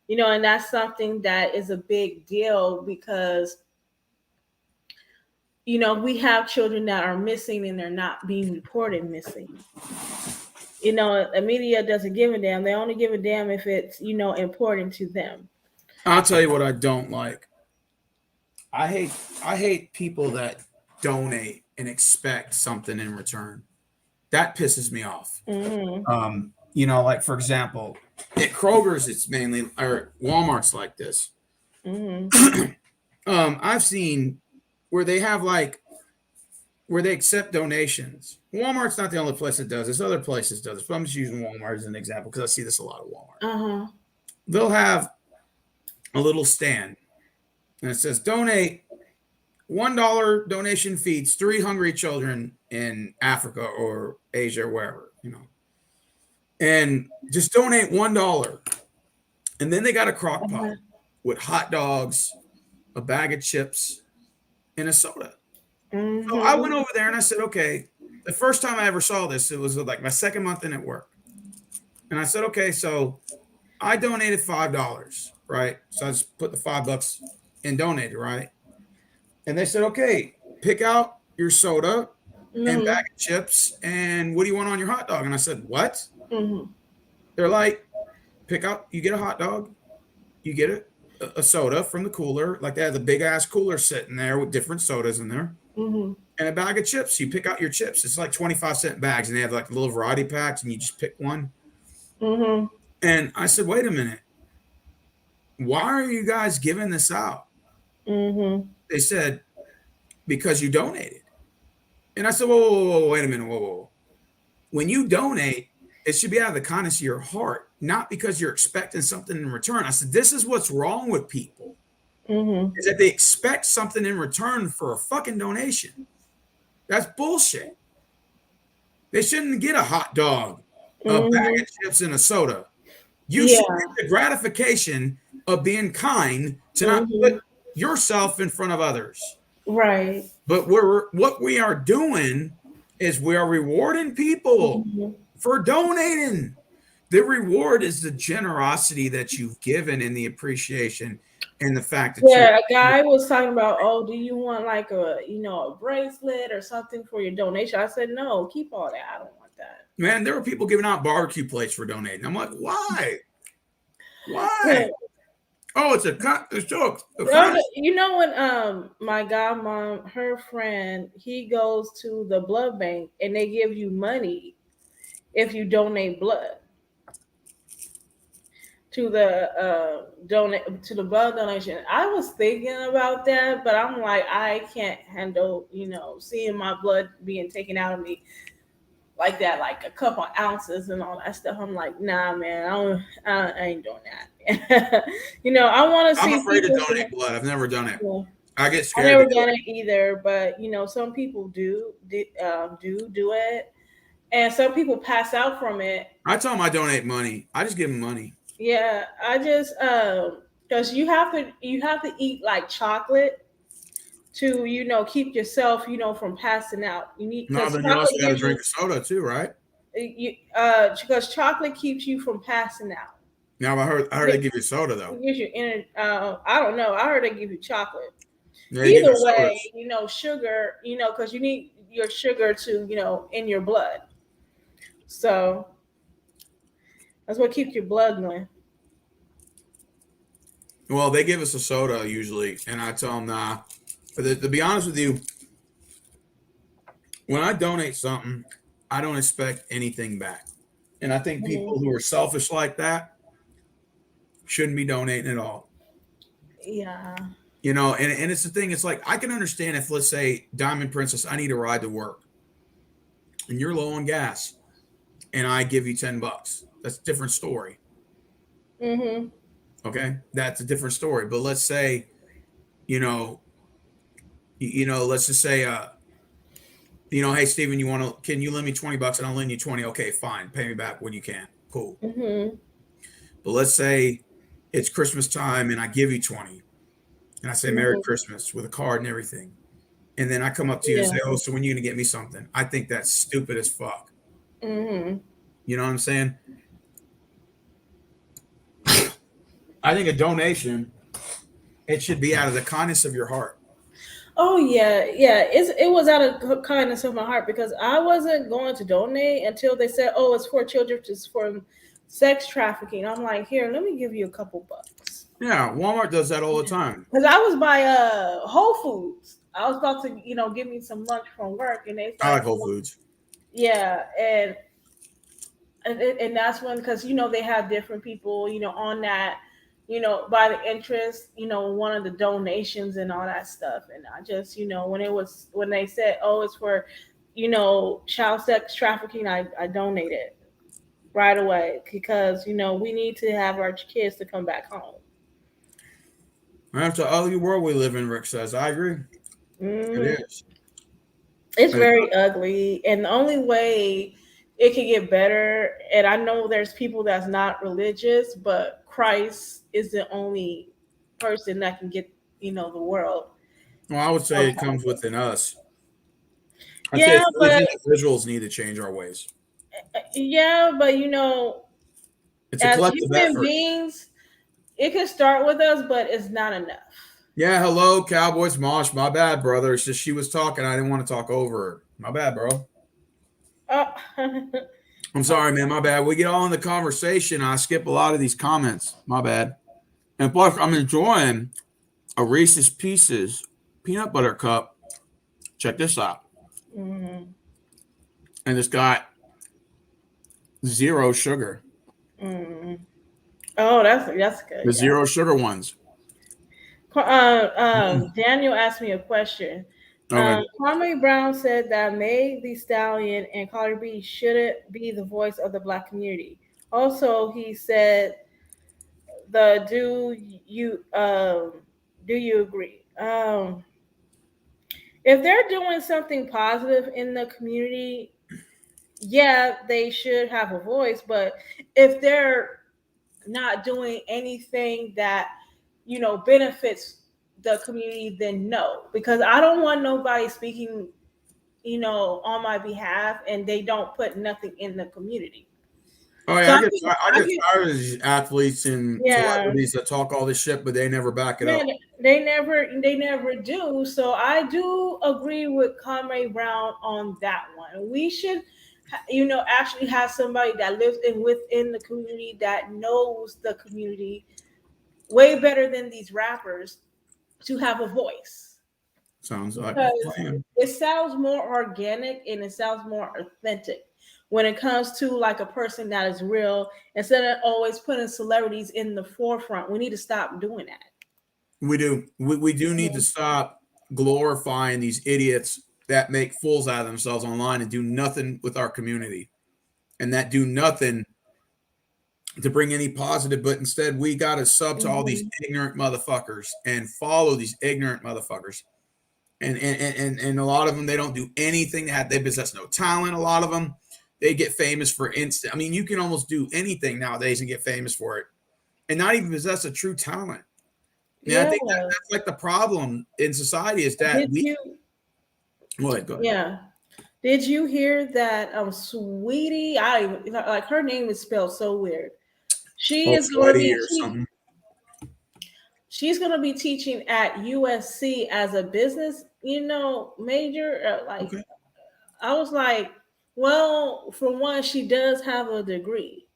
and that's something that is a big deal because we have children that are missing and they're not being reported missing. The media doesn't give a damn. They only give a damn if it's, important to them. I'll tell you what I don't like. I hate people that donate and expect something in return. That pisses me off. Mm-hmm. Like for example, at Kroger's, it's mainly, or Walmart's like this. Mm-hmm. I've seen where they have where they accept donations. Walmart's not the only place that does this. Other places do this, but I'm just using Walmart as an example because I see this a lot at Walmart. Uh-huh. They'll have a little stand, and it says, donate $1 donation feeds 3 hungry children in Africa or Asia or wherever, and just donate $1. And then they got a crock pot with hot dogs, a bag of chips, and a soda. Mm-hmm. So I went over there and I said, okay, the first time I ever saw this, it was like my second month in at work. And I said, okay, so I donated $5, right? So I just put the $5 and donated, right? And they said, okay, pick out your soda and bag of chips, and what do you want on your hot dog? And I said, what? Mm-hmm. They're like, you get a hot dog, you get a soda from the cooler, like they have the big ass cooler sitting there with different sodas in there. Mm-hmm. And a bag of chips. You pick out your chips. It's like 25-cent bags, and they have like little variety packs, and you just pick one. Mm-hmm. And I said, wait a minute. Why are you guys giving this out? Mm-hmm. They said, because you donated. And I said, whoa, wait a minute. Whoa. When you donate, it should be out of the kindness of your heart, not because you're expecting something in return. I said, this is what's wrong with people. Mm-hmm. Is that they expect something in return for a fucking donation. That's bullshit. They shouldn't get a hot dog, a bag of chips, and a soda. You should get the gratification of being kind to not put yourself in front of others. Right. But what we are doing is we are rewarding people for donating. The reward is the generosity that you've given and the appreciation and the fact that a guy was talking about, oh, do you want like a bracelet or something for your donation? I said, no, keep all that. I don't want that. Man, there were people giving out barbecue plates for donating. I'm like, why? Oh, it's a joke. You know when my godmom, her friend, he goes to the blood bank and they give you money if you donate blood to the donate to the blood donation. I was thinking about that, but I'm like, I can't handle, seeing my blood being taken out of me like that, like a couple ounces and all that stuff. I'm like, nah, man, I ain't doing that. I want to I'm see afraid to people. donate blood. I've never done it. I get I scared to never do done it. it either, but some people do it, and some people pass out from it. I tell them I donate money. I just give them money. Yeah, I just because you have to eat like chocolate to keep yourself from passing out. You need No, because then you also chocolate got to gives you drink a soda too, right? because chocolate keeps you from passing out. Now I heard they give you soda though. It gives you I don't know. I heard they give you chocolate. Yeah, they give you Either way, sodas. sugar, because you need your sugar to, in your blood. So that's what keeps your blood going. Well, they give us a soda usually, and I tell them nah. But to be honest with you, when I donate something, I don't expect anything back. And I think Hmm. people who are selfish like that shouldn't be donating at all. Yeah. And it's the thing, it's like I can understand if, let's say, Diamond Princess, I need a ride to work and you're low on gas and I give you $10. That's a different story. Hmm. Okay. That's a different story. But let's say, you know, let's just say, hey Steven, can you lend me $20 and I'll lend you 20? Okay, fine. Pay me back when you can. Cool. Hmm. But let's say it's Christmas time and I give you 20 and I say Merry Hmm. Christmas with a card and everything. And then I come up to you and Yeah. say, "Oh, so when are you gonna get me something?" I think that's stupid as fuck. Hmm. You know what I'm saying? I think a donation, it should be out of the kindness of your heart. Oh yeah, yeah. It was out of kindness of my heart because I wasn't going to donate until they said, "Oh, it's for children, it's for sex trafficking." I'm like, "Here, let me give you a couple bucks." Yeah, Walmart does that all the time. Because I was by Whole Foods. I was about to, give me some lunch from work, and they I like, like Whole Foods. yeah, and that's when because they have different people, on that, by the interest, one of the donations and all that stuff, and I just, when they said, oh, it's for, child sex trafficking, I donated right away because we need to have our kids to come back home. That's the ugly world we live in, Rick says. I agree. Hmm. It is. It's It's very ugly, and the only way it can get better, and I know there's people that's not religious, but Christ is the only person that can get the world well, I would say on it comes top. within us. I'd say Yeah, as but individuals need to change our ways. yeah, but It's a as collective human effort. beings, it can start with us, but it's not enough. Yeah, hello, Cowboys Mosh. My bad, brother. It's just she was talking. I didn't want to talk over her. My bad, bro. Oh. I'm sorry, man. My bad. We get all in the conversation. I skip a lot of these comments. My bad. And plus, I'm enjoying a Reese's Pieces peanut butter cup. Check this out. Mhm. And it's got zero sugar. Mhm. Oh, that's good. The Yeah. zero sugar ones. Mm. Daniel asked me a question. Okay. Kwame Brown said that Meg Thee Stallion and Cardi B shouldn't be the voice of the Black community. Also, he said, "The do you agree? If they're doing something positive in the community, yeah, they should have a voice. But if they're not doing anything that benefits the community, then no, because I don't want nobody speaking on my behalf and they don't put nothing in the community. Oh So yeah, I I get get tired of these athletes and yeah, celebrities that talk all this shit, but they never back it man, up. they never do. So I do agree with Comrade Brown on that one. We should actually have somebody that lives within the community that knows the community way better than these rappers to have a voice. Sounds like a Because plan. it sounds more organic and it sounds more authentic when it comes to like a person that is real instead of always putting celebrities in the forefront. We need to stop doing that. We do. We do need to stop glorifying these idiots that make fools out of themselves online and do nothing with our community, and that do nothing to bring any positive. But instead, we got to sub to all these ignorant motherfuckers and follow these ignorant motherfuckers. And a lot of them, they don't do anything. They possess no talent. A lot of them, they get famous for instant. I mean, you can almost do anything nowadays and get famous for it, and not even possess a true talent. Yeah, I think that's like the problem in society is that Go ahead. Yeah. Did you hear that Sweetie? I like her name is spelled so weird. She is going to be she's going to be teaching at USC as a business, major. I was like, well, for one, she does have a degree.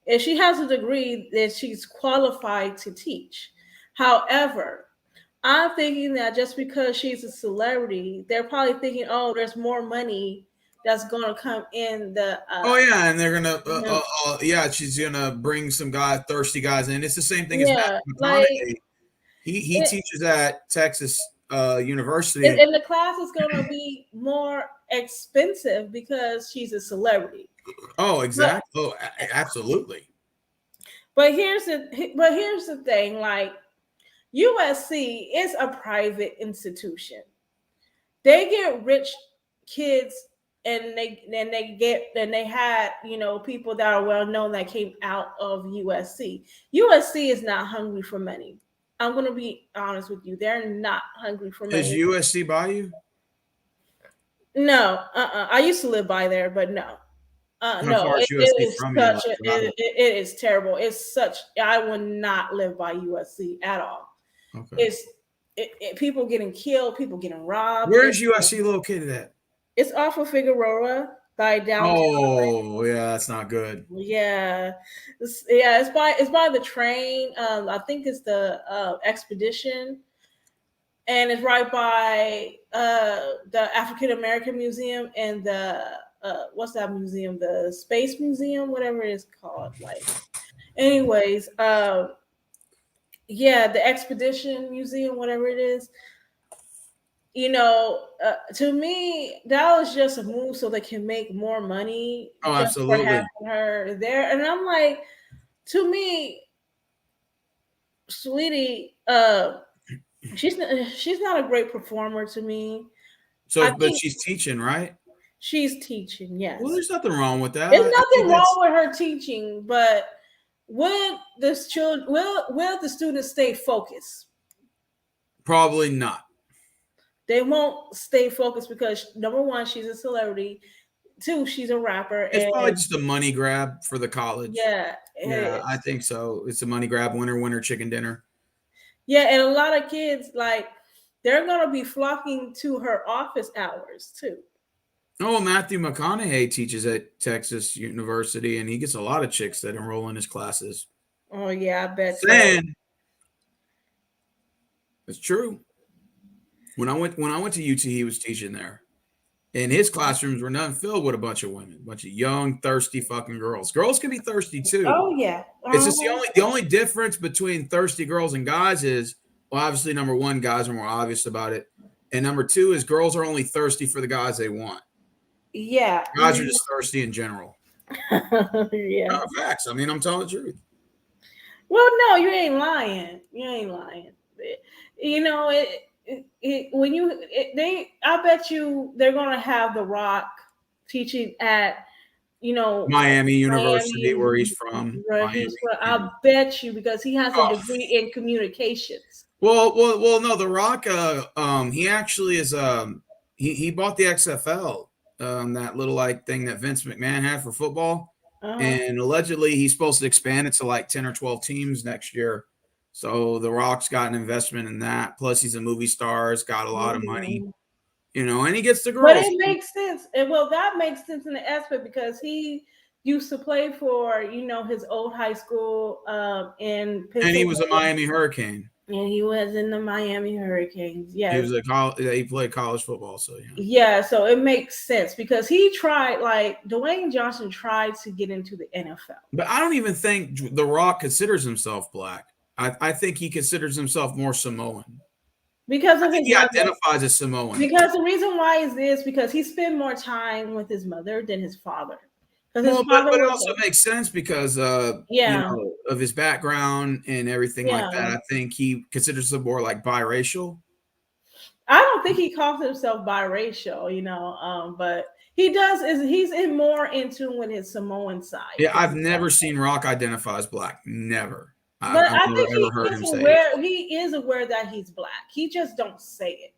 If she has a degree, then she's qualified to teach. However, I'm thinking that just because she's a celebrity, they're probably thinking, oh, there's more money that's going to come in the. And they're gonna, she's gonna bring some thirsty guys in. It's the same thing as Matthew McConaughey. He teaches at Texas University, and the class is going to be more expensive because she's a celebrity. Oh, exactly. Absolutely. But here's the thing, like. USC is a private institution. They get rich kids and they had, people that are well known that came out of USC. USC is not hungry for money. I'm going to be honest with you. They're not hungry for money. Is USC by you? No. I used to live by there, but no. No, it is terrible. It's I would not live by USC at all. Okay. It's people getting killed, people getting robbed. Where is USC located at? It's off of Figueroa by downtown. Oh, yeah, that's not good. Yeah, it's by the train. I think it's the Expedition, and it's right by the African American Museum and the what's that museum? The Space Museum, whatever it's called. Like, anyways. The Expedition Museum, whatever it is, to me, that was just a move so they can make more money. Oh, absolutely. For having her there. And I'm like, to me, Sweetie, she's not a great performer to me. But she's teaching, right? She's teaching, yes. Well, there's nothing wrong with that. There's nothing wrong with her teaching, but will the students stay focused? Probably not. They won't stay focused because number one, she's a celebrity. Two, she's a rapper. It's probably just a money grab for the college. Yeah, I think so. It's a money grab, winner, chicken dinner. Yeah, and a lot of kids, like, they're gonna be flocking to her office hours too. Oh, Matthew McConaughey teaches at Texas University, and he gets a lot of chicks that enroll in his classes. Oh yeah, I bet. It's true. When I went to UT, he was teaching there, and his classrooms were not filled with a bunch of women, a bunch of young, thirsty fucking girls. Girls can be thirsty too. Oh yeah. It's just the only difference between thirsty girls and guys is, well, obviously, number one, guys are more obvious about it, and number two is girls are only thirsty for the guys they want. Yeah. Guys are just thirsty in general. Yeah. No, facts. I mean, I'm telling the truth. Well, no, you ain't lying. I bet you they're gonna have The Rock teaching at, Miami University, where he's from. I bet you, because he has a degree in communications. Well, no, The Rock, he actually is, he bought the XFL. That little thing that Vince McMahon had for football, and allegedly he's supposed to expand it to like 10 or 12 teams next year. So The Rock's got an investment in that. Plus, he's a movie star, has got a lot of money, and he gets the girls. But it makes sense. And well, that makes sense in the aspect because he used to play for, his old high school in And he was a Pennsylvania. Miami Hurricane. And he was in the Miami Hurricanes. He Yes. was he played college football, so yeah. Yeah, so it makes sense because he tried, like Dwayne Johnson tried to get into the NFL. But I don't even think The Rock considers himself black. I think he considers himself more Samoan. Because of his He mother. identifies as Samoan. Because the reason why is this, because he spent more time with his mother than his father. Well, but it also makes sense because of his background and everything like that. I think he considers him more like biracial. I don't think he calls himself biracial, but he does. He's more in tune with his Samoan side. Yeah, I've never seen Rock identify as black. Never. But I think he is aware that he's black. He just don't say it.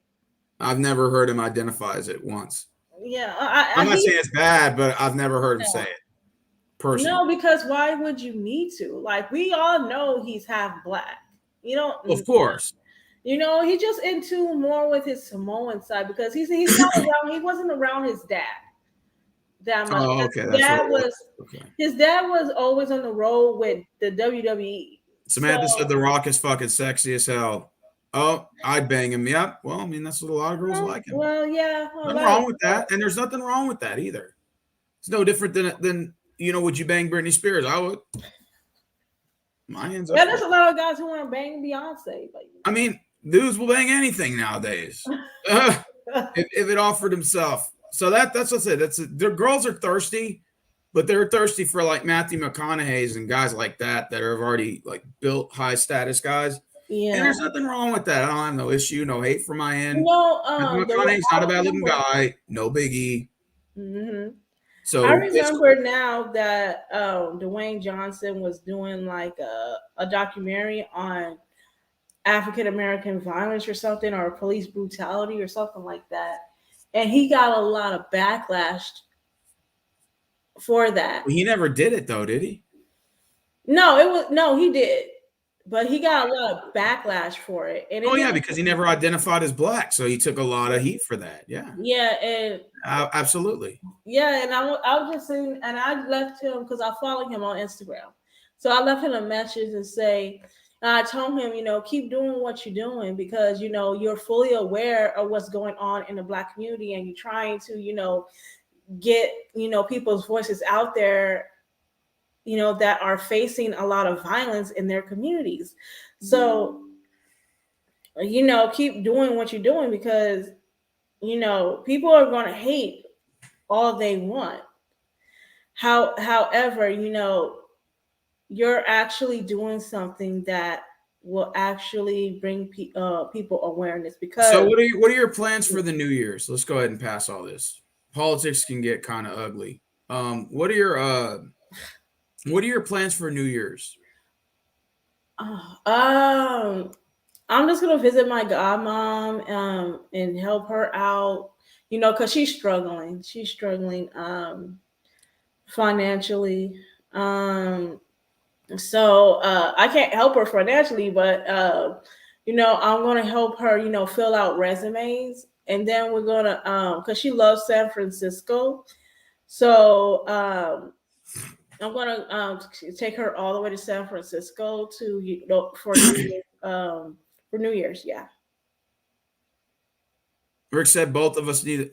I've never heard him identify as it once. Yeah, I'm not saying it's bad, but I've never heard him say it. Personally. No, because why would you need to? Like, we all know he's half black. Of course. He just in tune more with his Samoan side because he's not around. He wasn't around his dad that much. Oh, okay. His dad was always on the road with the WWE. Samantha said The Rock is fucking sexy as hell. Oh, I'd bang him. Yep. Well, I mean, that's what a lot of girls like him. Well, yeah. Nothing wrong with that. And there's nothing wrong with that either. It's no different than would you bang Britney Spears? I would. My hands up. Yeah, there's a lot of guys who want to bang Beyonce. But I mean, dudes will bang anything nowadays. if it offered himself. So that's what I said. Their girls are thirsty, but they're thirsty for like Matthew McConaughey's and guys like that have already like built high status guys. Yeah. And there's nothing wrong with that. I don't have no issue, no hate from my end. McConaughey's not a bad looking guy. No biggie. Mm-hmm. So I remember now that Dwayne Johnson was doing like a documentary on African American violence or something, or police brutality or something like that. And he got a lot of backlash for that. Well, he never did it though, did he? No, he did. But he got a lot of backlash for it. And because he never identified as black. So he took a lot of heat for that. Yeah. Yeah. And absolutely. Yeah. And I was just saying, and I left him because I follow him on Instagram. So I left him a message and I told him, keep doing what you're doing because, you're fully aware of what's going on in the black community and you're trying to, get, people's voices out there, that are facing a lot of violence in their communities. So, keep doing what you're doing because, people are going to hate all they want. However, you're actually doing something that will actually bring people awareness. Because so, what are your plans for the New Year's? Let's go ahead and pass all this. Politics can get kind of ugly. What are your plans for New Year's? I'm just gonna visit my godmom and help her out, because she's struggling. She's struggling financially. So I can't help her financially, but I'm gonna help her, fill out resumes, and then we're gonna because she loves San Francisco, so I'm gonna take her all the way to San Francisco for New Year's. Yeah. Rick said both of us need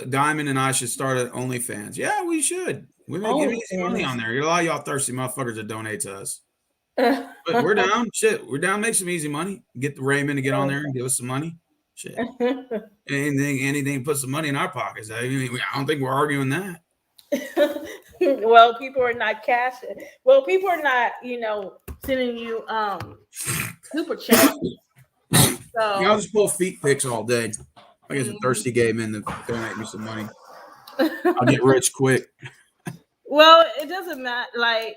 Diamond and I should start at OnlyFans. Yeah, we should. We may give easy money on there. A lot of y'all thirsty motherfuckers that donate to us. But we're down. Shit, we're down. Make some easy money. Get the Raymond to get on there and give us some money. Shit. anything, put some money in our pockets. I don't think we're arguing that. Well, people are not cashing. Well, people are not, sending you super chats. So I'll just pull feet pics all day. I guess a thirsty gay man to donate me some money. I'll get rich quick. Well, it doesn't matter. Like,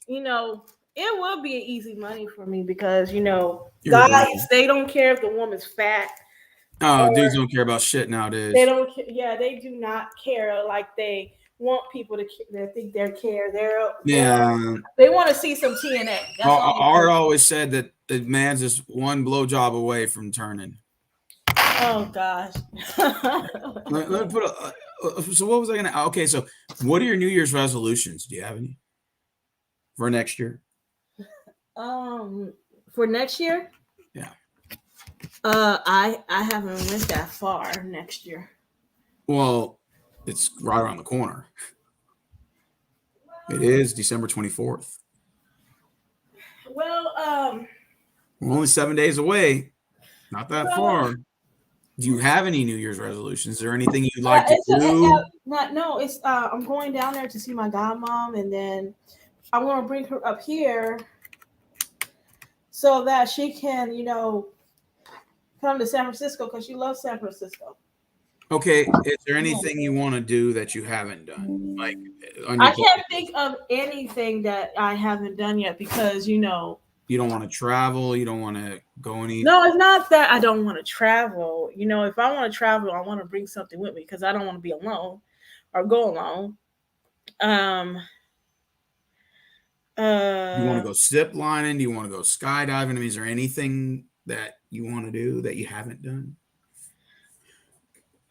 it will be an easy money for me because, guys, they don't care if the woman's fat. Oh, dudes don't care about shit nowadays. They don't. Yeah, they do not care. Like they want people to think they care. They want to see some TNA. Art always said that the man's just one blowjob away from turning. Oh gosh. let me put So what was I gonna? Okay, so what are your New Year's resolutions? Do you have any for next year? For next year, Yeah. I haven't went that far next year. Well, it's right around the corner. It is December 24th. Well, We're only 7 days away. Not that well, far. Do you have any New Year's resolutions? Is there anything you'd like to it's do? not no. It's I'm going down there to see my godmom, and then I'm going to bring her up here so that she can, come to San Francisco because she loves San Francisco. Okay, is there anything you want to do that you haven't done? Like on I your can't bucket think of anything that I haven't done yet because you don't want to travel, you don't want to go any. no, it's not that I don't want to travel. If I want to travel, I want to bring something with me because I don't want to be alone or go alone. Um, You want to uh, go zip lining? Do you want to go skydiving? I mean, is there anything that you want to do that you haven't done?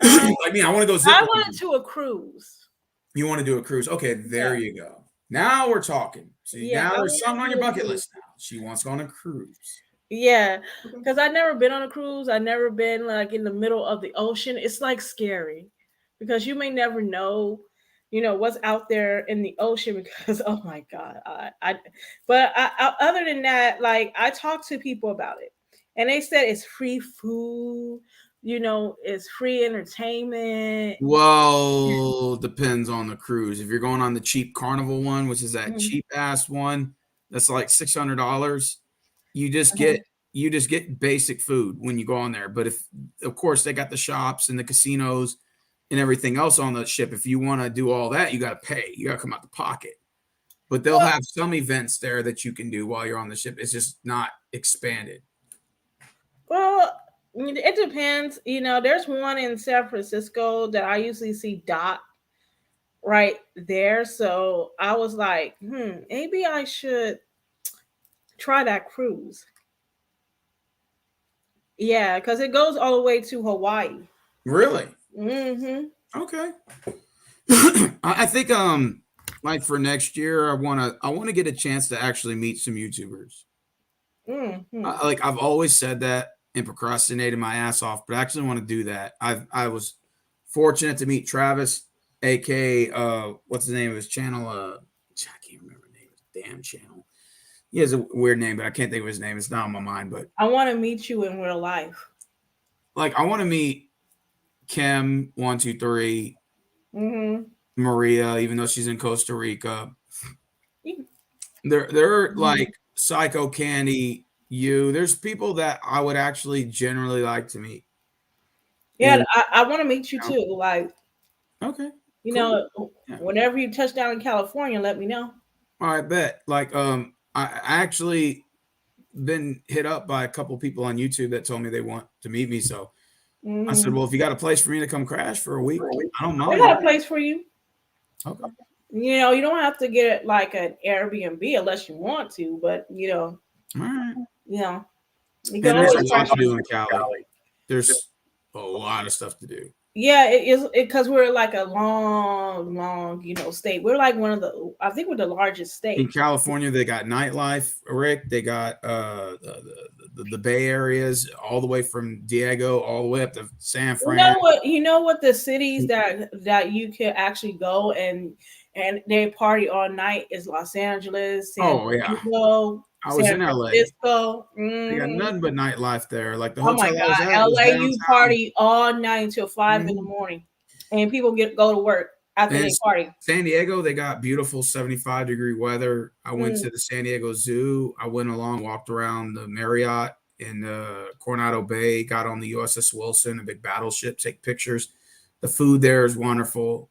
um, Like me, I want to go zip I lining. went to a cruise. You want to do a cruise? Okay, there Yeah, you go. Now we're talking. See, yeah, now I there's want something to on do your a bucket cruise. list now. She wants to go on a cruise. Yeah, Okay. because I've never been on a cruise. I've never been like in the middle of the ocean. It's like scary because you may never know, what's out there in the ocean. Because oh my god, other than that, like I talked to people about it, and they said it's free food. It's free entertainment. Well, depends on the cruise. If you're going on the cheap Carnival one, which is that Mhm. cheap ass one, that's like $600. You just Uh-huh. get basic food when you go on there. But if of course they got the shops and the casinos and everything else on the ship, if you want to do all that, you got to pay. You got to come out the pocket. But they'll Well, have some events there that you can do while you're on the ship. It's just not expanded. well, it depends. There's one in San Francisco that I usually see Dot right there. So I was like, maybe I should try that cruise. Yeah, because it goes all the way to Hawaii. Really? Hmm. Okay. I think like for next year I want to get a chance to actually meet some YouTubers. Hmm. Like I've always said that and procrastinated my ass off, but I actually want to do that. I was fortunate to meet Travis, aka what's the name of his channel? I can't remember the name of his damn channel. He has a weird name, but I can't think of his name. It's not on my mind. But I want to meet you in real life. like I want to meet Kim 123, Hmm. Maria, even though she's in Costa Rica. They're like Psycho Candy, you. There's people that I would actually generally like to meet. Yeah, And I want to meet you too. Like, okay, you cool. know, Yeah. whenever you touch down in California, let me know. All right, bet. Like I actually been hit up by a couple people on YouTube that told me they want to meet me. So I said, Hmm. well, if you got a place for me to come crash for a week, I don't I mind. got a place for you. Okay. You don't have to get it like an Airbnb unless you want to, but All right. you know, you can And there's a always lot crash. to do in Cali. There's a lot of stuff to do. Yeah, it is because we're like a long, state. We're like one of the. I think we're the largest In state. California, they got nightlife, Rick. They got the Bay areas, all the way from Diego all the way up to San You know Fran. what? You know what? The cities that you can actually go and they party all night is Los Angeles, San Oh yeah, Diego, I was San in LA. Francisco. They got Mhm. nothing but nightlife there. Like the Oh my hotel I was God, at was LA, you downtown. party all night until 5 in the Mhm. morning, and people go to work after And they party. San Diego, they got beautiful 75-degree weather. I went Mm. to the San Diego Zoo. I went along, walked around the Marriott in Coronado Bay, got on the USS Wilson, a big battleship, take pictures. The food there is wonderful.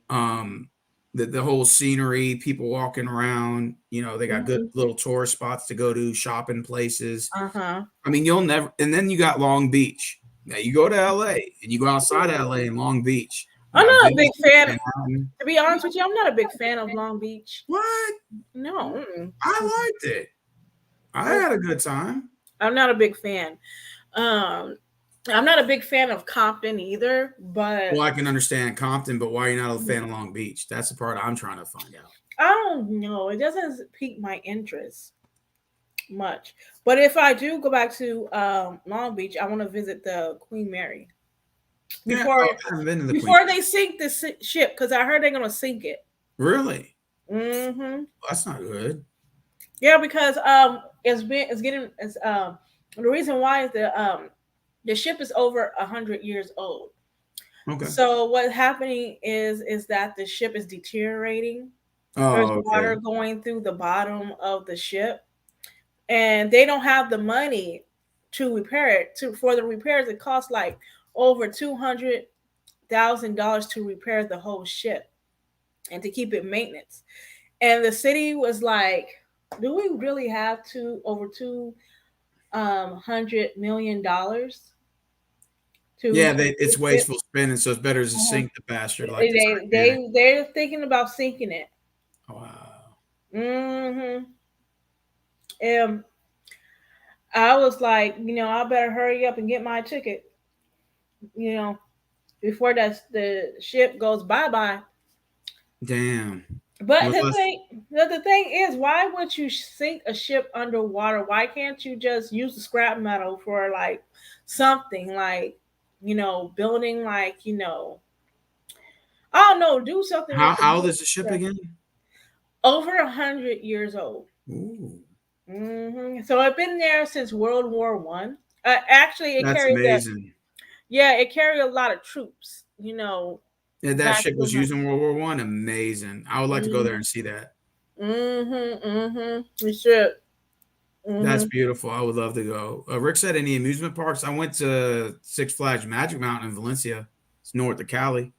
Um, the whole scenery, people walking around, they got good Mhm. little tourist spots to go to, shopping places. Uh-huh. I mean, you'll never, and then you got Long Beach. Now you go to LA and you go outside LA in Long Beach. You I'm got not a Venice, big fan. Manhattan. To be honest with you, I'm not a big fan of Long Beach. What? No, I liked it. I had a good time. I'm not a big fan. Um, I'm not a big fan of Compton either, Well, but I can understand Compton, but why are you not a fan of Long Beach? That's the part I'm trying to find out. I don't know. It doesn't pique my interest much. But if I do go back to Long Beach, I want to visit the Queen Mary Yeah, before I haven't been to the Queen. before they sink the ship because I heard they're gonna sink it. Really? Hmm. Well, that's not good. Yeah, because it's getting it's the reason why is the ship is over 100 years old. Okay. So what's happening is that the ship is deteriorating. There's Oh, okay. water going through the bottom of the ship, and they don't have the money to repair it. To for the repairs, it costs like over $200,000 to repair the whole ship and to keep it maintenance. And the city was like, "Do we really have to over $200 million to Yeah, it's fix it?" wasteful spending, so it's better to Uh-huh. sink the bastard like the Titanic. They're thinking about sinking it. Wow. Hmm. And I was like, I better hurry up and get my ticket, you know, before the ship goes bye bye. Damn. But Much the less. thing is, why would you sink a ship underwater? Why can't you just use the scrap metal for like something like, building like, I don't know, do something with the How old wood is the ship stuff. again? Over 100 years old. Ooh, So I've been there since World War I. Actually, that's amazing. it carried a lot of troops. Yeah, that Back ship was to used in World War One. Amazing. I would like to go there mm-hmm, and see that. You should. That's Mm-hmm. beautiful. I would love to go. Rick said any amusement parks. I went to Six Flags Magic Mountain in Valencia. It's north of Cali.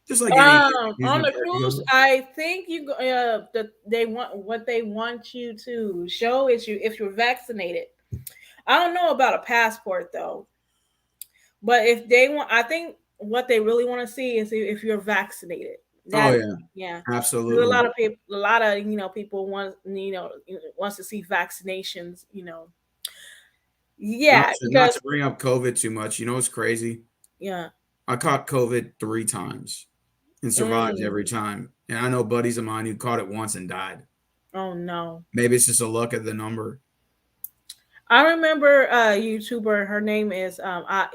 Just like any On amusement the park you go cruise, to. I think they want what they want you to show is you if you're vaccinated. I don't know about a passport though, but if they want, I think what they really want to see is if you're vaccinated. Oh That yeah, yeah, there's a absolutely. lot of people, people want wants to see vaccinations. Not Yeah, not because to bring up COVID too much. You know what's crazy? yeah. I caught COVID 3 times and survived Mm. every time. And I know buddies of mine who caught it once and died. Oh no. Maybe it's just a luck of the number. I remember a YouTuber. Her name is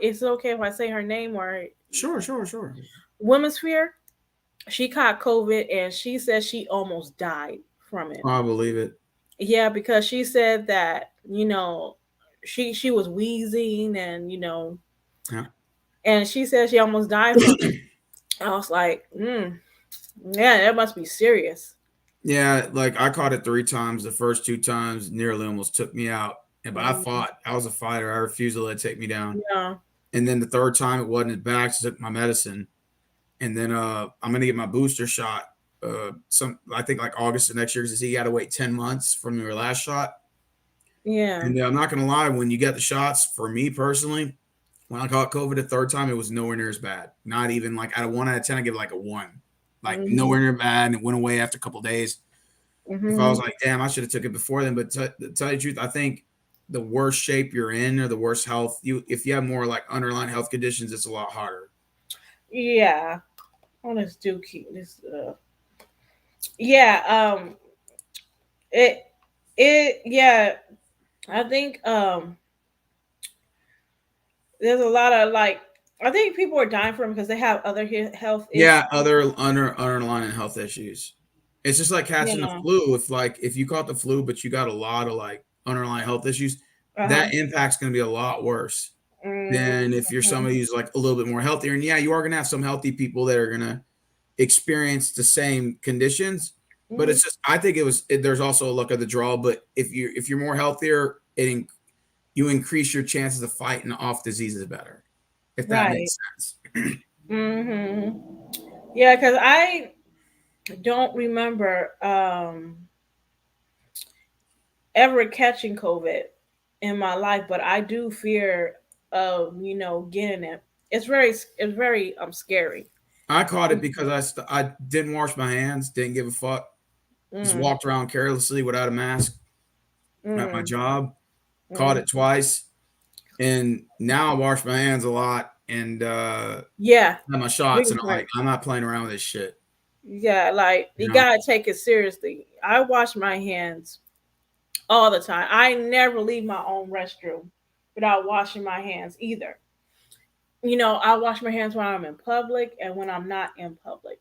Is it okay if I say her name or Sure, sure, sure. Women's Fear? She caught COVID and she said she almost died from it. I believe it. Yeah, because she said that she was wheezing and Yeah. and she said she almost died from it. I was like, yeah, that must be serious. Yeah, like I caught it 3 times. The first 2 times nearly almost took me out. But I Mm, fought. I was a fighter. I refused to let it take me down. yeah, And then the third time it wasn't as bad. So I took my medicine. And then I'm gonna get my booster shot. Some I think like August of next year because you got to wait 10 months from your last shot. yeah, And I'm not gonna lie, when you get the shots, for me personally, when I caught COVID the third time, it was nowhere near as bad. Not even like out of 1 out of 10, I give it like a 1. Like hmm nowhere near bad, and it went away after a couple days. If I was hmm like, damn, I should have took it before then. But to tell you the truth, I think the worse shape you're in or the worse health if you have more like underlying health conditions, it's a lot harder. yeah. Oh, let's do keep this. Yeah, it yeah. I think there's a lot of like I think people are dying from it because they have other health issues. Yeah, other underlying health issues. It's just like catching the Yeah. flu. If you caught the flu, but you got a lot of like underlying health issues, Uh-huh. that impact's going to be a lot worse than if you're Mhm. somebody who's like a little bit more healthier. And yeah, you are going to have some healthy people that are going to experience the same conditions. But Mhm. it's just I think there's also a luck of the draw. But if you're more healthier, you increase your chances of fighting off diseases better. If that Right. makes sense. Mhm. Yeah, because I don't remember ever catching COVID in my life, but I do fear of getting it. It's very scary. I caught it because I didn't wash my hands, didn't give a fuck, just Mm, walked around carelessly without a mask at my mm, job. Caught mm. it twice, And now I wash my hands a lot and have Yeah, my shots, big and break. I'm not playing around with this shit. Yeah, like You you know? gotta take it seriously. I wash my hands all the time. I never leave my own restroom without washing my hands either. I wash my hands when I'm in public and when I'm not in public.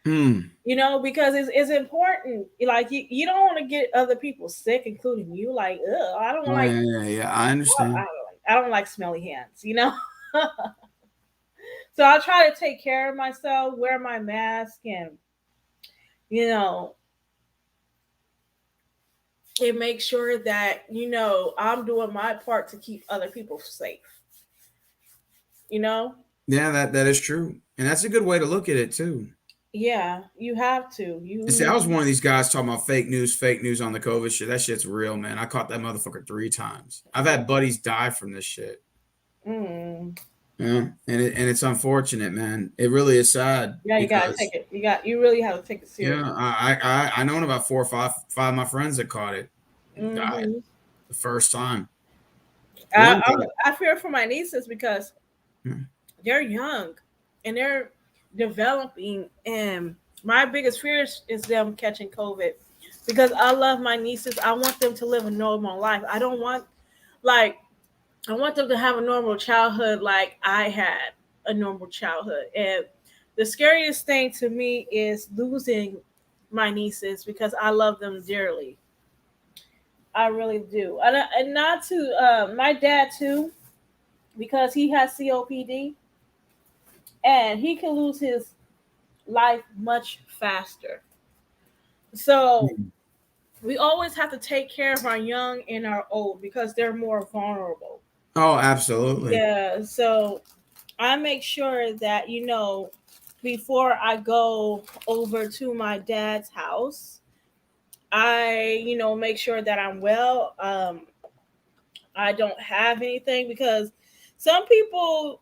Hmm. Because it's important. Like you don't want to get other people sick, including you. Like, ugh, I don't Oh like yeah, yeah, yeah. I understand. I don't like smelly hands. So I try to take care of myself, wear my mask, and you know, and make sure that I'm doing my part to keep other people safe. You know, Yeah, that is true, and that's a good way to look at it too. yeah, you have to. And see, I was one of these guys talking about fake news on the COVID shit. That shit's real, man. I caught that motherfucker 3 times. I've had buddies die from this shit. Mm, Yeah, and it's unfortunate, man. It really is sad yeah, you gotta because take it. You really have to take it yeah, serious. I known about five of my friends that caught it and died Hmm the first time. I, One I guy, I fear for my nieces because hmm, they're young and they're developing, and my biggest fear is them catching COVID because I love my nieces. I want them to live a normal life. Like I want them to have a normal childhood like I had a normal childhood. And the scariest thing to me is losing my nieces because I love them dearly. I really do. And not to my dad too, because he has COPD and he can lose his life much faster. So we always have to take care of our young and our old because they're more vulnerable. oh, absolutely. Yeah. So I make sure that, before I go over to my dad's house, I make sure that I'm well. I don't have anything because some people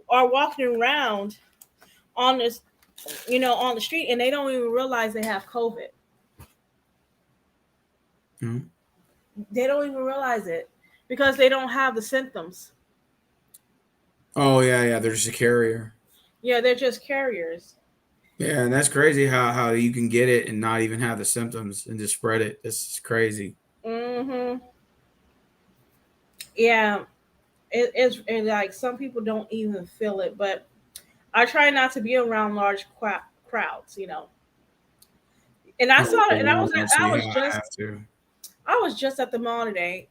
are walking around on this, on the street and they don't even realize they have COVID. Mhm. They don't even realize it because they don't have the symptoms. Oh yeah, yeah. They're just a carrier. Yeah, they're just carriers. Yeah, and that's crazy how you can get it and not even have the symptoms and just spread it. This is crazy. Hmm Yeah, it's like some people don't even feel it, but I try not to be around large crowds. And I Oh saw it, and yeah, that's yeah. I have to. I was just at the mall today,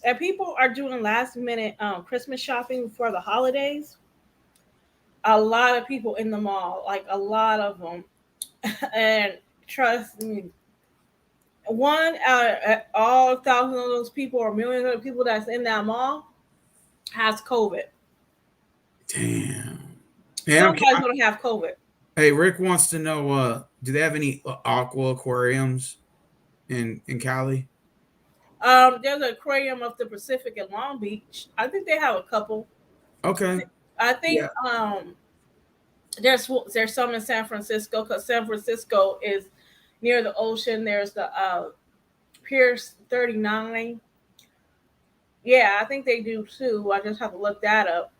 and people are doing last minute Christmas shopping for the holidays. A lot of people in the mall, like a lot of them, and trust me, one out of all thousands of those people or millions of people that's in that mall has COVID. Damn. Hey, Somebody's gonna have COVID. hey, Rick wants to know. Do they have any aqua aquariums in Cali? There's an aquarium of the Pacific in Long Beach. I think they have a couple. Okay. I think Yeah. there's some in San Francisco because San Francisco is near the ocean. There's the Pierce 39. Yeah, I think they do too. I just have to look that up.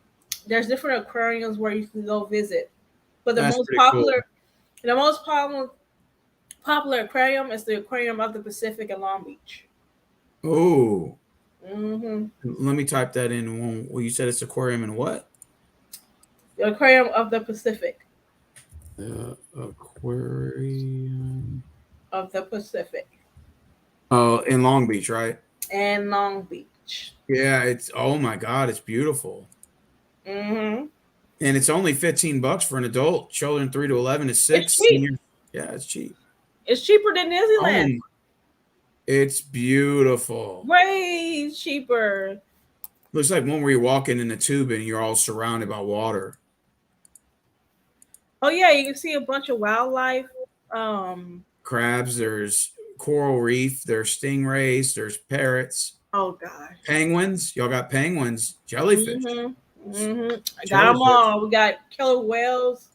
There's different aquariums where you can go visit, but the That's most pretty cool. popular, the most popular aquarium is the Aquarium of the Pacific in Long Beach. Oh, Hmm let me type that in. Well, you said it's aquarium and what? The Aquarium of the Pacific. Aquarium. Of the Pacific Oh, in Long Beach, right? and Long Beach. Yeah, it's oh my God, it's beautiful. Hmm And it's only $15 for an adult. Children 3 to 11 is It's 6. cheap. Seniors, yeah, it's cheap. It's cheaper than Disneyland. Oh, it's beautiful. Way cheaper. Looks like one where you're walking in a tube and you're all surrounded by water. Oh yeah, you can see a bunch of wildlife. Um. Crabs, there's coral reef, there's stingrays, there's parrots, Oh gosh. penguins. Y'all got penguins, jellyfish, I got them jellyfish. all. We got killer whales.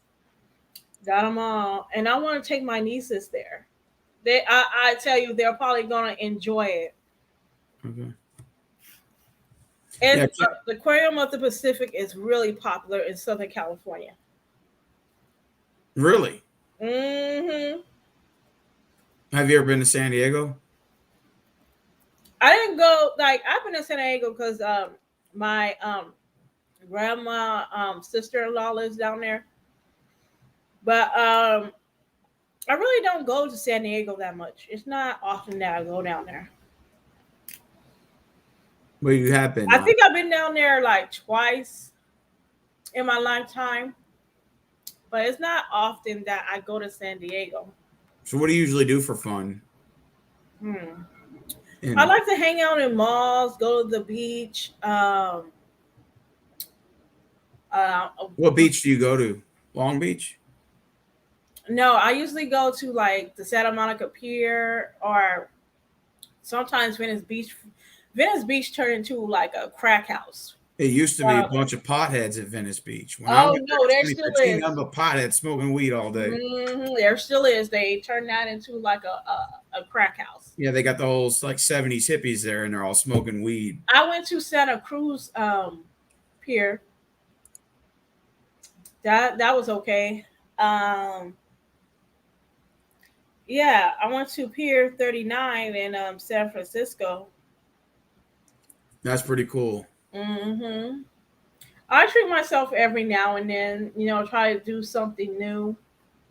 Got them all, and I want to take my nieces there. I tell you, they're probably gonna enjoy it. Okay. And Yeah. the Aquarium of the Pacific is really popular in Southern California. Really? Hmm Have you ever been to San Diego? I didn't go, like, I've been to San Diego because my grandma sister-in-law lives down there. But I really don't go to San Diego that much. It's not often that I go down there. Well, you have been. I think I've been down there like twice in my lifetime, but it's not often that I go to San Diego. So what do you usually do for fun? Hmm. I And like to hang out in malls, go to the beach. Uh, what beach do you go to? Long Beach? no, I usually go to like the Santa Monica Pier or sometimes Venice Beach. Venice Beach turned into like a crack house. It used to be a Uh, bunch of potheads at Venice Beach. When I oh went there no, there in still 2013, is. nothing but potheads smoking weed all day. There still is. They turned that into like a crack house. Yeah, they got the whole like 70s hippies there and they're all smoking weed. I went to Santa Cruz Pier. That was okay. Um, yeah, I went to Pier 39 in San Francisco. That's pretty cool. hmm I treat myself every now and then, try to do something new.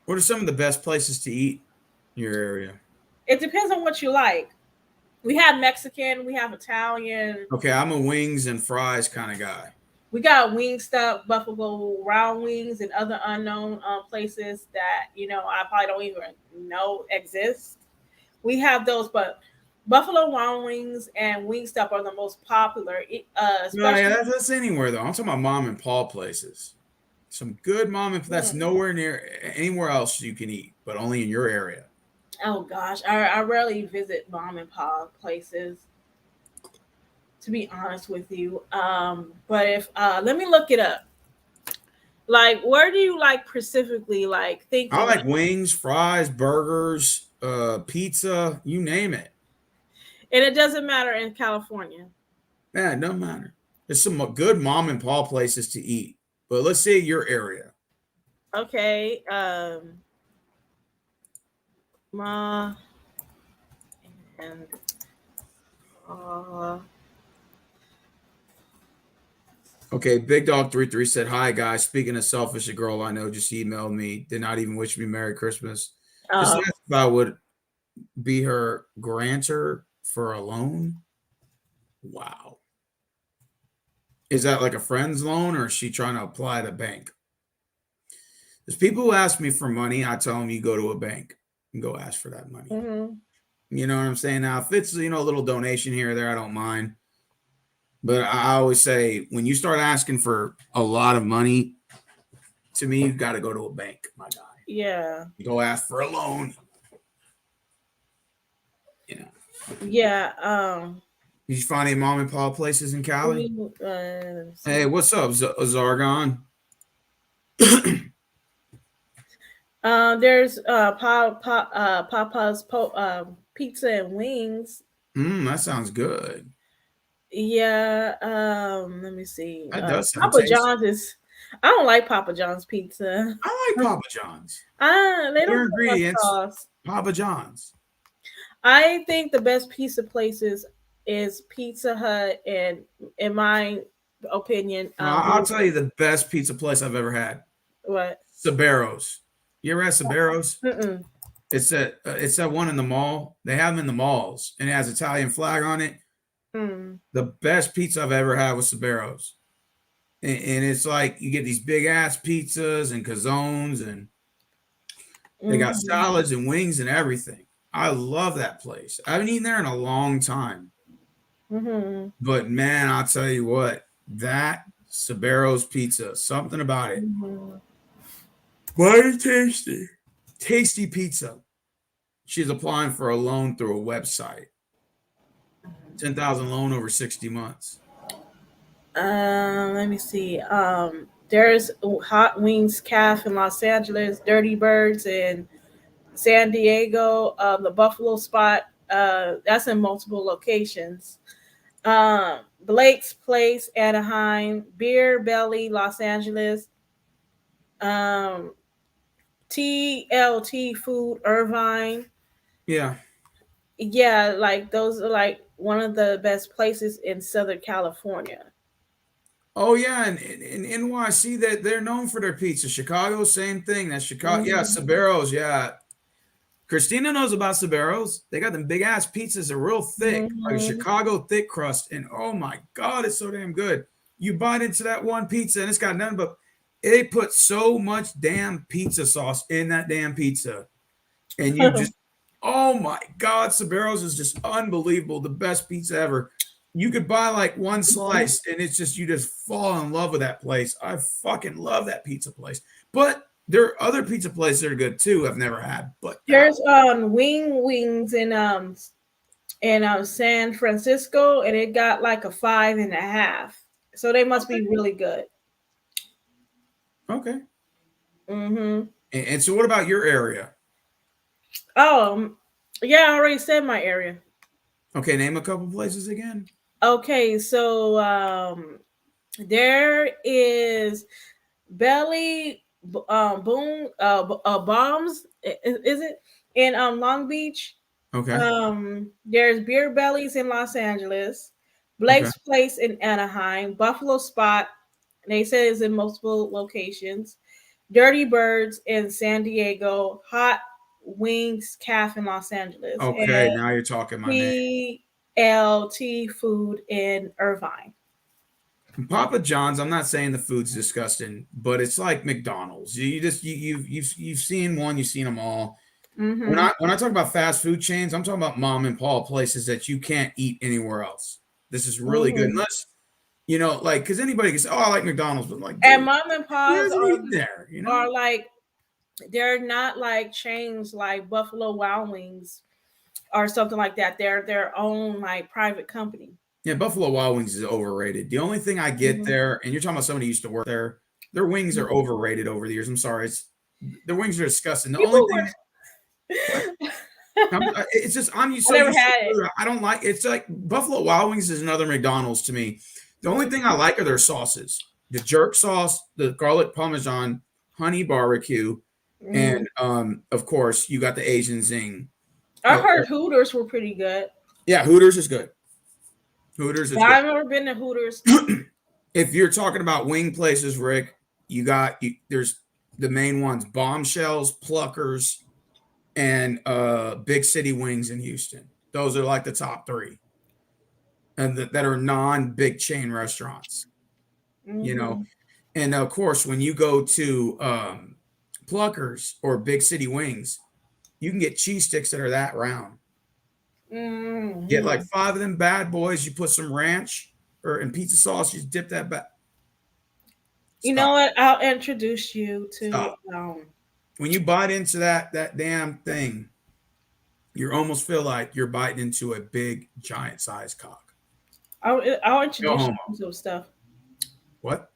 What are some of the best places to eat in your area? It depends on what you like. We have Mexican, we have Italian, Okay, I'm a wings and fries kind of guy. we got Wingstop, Buffalo Round Wings, and other unknown places that I probably don't even know exist. We have those, but Buffalo Wild Wings and Wingstop are the most popular, No, yeah, especially. that's anywhere though. I'm talking about mom and paw places. Some good mom and that's Hmm. nowhere near anywhere else you can eat, but only in your area. Oh gosh, I rarely visit mom and pop places, to be honest with you. But if let me look it up. Like, where do you like specifically? Like, I thinking, like wings, fries, burgers, pizza, you name it. and it doesn't matter in California. Yeah, it doesn't matter. There's some good mom and paw places to eat, but let's say your area. Okay, ma and uh, Okay, Big Dog 33 said, "Hi guys. Speaking of selfish, a girl I know just emailed me. Did not even wish me Merry Christmas. Just uh, asked if I would be her grantor for a loan. Wow. Is that like a friend's loan or is she trying to apply to bank? There's people who ask me for money. I tell them you go to a bank and go ask for that money. mhm. You know what I'm saying? Now, if it's, a little donation here or there, I don't mind. But I always say when you start asking for a lot of money, to me, you've got to go to a bank, my guy. Yeah, You go ask for a loan. Yeah. yeah. Did you find any mom and pop places in Cali? Let me see. Hey, what's up, Zargon? There's Papa's Pizza and Wings. That sounds good. Yeah. Let me see. That does sound Papa tasty. John's is. I don't like Papa John's pizza. I like Papa John's. They Better don't put much ingredients, sauce. Papa John's. I think the best pizza places is Pizza Hut, and in my opinion, I'll tell you the best pizza place I've ever had. what? Saberos. You ever had Saberos? Mm-mm. It's that one in the mall. They have them in the malls, and it has Italian flag on it. Mm. The best pizza I've ever had was Saberos, and it's like you get these big ass pizzas and calzones, and they got Mhm. salads and wings and everything. I love that place. I haven't eaten there in a long time, Mhm. but man, I'll tell you what, that Saberos pizza, something about it. Mhm. Mighty tasty. Tasty pizza. She's applying for a loan through a website. 10,000 loan over 60 months. Let me see. There's Hot Wings Calf in Los Angeles, Dirty Birds in San Diego, the Buffalo Spot. That's in multiple locations. Blake's Place, Anaheim, Beer Belly, Los Angeles, um, TLT Food, Irvine. Yeah. Yeah, like those are like one of the best places in Southern California. Oh yeah, and in NYC that they're known for their pizza. Chicago, same thing. That's Chicago. Yeah, Mhm. Saberos. Yeah, Christina knows about Saberos. They got them big ass pizzas. They're real thick, like a Mhm. Chicago thick crust. And oh my god, it's so damn good. You bite into that one pizza, and it's got nothing but they put so much damn pizza sauce in that damn pizza, and you just oh my god, Saberos is just unbelievable. The best pizza ever. You could buy like one slice, and it's just you just fall in love with that place. I fucking love that pizza place. But there are other pizza places that are good too. I've never had, but that There's Wings in San Francisco, and it got like a 5.5. So they must be really good. okay. Mm-hmm. And so, what about your area? Oh, yeah, I already said my area. Okay, name a couple places again. Okay, so there is Belly Boom Bombs. Is it in Long Beach? Okay, There's Beer Bellies in Los Angeles, okay, Blake's Place in Anaheim, Buffalo Spot. They say it's in multiple locations. Dirty Birds in San Diego, Hot Wings Calf in Los Angeles, okay. and Now you're talking my name. PLT Food in Irvine. Papa John's. I'm not saying the food's disgusting, but it's like McDonald's. You just you've seen one, you've seen them all. Mm-hmm. When I talk about fast food chains, I'm talking about mom and pop places that you can't eat anywhere else. This is really good, Mm-hmm. unless like because anybody can say, "Oh, I like McDonald's," but like, And dude, mom and who pa's doesn't eat there? are like they're not like chains like Buffalo Wild Wings or something like that. They're their own like private company. Yeah, Buffalo Wild Wings is overrated. The only thing I get Mm-hmm. there, and you're talking about somebody who used to work there, their wings are overrated over the years. I'm sorry, their wings are disgusting. The only People thing, what? were. It's just I'm I so never used to had it. food. I don't like. It's like Buffalo Wild Wings is another McDonald's to me. The only thing I like are their sauces: the jerk sauce, the garlic parmesan, honey barbecue, Mm-hmm. and of course, you got the Asian zing. I heard Hooters were pretty good, Yeah, Hooters is good. Hooters is but good. I've never been to Hooters. If you're talking about wing places, Rick, there's the main ones: Bombshells, Pluckers, and Big City Wings in Houston. Those are like the top three, and that are non-big chain restaurants. You know, Mm-hmm. and of course, when you go to Pluckers or Big City Wings, you can get cheese sticks that are that round. Get like Mm-hmm. 5 of them bad boys. You put some ranch or and pizza sauce. You dip that back. You know Stop. what? I'll introduce you to Stop. When you bite into that damn thing, you almost feel like you're biting into a big giant sized cock. I'll No introduce you homo. to some stuff. What?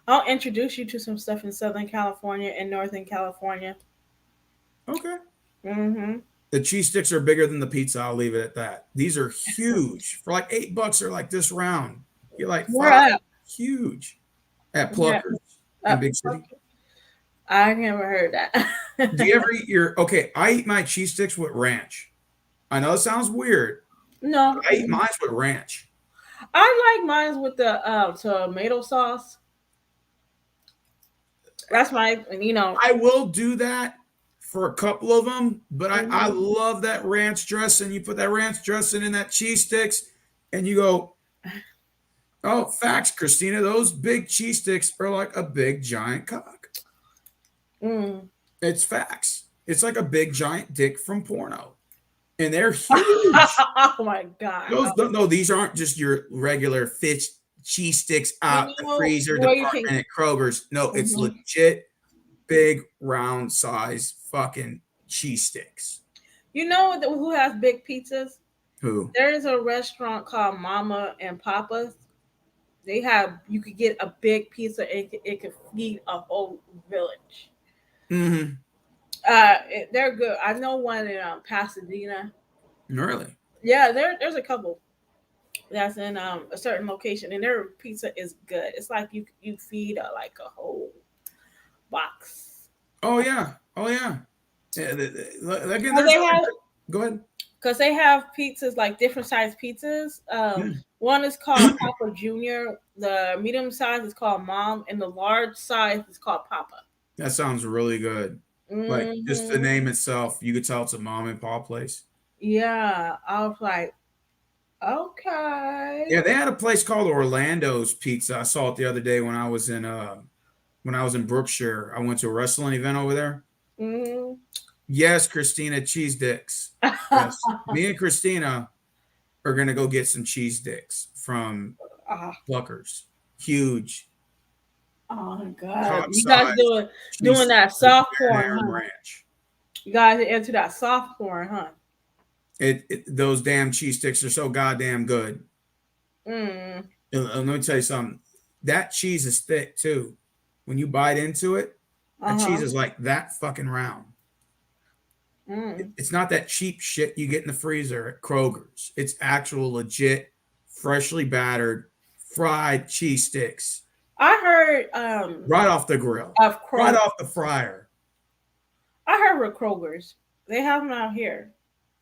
I'll introduce you to some stuff in Southern California and Northern California. Okay. Mm-hmm. The cheese sticks are bigger than the pizza. I'll leave it at that. These are huge. For like $8, they're like this round. You're like Where five. at? Huge at Yeah. Pluckers Uh, in Big City. I never heard Do you that. ever eat your okay? I eat my cheese sticks with ranch. I know it sounds weird, No, but I eat mine with ranch. I like mine with the tomato sauce. That's my, I will do that for a couple of them, but I Mhm. love that ranch dressing. You put that ranch dressing in that cheese sticks, and you go, oh, facts, Christina. Those big cheese sticks are like a big giant cock. Mm. It's facts. It's like a big giant dick from porno, and they're huge. Oh my god! Those no, these aren't just your regular fish cheese sticks out the freezer Where you can. department at Kroger's. No, it's Mhm. legit big round size fucking cheese sticks. You know who has big pizzas? Who? There is a restaurant called Mama and Papa's. They have you could get a big pizza and it could feed a whole village. Mm-hmm. They're good. I know one in Pasadena. Really? Yeah, there's a couple. that's in a certain location, and their pizza is good. It's like you feed like a whole box. Oh yeah. Oh yeah. Yeah, again, Cause there's they other. have Go ahead. because they have pizzas like different size pizzas. Yeah, One is called Papa Junior. The medium size is called Mom, and the large size is called Papa. that sounds really good. Like just the Hmm. name itself, you could tell it's a mom and pop place. Yeah, I was like, okay. Yeah, they had a place called Orlando's Pizza. I saw it the other day when I was in Brookshire. I went to a wrestling event over there. Hmm. Yes, Christina, cheese dicks. Yes, me and Christina are gonna go get some cheese dicks from Ah, Pluckers. Huge, oh my god, top you guys size cheese doing sticks that with soft porn, marinara and huh? ranch. You guys are into that soft porn, huh? Those damn cheese sticks are so goddamn good. Mm. And let me tell you something. That cheese is thick too. When you bite into it, that cheese Uh-huh. is like that fucking round. Mm. It's not that cheap shit you get in the freezer at Kroger's. It's actual legit, freshly battered, fried cheese sticks I heard right off the grill, of right Kroger. off the fryer. I heard with Kroger's. They have them out here.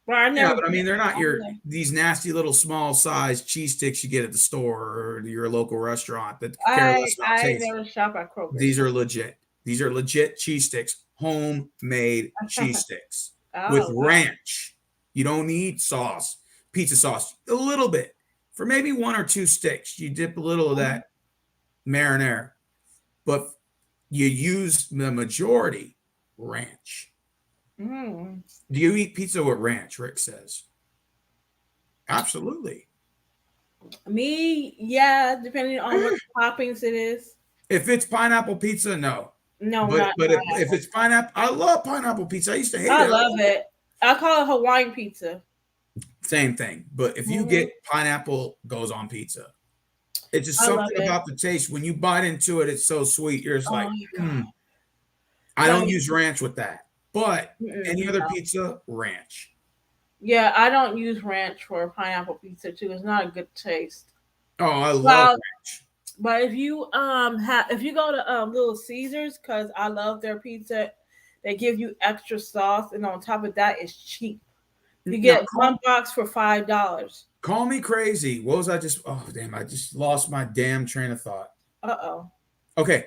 But I Yeah, never but I been. mean, they're not I your don't these nasty little small size cheese sticks you get at the store or your local restaurant that know. care less about I taste. never shop at Kroger's. These are legit. These are legit cheese sticks, homemade cheese sticks with Oh wow. ranch. You don't need sauce, pizza sauce, a little bit. For maybe one or two sticks, you dip a little of that marinara, but you use the majority ranch. Mm. Do you eat pizza with ranch? Rick says. Absolutely. Me, yeah, depending on what toppings it is. If it's pineapple pizza, no. No, But not if pineapple. it's pineapple, I love pineapple pizza. I used to hate I it. I love love it. it. I call it Hawaiian pizza. Same thing. But if you Hmm. get pineapple, goes on pizza. It's just I love something it. about the taste. When you bite into it, it's so sweet. You're just Oh like, my god. mm. I don't Like, use ranch with that. But any mm-mm. other pizza, ranch. Yeah, I don't use ranch for pineapple pizza too. It's not a good taste. Oh, I love Well, ranch. but if you go to Little Caesars, because I love their pizza, they give you extra sauce, and on top of that, it's cheap. You Now, get one box for $5. call me crazy. What was I just? Oh, damn. I just lost my damn train of thought. Uh-oh. Okay.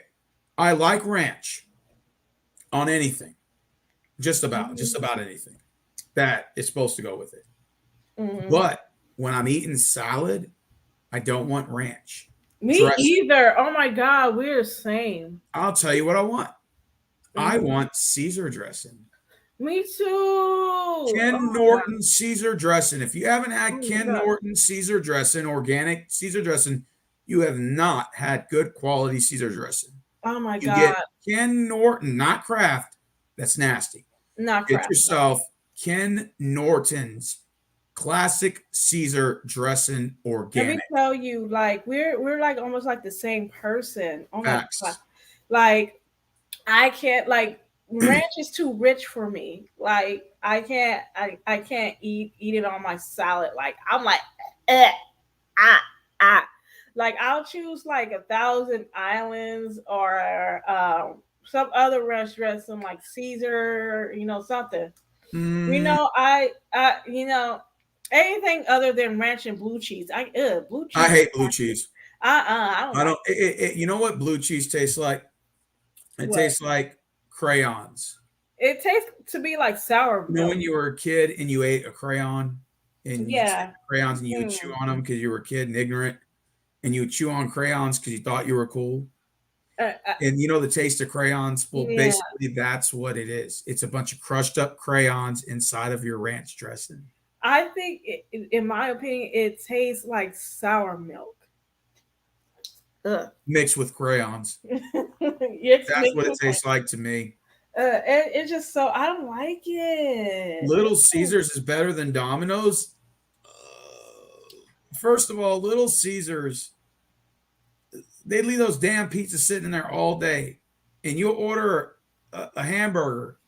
I like ranch on anything. Just Hmm. about anything that is supposed to go with it. Hmm. But when I'm eating salad, I don't want ranch Me dressing. either. Oh my god, we're the same. I'll tell you what I want. I Hmm. want Caesar dressing. Me too. Oh Ken my god. Norton Caesar dressing. If you haven't had Oh my Ken god. Norton Caesar dressing, organic Caesar dressing, you have not had good quality Caesar dressing. Oh my You get god. Ken Norton, not Kraft. That's nasty. Not Get crap. No. yourself Ken Norton's classic Caesar dressing Let me organic. tell you, like we're like almost like the same person. Oh my god. Facts. Like I can't like ranch is too rich for me. Like I can't eat it on my salad. Like I'm like eh, ah ah. Like I'll choose like a Thousand Islands or some other restaurant, some like Caesar, something. Mm, Anything other than ranch and blue cheese. Blue I cheese. hate blue cheese. I don't I like don't. You know what blue cheese tastes like? It what. tastes like crayons. It tastes to be like sour You know milk. when you were a kid and you ate a crayon and you take Yeah. the crayons and you would chew on them Mm. because you were a kid and ignorant and you would chew on crayons because you thought you were cool. Uh, uh, And you know the taste of crayons? Well, yeah. basically that's what it is. It's a bunch of crushed up crayons inside of your ranch dressing I think, in my opinion, it tastes like sour milk. Ugh. mixed with crayons. It's That's mixed what it with tastes like to me. it's just so I don't like it. Little Caesars is better than Domino's. First of all, Little Caesars, they leave those damn pizzas sitting in there all day, and you order a hamburger.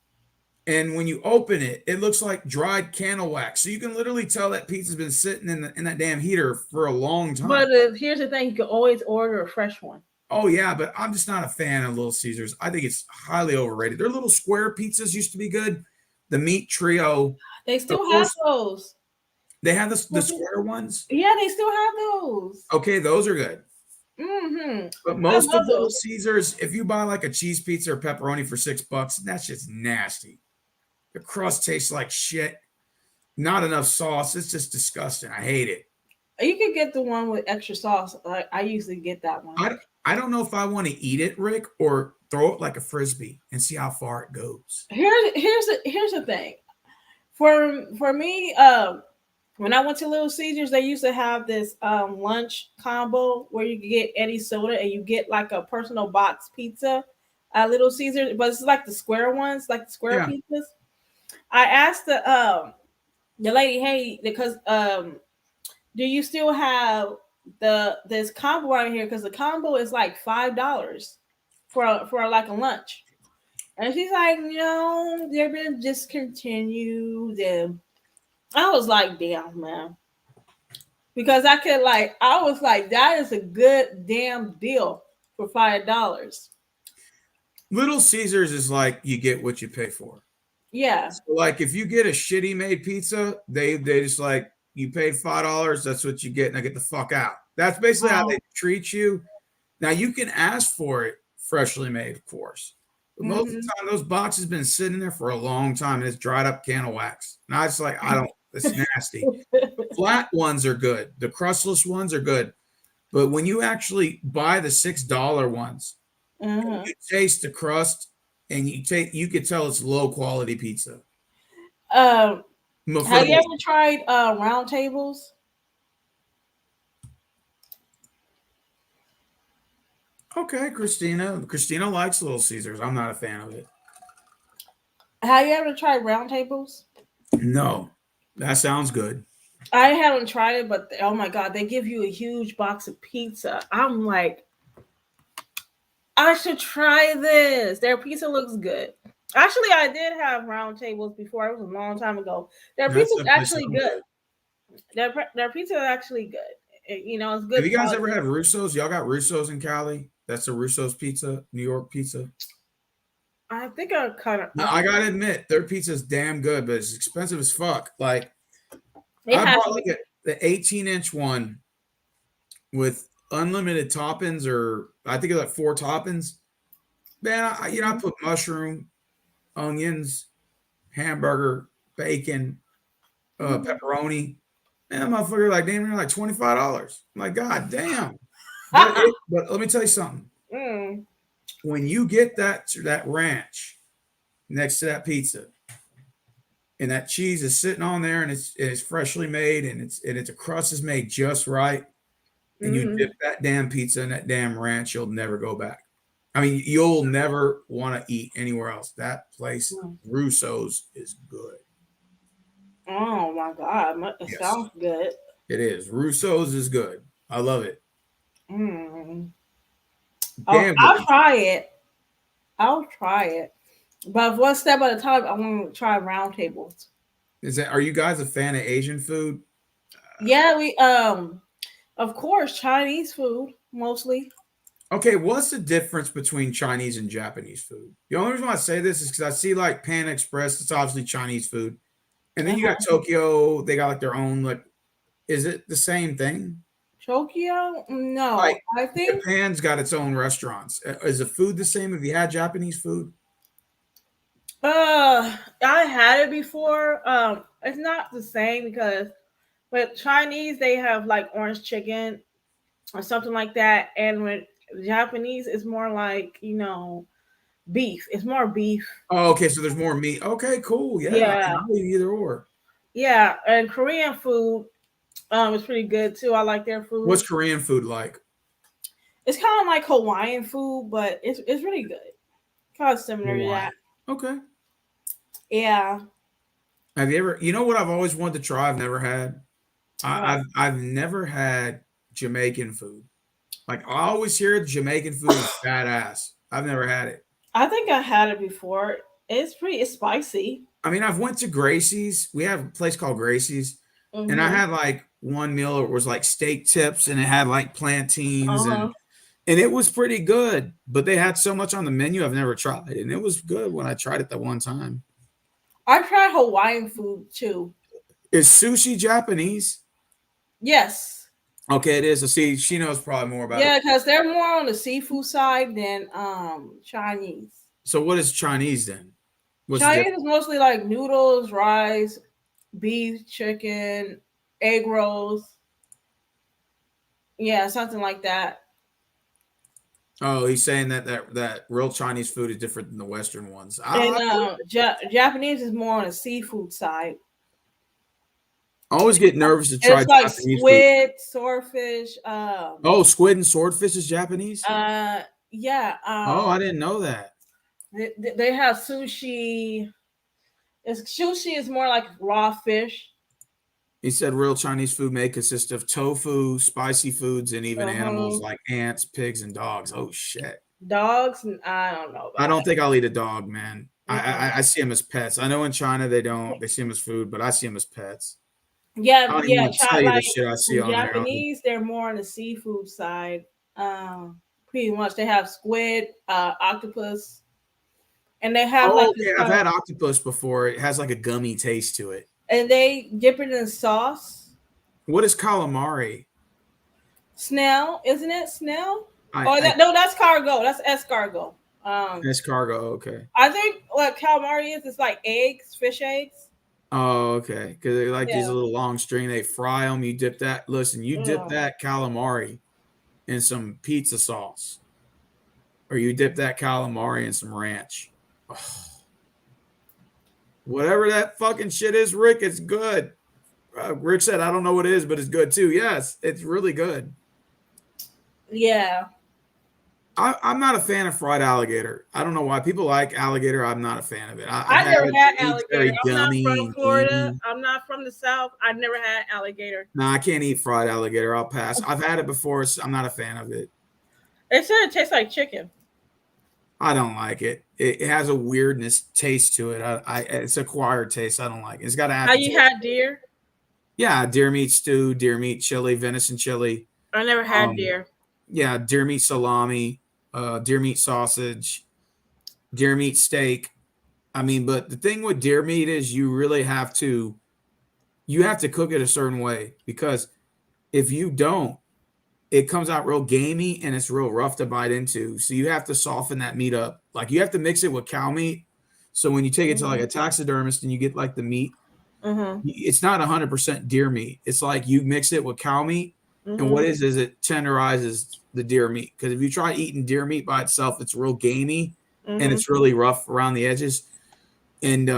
And when you open it, it looks like dried candle wax. So you can literally tell that pizza's been sitting in that damn heater for a long time. But here's the thing: you can always order a fresh one. Oh yeah, but I'm just not a fan of Little Caesars. I think it's highly overrated. Their little square pizzas used to be good. The meat trio, They the still have first, those. they have the square ones. Yeah, they still have those. Okay, those are good. Mm-hmm. But I most of love Little those. Caesars, if you buy like a cheese pizza or pepperoni for $6, that's just nasty. The crust tastes like shit. Not enough sauce. It's just disgusting. I hate it. You can get the one with extra sauce. I usually get that one. I don't know if I want to eat it, Rick, or throw it like a frisbee and see how far it goes. Here's the thing. For me, when I went to Little Caesars, they used to have this lunch combo where you could get Eddie soda and you get like a personal box pizza at Little Caesars, but it's like the square ones, like the square Yeah. pizzas. I asked the lady, hey, because do you still have this combo right here? Because the combo is like $5 for like a lunch. And she's like, no, they've been discontinued. And I was like, damn, man. Because I was like, that is a good damn deal for $5. Little Caesars is like you get what you pay for. Yeah. So like if you get a shitty made pizza, they just like you paid $5, that's what you get. Now get the fuck out. That's basically how they treat you. Now you can ask for it freshly made, of course. But most of the time, those boxes been sitting there for a long time and it's dried up candle wax. And I just like, I don't, it's nasty. Flat ones are good. The crustless ones are good. But when you actually buy the $6 ones, you taste the crust and you could tell it's low quality pizza. Have you ever tried round tables? Okay, Christina. Christina likes Little Caesars. I'm not a fan of it. Have you ever tried round tables? No, that sounds good. I haven't tried it, but oh my god, they give you a huge box of pizza. I'm like, I should try this. Their pizza looks good. Actually, I did have round tables before. It was a long time ago. Their pizza is actually good. Their pizza is actually good. You know, it's good. Have you guys ever had Russo's? Y'all got Russo's in Cali? That's a Russo's pizza, New York pizza. I think I kind of. No, I gotta admit, their pizza is damn good, but it's expensive as fuck. Like, I bought like the 18-inch one with unlimited toppings, or I think it's like 4 toppings. Man, I put mushroom, onions, hamburger, bacon, pepperoni. Man, motherfucker, like damn near like $25. I'm like, god damn. But let me tell you something. When you get that ranch next to that pizza, and that cheese is sitting on there, and it's freshly made, and it's a crust is made just right, and you dip that damn pizza in that damn ranch, you'll never go back. I mean, you'll never want to eat anywhere else. That place, Russo's, is good. Oh my god, it sounds good. It is. Russo's is good. I love it. I'll try it. I'll try it. But one step at a time, I want to try round tables. Are you guys a fan of Asian food? Yeah, we of course, Chinese food mostly. Okay, what's the difference between Chinese and Japanese food? The only reason why I say this is because I see like Panda Express, it's obviously Chinese food. And then you got Tokyo, they got like their own, like, is it the same thing? Tokyo? No, like, I think Japan's got its own restaurants. Is the food the same? Have you had Japanese food? I had it before. It's not the same because with Chinese they have like orange chicken or something like that, and with Japanese it's more like beef. It's more beef. Oh, okay, so there's more meat. Okay, cool. Yeah. I'll eat either or. Yeah, and Korean food is pretty good too. I like their food. What's Korean food like? It's kind of like Hawaiian food, but it's really good. Kind of similar to that. Okay. Yeah. Have you ever? You know what I've always wanted to try? I've never had. I've never had Jamaican food. Like I always hear Jamaican food is badass. I've never had it. I think I had it before. It's spicy. I mean, I've went to Gracie's. We have a place called Gracie's, and I Mm-hmm. had like one meal. It was like steak tips, and it had like plantains, Uh-huh. and it was pretty good. But they had so much on the menu I've never tried, and it was good when I tried it that one time. I tried Hawaiian food too. Is sushi Japanese? Yes. Okay, it is. So see, she knows probably more about it. Yeah, because they're more on the seafood side than Chinese. So what is Chinese then? What's the Chinese difference? is mostly like noodles, rice, beef, chicken, egg rolls. Yeah, something like that. Oh, he's saying that real Chinese food is different than the Western ones. And Japanese is more on the seafood side. I always get nervous to try It's like Japanese food. squid, swordfish. Oh, squid and swordfish is Japanese? Yeah. Oh, I didn't know that. They have sushi. Sushi is more like raw fish. He said real Chinese food may consist of tofu, spicy foods, and even animals Uh-huh. like ants, pigs, and dogs. Oh shit! Dogs, I don't know I about don't think I'll eat a dog, man. that. I see them as pets. I know in China they don't. They see them as food, but I see them as pets. I Yeah, don't even yeah. want to tell you the Like shit I see on there. Japanese, they're more on the seafood side. Pretty much, they have squid, octopus, and they have like Oh, this okay. I've had octopus before. It has like a gummy taste to it. and they dip it in sauce. What is calamari? Snail, isn't it? Snail? Oh, I no, that's cargo. That's escargot. escargot. Okay. I think what calamari is like eggs, fish eggs. Oh, okay. Because they like these Yeah. little long string. They fry them. You dip that. Listen, you dip Mm. that calamari in some pizza sauce, or you dip that calamari in some ranch. Oh, whatever that fucking shit is, Rick, it's good. Rick said, I don't know what it is, but it's good too. Yes, it's really good. Yeah. I'm not a fan of fried alligator. I don't know why people like alligator. I'm not a fan of it. I've I had never it. had It's alligator. very I'm not gummy from and Florida. gamey. I'm not from the South. I never had alligator. No, I can't eat fried alligator. I'll pass. I've had it before. So I'm not a fan of it. They said it tastes like chicken. I don't like it. It has a weirdness taste to it. It's acquired taste. I don't like it. It's got How you aftertaste. had deer? Yeah, deer meat stew, deer meat chili, venison chili. I never had Um, deer. yeah, deer meat salami, deer meat sausage, deer meat steak. I mean, but the thing with deer meat is you really have to cook it a certain way because if you don't, it comes out real gamey and it's real rough to bite into. So you have to soften that meat up. Like you have to mix it with cow meat. So when you take it to like a taxidermist and you get like the meat, Mm-hmm. it's not 100% deer meat. It's like you mix it with cow meat, and what Mm-hmm. is it tenderizes the deer meat. Because if you try eating deer meat by itself, it's real gamey and Mm-hmm. it's really rough around the edges. And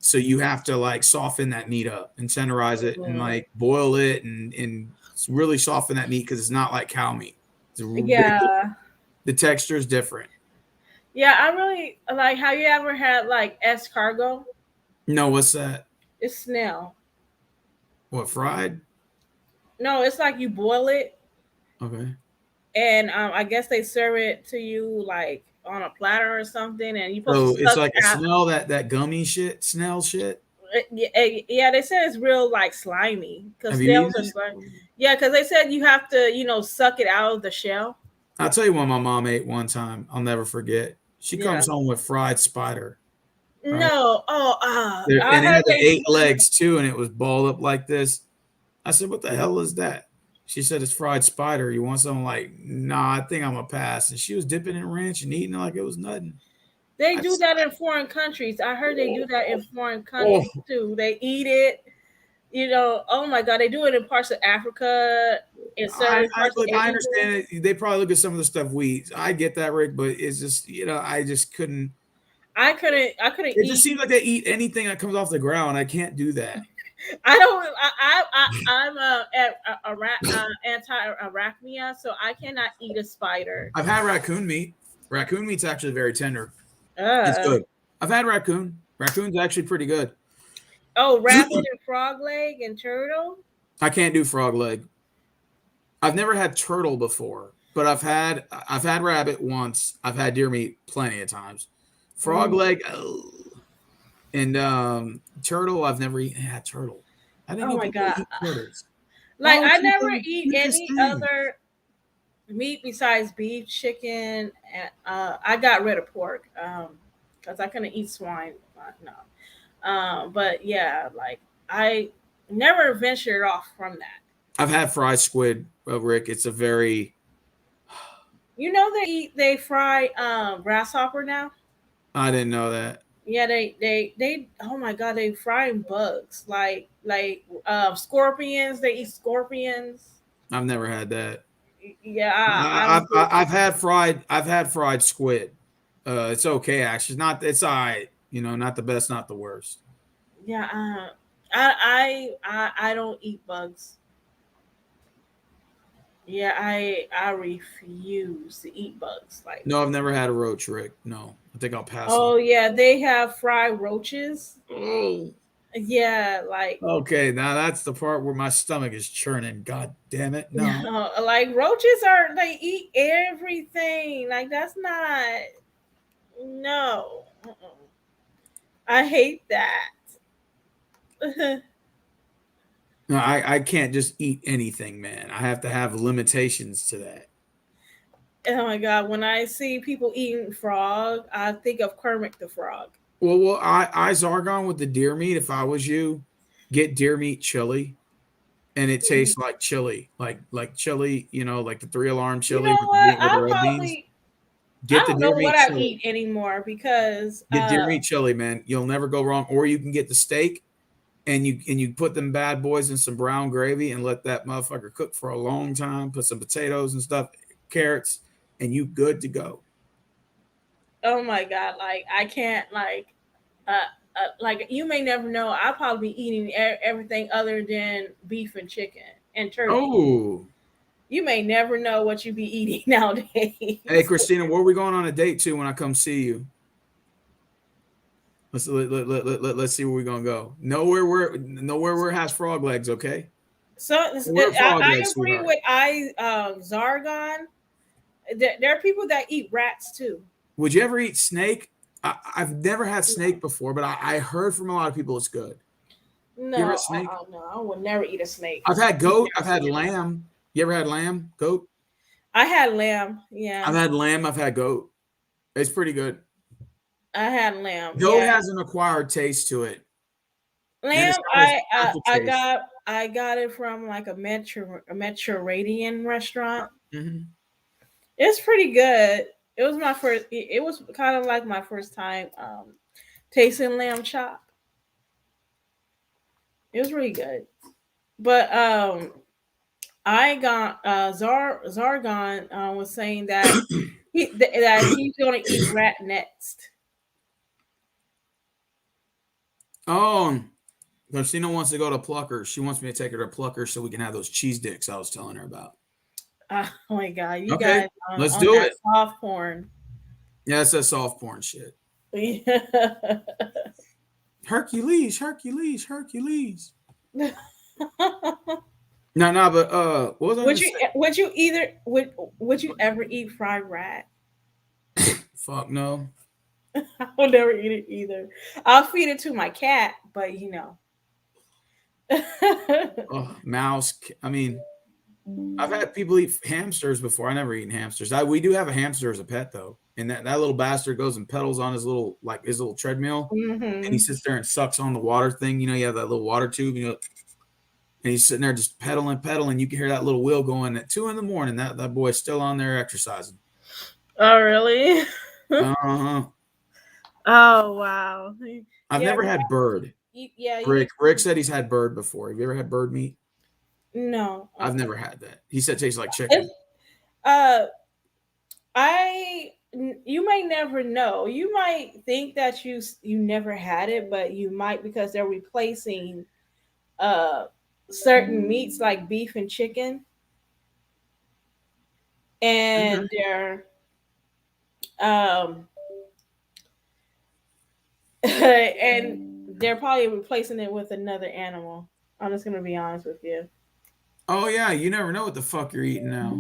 so you have to like soften that meat up and tenderize it and Mm-hmm. like boil it and really soften that meat because it's not like cow meat. It's a big, Yeah. the texture is different. Yeah, I really like. Have you ever had like escargot? No, what's that? It's snail. What, fried? No, it's like you boil it, Okay. and I guess they serve it to you like on a platter or something, and you're supposed So to it's suck like a out. smell that gummy shit, snail shit. Yeah, they said it's real like slimy because Have you snails eaten are it? slimy. Yeah, because they said you have to, suck it out of the shell. I'll tell you what my mom ate one time. I'll never forget. She Yeah. comes home with fried spider, right? No. Oh, I And it heard had the they. 8 legs too, and it was balled up like this. I said, "What the hell is that?" She said, "It's fried spider. You want something?" Like, nah, I think I'm gonna pass. And she was dipping in ranch and eating it like it was nothing. They I do just, that in foreign countries. I heard they do that in foreign oh, countries too. They eat it. Oh my God, they do it in parts of Africa, in certain I parts of look. I Asia. understand it. They probably look at some of the stuff we eat. I get that, Rick, but it's just I just couldn't. I couldn't It just eat. seems like they eat anything that comes off the ground. I can't do that. I don't. I'm anti-arachnia, so I cannot eat a spider. I've had raccoon meat. Raccoon meat's actually very tender. It's Uh, good. I've had raccoon. Raccoon's actually pretty good. oh, rabbit and frog leg and turtle. I can't do frog leg. I've never had turtle before, but I've had rabbit once. I've had deer meat plenty of times. Frog Mm. leg, oh. And turtle, I've never eaten. Yeah, turtle. I didn't Oh know my people god. eat turtles. Like Oh, I keep never them, eat keep the any same. other meat besides beef, chicken, and I got rid of pork because I couldn't eat swine. No, but yeah, like I never ventured off from that. I've had fried squid, Rick. It's a very. You know they fry grasshopper now. I didn't know that. Yeah, they oh my god, they frying bugs like scorpions. They eat scorpions. I've never had that. Yeah, I I- don't I've do. I've had fried. I've had fried squid. It's okay actually. It's not. It's all right. You know, not the best, not the worst. Yeah, I don't eat bugs. Yeah, I refuse to eat bugs. Like, No, I've never had a roach, Rick. No, I think I'll pass on. oh yeah, they have fried roaches. Oh, Yeah, like okay. Now that's the part where my stomach is churning. God damn it! No. like roaches are they eat everything. Like that's not no. I hate that. No, I can't just eat anything, man. I have to have limitations to that. Oh my god, when I see people eating frog, I think of Kermit the Frog. Well, I Zargon with the deer meat. If I was you, get deer meat chili, and it tastes like chili, like chili. You know, like the 3 alarm You chili know with what? the red beans. I Get the don't know deer what meat I chili. eat anymore because Get deer meat chili, man. You'll never go wrong. Or you can get the steak, and you put them bad boys in some brown gravy and let that motherfucker cook for a long time. Put some potatoes and stuff, carrots, and you good to go. oh my god, like I can't like you may never know. I'll probably be eating everything other than beef and chicken and turkey. Oh, You may never know what you be eating hey, nowadays. Christina, where are we going on a date to when I come see you? Let's see where we're gonna go. Nowhere where it has frog legs, okay? So Where frog I legs, agree sweetheart. with I Zargon. There are people that eat rats too. Would you ever eat snake? I've never had snake before, but I heard from a lot of people it's good. You ever had No, snake? no, I would never eat a snake. I've had You've goat. never I've had seen it. lamb. You ever had lamb? Goat? I had lamb. I've Yeah, had lamb. I've had goat. It's pretty good. I had lamb. Goat Yeah, has an acquired taste to it, and it's lamb. not as aftertaste. I got it from like a Mediterranean restaurant. Mhm. It's pretty good. It was my first. It was kind of like my first time tasting lamb chop. It was really good. But I got Zargon was saying that that he's gonna eat rat next. Oh, Christina wants to go to Plucker. She wants me to take her to Plucker so we can have those cheese dicks I was telling her about. Oh my god, you Okay, guys let's on do that it. soft porn. Yeah, it's that soft porn shit. Yeah. Hercules, Hercules, Hercules. No, but what was I gonna say? would you ever eat fried rat? Fuck no. I will never eat it either. I'll feed it to my cat, but you know. Oh, mouse. I mean, I've had people eat hamsters before. I never eaten hamsters. We do have a hamster as a pet though, and that little bastard goes and pedals on his little treadmill, and he Hmm. sits there and sucks on the water thing. You know, you have that little water tube, and he's sitting there just pedaling. You can hear that little wheel going at 2 a.m. That boy's still on there exercising. Oh really? Uh-huh. Oh wow. I've Yeah, never had bird. yeah, you need Rick said he's had bird before. Have you ever had bird meat? no. I've never had that. He said it tastes like It's chicken. uh you may never know. You might think that you never had it, but you might because they're replacing uh certain meats like beef and chicken, Okay. and um and they're probably replacing it with another animal. I'm just gonna be honest with you. Oh yeah, you never know what the fuck you're eating now.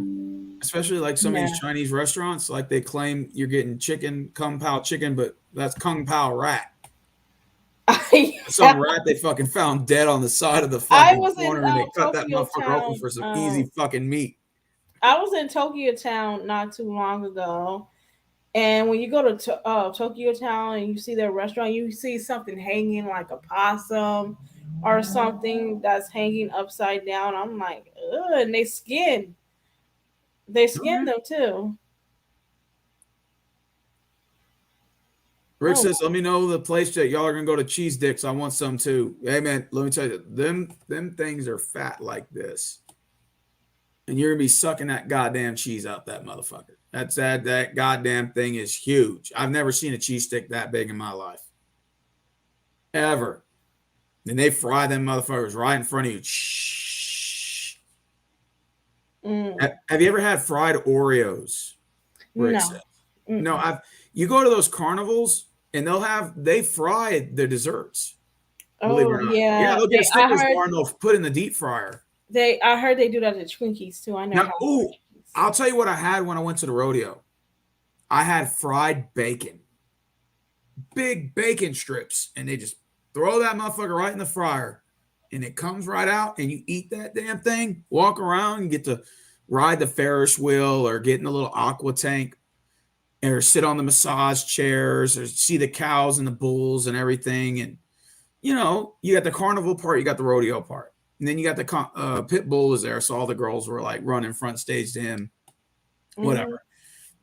Especially like some of Yeah. these Chinese restaurants, like they claim you're getting chicken, kung pao chicken, but that's kung pao rat. Some rat they fucking found dead on the side of the I fucking was in corner, and they cut that Tokyo motherfucker open Town. for some easy fucking meat. I was in Tokyo Town not too long ago, and when you go to Tokyo Town and you see their restaurant, you see something hanging like a possum or something that's hanging upside down. I'm like, ugh, and they skin Okay. them too. Rick Oh, says, "Let me know the place that y'all are gonna go to Cheese Dicks. I want some too." Hey man, let me tell you, them things are fat like this, and you're gonna be sucking that goddamn cheese out that motherfucker. That goddamn thing is huge. I've never seen a cheese stick that big in my life, ever. And they fry them motherfuckers right in front of you. Shh. mm, Have you ever had fried Oreos? Rick no. says. No, Mm-mm. I've. You go to those carnivals and they fry the desserts. Believe it or Oh not. Yeah, yeah, they'll get a they. I Snickers heard bar and they'll put it in the deep fryer. they. I heard they do that to Twinkies too. I never Now, had ooh, Twinkies. I'll tell you what I had when I went to the rodeo. I had fried bacon, big bacon strips, and they just throw that motherfucker right in the fryer, and it comes right out, and you eat that damn thing. Walk around, you get to ride the Ferris wheel or get in the little aqua tank or sit on the massage chairs or see the cows and the bulls and everything. And you got the carnival part, you got the rodeo part, and then you got the pit bull is there, so all the girls were like running front stage to him, Mm-hmm. whatever.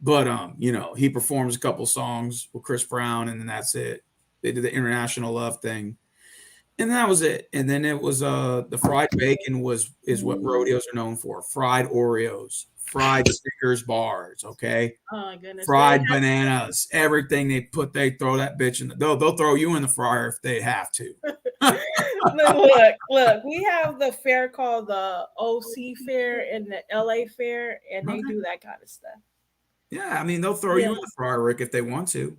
But he performs a couple songs with Chris Brown, and then that's it. They did the international love thing, and that was it. And then it was the fried bacon is what rodeos are known for. Fried Oreos, fried Snickers bars, okay, Oh my goodness, they fried bananas, everything they throw that bitch in they'll throw you in the fryer if they have to. look. We have the fair called the OC Fair and the LA Fair, and they Okay. do that kind of stuff. Yeah, I mean they'll throw you Yeah. in the fryer, Rick, if they want to.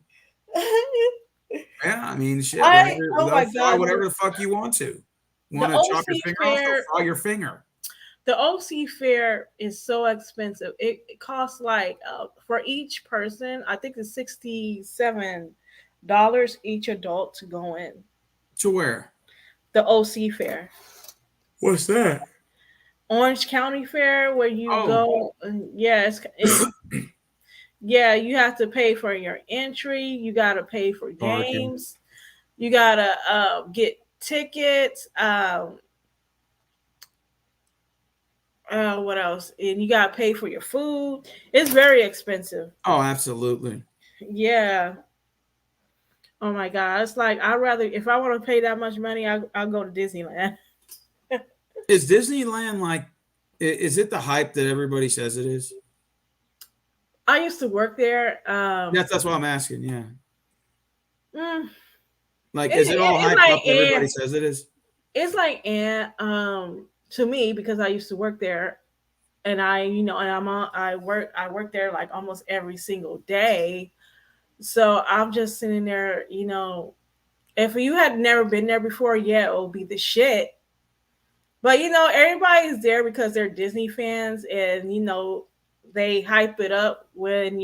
Yeah, I mean shit, I whatever oh they'll my fry god, whatever the fuck you want to. the Want to chop your OC finger off? They'll Fair, fry your finger. the OC Fair is so expensive. It costs like for each person, I think it's $67 each adult to go in. To where? The OC Fair. What's that? Orange County Fair, where you Oh, go. Yeah, yeah, you have to pay for your entry. You got to pay for parking. games. You got to get tickets. What else? And you got to pay for your food. It's very expensive. Oh, absolutely. Yeah. Oh my God. It's like, I'd rather, if I want to pay that much money, I'll go to Disneyland. Is Disneyland like? Is it the hype that everybody says it is? I used to work there. That's what I'm asking. Yeah. Mm, Like, is it all it's hyped up? like, Everybody says it is. it's like, to me, because I used to work there, and I work there like almost every single day. So I'm just sitting there, if you had never been there before, yeah, it'll be the shit. But everybody's there because they're Disney fans, and they hype it up when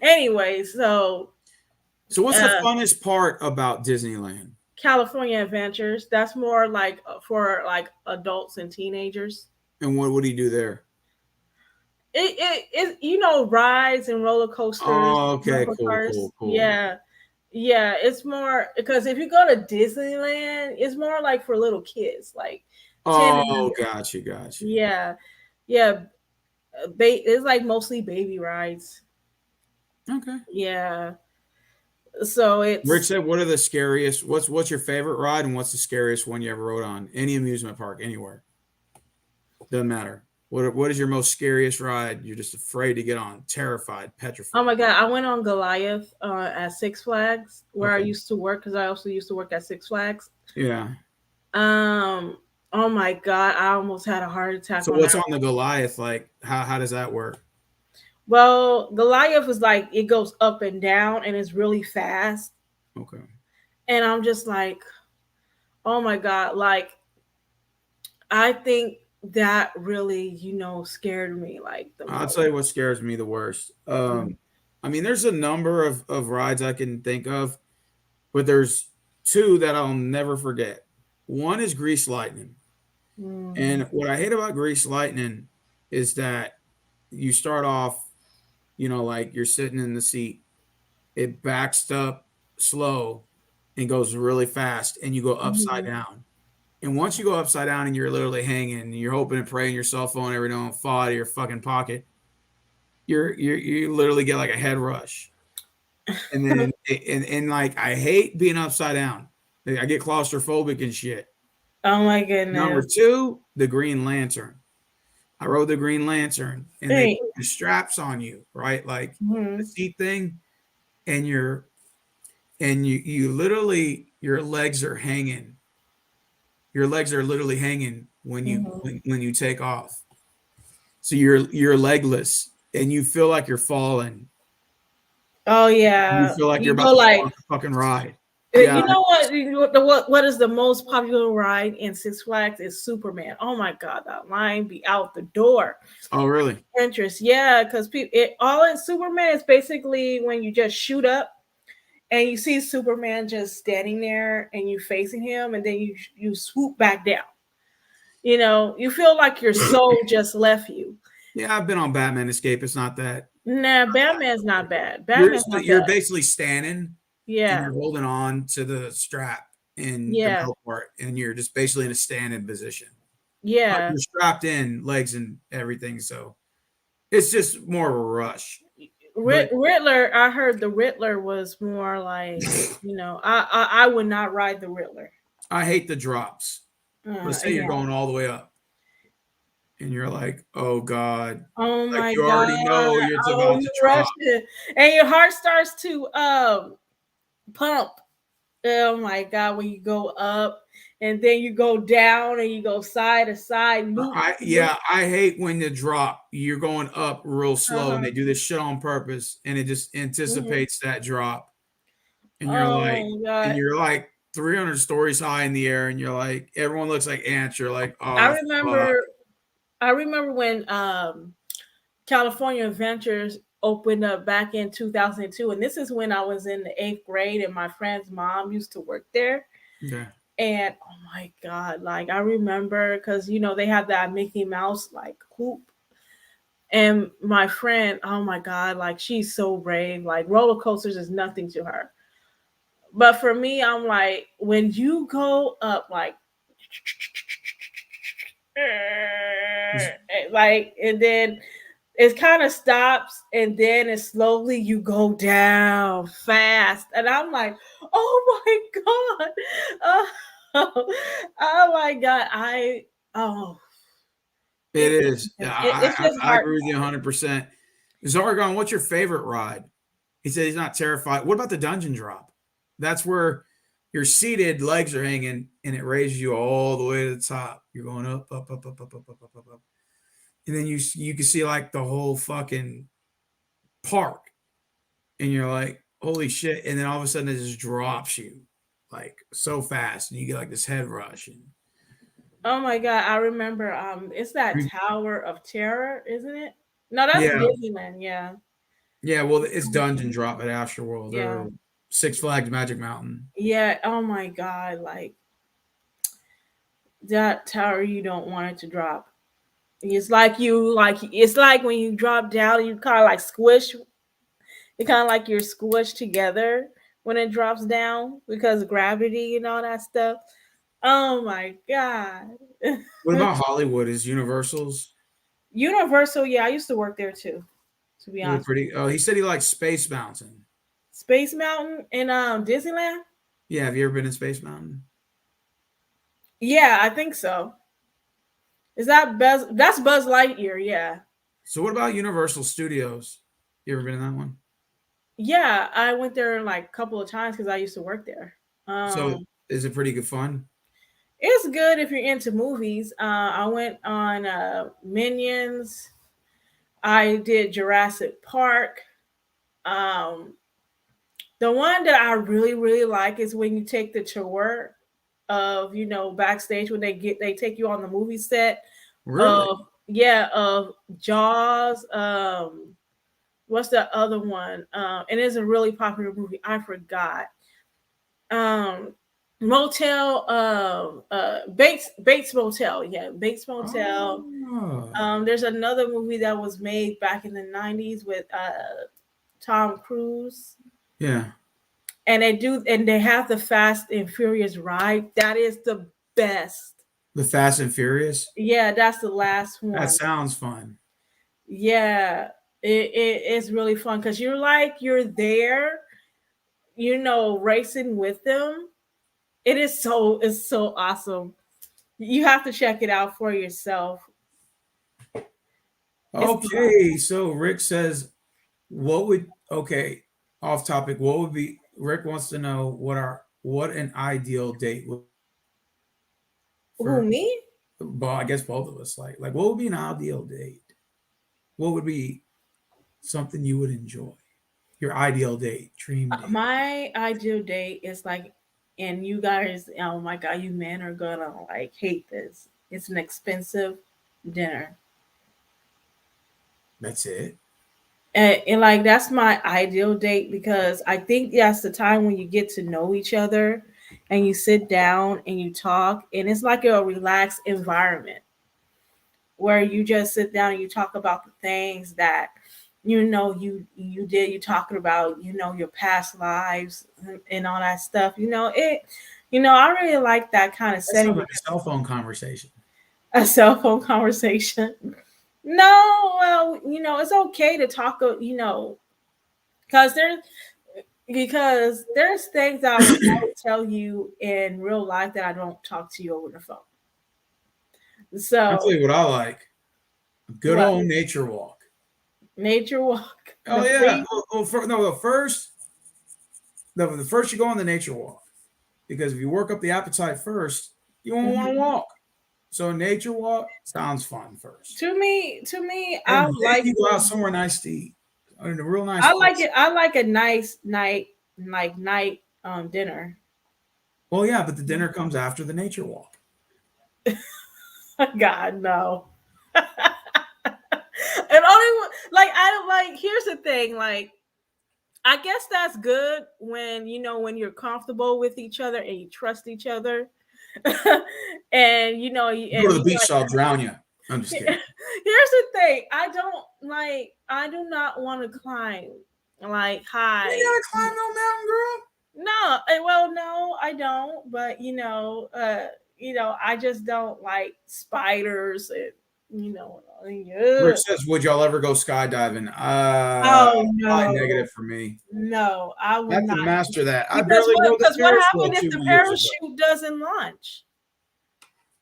anyway. So So, what's the uh funnest part about Disneyland? California Adventures, that's more like for like adults and teenagers. And what would he do there? It rides and roller coasters, Oh, okay, bumper cool, cars. cool, cool. Yeah. Yeah, it's more because if you go to Disneyland, it's more like for little kids, like 10 and Oh, under. got you. Yeah. Yeah, it's like mostly baby rides. Okay. Yeah. So Rich it's said, "What are the scariest? What's your favorite ride, and what's the scariest one you ever rode on? Any amusement park, anywhere, doesn't matter. What is your most scariest ride? You're just afraid to get on, terrified, Oh petrified. my God, I went on Goliath at Six Flags where I Okay, used to work because I also used to work at Six Flags. yeah. Um, oh my God, I almost had a heart attack So on what's that. on the Goliath like? How does that work? Well, Goliath is like it goes up and down and it's really fast. Okay, And I'm just like, oh my God, like I think that really, scared me like the I'll most. tell you what scares me the worst. I mean, there's a number of rides I can think of, but there's Two that I'll never forget. One is Grease Lightning. Mhm. And what I hate about Grease Lightning is that you start off, like you're sitting in the seat, it backs up slow and goes really fast, and you go upside Mhm. down. And once you go upside down and you're literally hanging, and you're hoping and praying your cell phone every now and fall out of your fucking pocket, you literally get like a head rush. And then and like I hate being upside down. Like, I get claustrophobic and shit. Oh my Number goodness. two, the Green Lantern. I rode the Green Lantern, and they Hey. put the straps on you, right? Like the Mhm. seat thing, and you literally, your legs are hanging. Your legs are literally hanging when you Mhm. when you take off. So you're legless, and you feel like you're falling. Oh You yeah. feel like you're You about go to fall off like the fucking ride. Yeah. you know what? What is the most popular ride in Six Flags is Superman. Oh my God, that line be out the door. Oh, really? Interest, yeah, because all in Superman is basically when you just shoot up and you see Superman just standing there and you facing him, and then you swoop back down. You feel like your soul just left you. Yeah, I've been on Batman Escape. It's not that. Nah, Batman's not bad. You're Batman's not you're bad. basically standing, and Yeah, you're holding on to the strap in the yeah, belt part, and you're just basically in a standing position. But yeah. you're strapped in, legs and everything, so it's just more of a rush. But Riddler, I heard the Riddler was more like, I would not ride the Riddler. I hate the drops. Let's say you're Yeah. going all the way up, and you're like, "Oh God," Oh like my you God. already know it's Oh, about you to rush drop. it. And your heart starts to pump. Oh my God, when you go up and then you go down and you go side to side, loop, loop. I hate when the drop. You're going up real slow, and Uh-huh. they do this shit on purpose, and it just Mhm. anticipates that drop, and Oh my God. you're like 300 stories high in the air, and you're like, everyone looks like ants. You're like, I oh fuck. remember I remember when California Adventures opened up back in 2002, and this is when I was in the 8th grade, and my friend's mom used to work there. Okay. And oh my God, like I remember because they had that Mickey Mouse like hoop. And my friend, oh my God, like she's so brave. Like roller coasters is nothing to her. But for me, I'm like, when you go up like, and then it kind of stops, and then it slowly you go down fast, and I'm like, oh my God, oh my God, oh, It is. Yeah, it's just I heart. agree with you 100%. Zargon, what's your favorite ride? He said he's not terrified. What about the dungeon drop? That's where you're seated, legs are hanging, and it raises you all the way to the top. You're going up, up, up, up, up, up, up, up, up, up. And then you can see like the whole fucking park, and you're like, holy shit. And then all of a sudden it just drops you like so fast, and you get like this head rush. And Oh my God, I remember. It's that Tower of Terror, isn't it? No, that's yeah, Disneyland. Yeah, yeah. Well, it's dungeon drop at Astroworld yeah, or Six Flags Magic Mountain. yeah. Oh my God, like that tower, you don't want it to drop. It's like when you drop down, you kind of like squish. It kind of like you're squished together when it drops down because of gravity and all that stuff. Oh my God. What about Hollywood? Is Universal's Universal, yeah, I used to work there too, to be they're honest with pretty? Oh, he said he likes Space Mountain. you. Space Mountain in Disneyland? Yeah, have you ever been in Space Mountain? Yeah, I think so. Is that Buzz? That's Buzz Lightyear, yeah. So what about Universal Studios? You ever been in that one? Yeah, I went there like a couple of times because I used to work there. So is it pretty good fun? It's good if you're into movies. I went on Minions. I did Jurassic Park. Um, the one that I really, really like is when you take the tour of, backstage when they take you on the movie set Really? of, yeah, of Jaws. What's the other one? And it's a really popular movie. I forgot. Um, Motel, Bates Motel. Yeah, Bates Motel. Oh, There's another movie that was made back in the 90s with Tom Cruise. yeah. And they have the Fast and Furious ride. That is the best. The Fast and Furious. Yeah, that's the last That one. sounds fun. Yeah, it's really fun because you're there, racing with them. It's so awesome. You have to check it out for yourself. It's Okay, so Rick says, what would okay, off topic, what would be Rick wants to know what an ideal date would who for me? well, I guess both of us like what would be an ideal date? What would be something you would enjoy? Your ideal date, dream date. My ideal date is like, and you guys, oh my god, you men are gonna like hate this. It's an expensive dinner. That's it. And like that's my ideal date because I think that's the time when you get to know each other and you sit down and you talk and it's like a relaxed environment where you just sit down and you talk about the things that you did. You talking about your past lives and all that stuff. I really like that kind of That sounds setting. like a cell phone conversation. A cell phone conversation. No, well, it's okay to talk. Because there's things I would tell you in real life that I don't talk to you over the phone. I'll tell So you what I like. A good what old nature walk. nature walk, Oh the yeah. free. No, the first you go on the nature walk. Because if you work up the appetite first, you won't want to Mhm. walk. So nature walk sounds fun first. To me, And I then like you go out somewhere nice to eat. In a real nice I like place. it. I like a nice night dinner. Well, yeah, but the dinner comes after the nature walk. God no. And only like I don't like. Here's the thing, like I guess that's good when when you're comfortable with each other and you trust each other, and You go to and the you beach, like. so I'll drown you. I'm just Here's kidding. the thing, I do not want to climb like You high. ain't gotta climb no mountain, girl. No, well, no, I don't. But I just don't like spiders and Rick ugh. says, "Would y'all ever go skydiving?" Oh Probably no, negative for me. no, I I would have to not. master that. I Because barely rode the what Ferris wheel happened if the 2 years ago. parachute doesn't launch?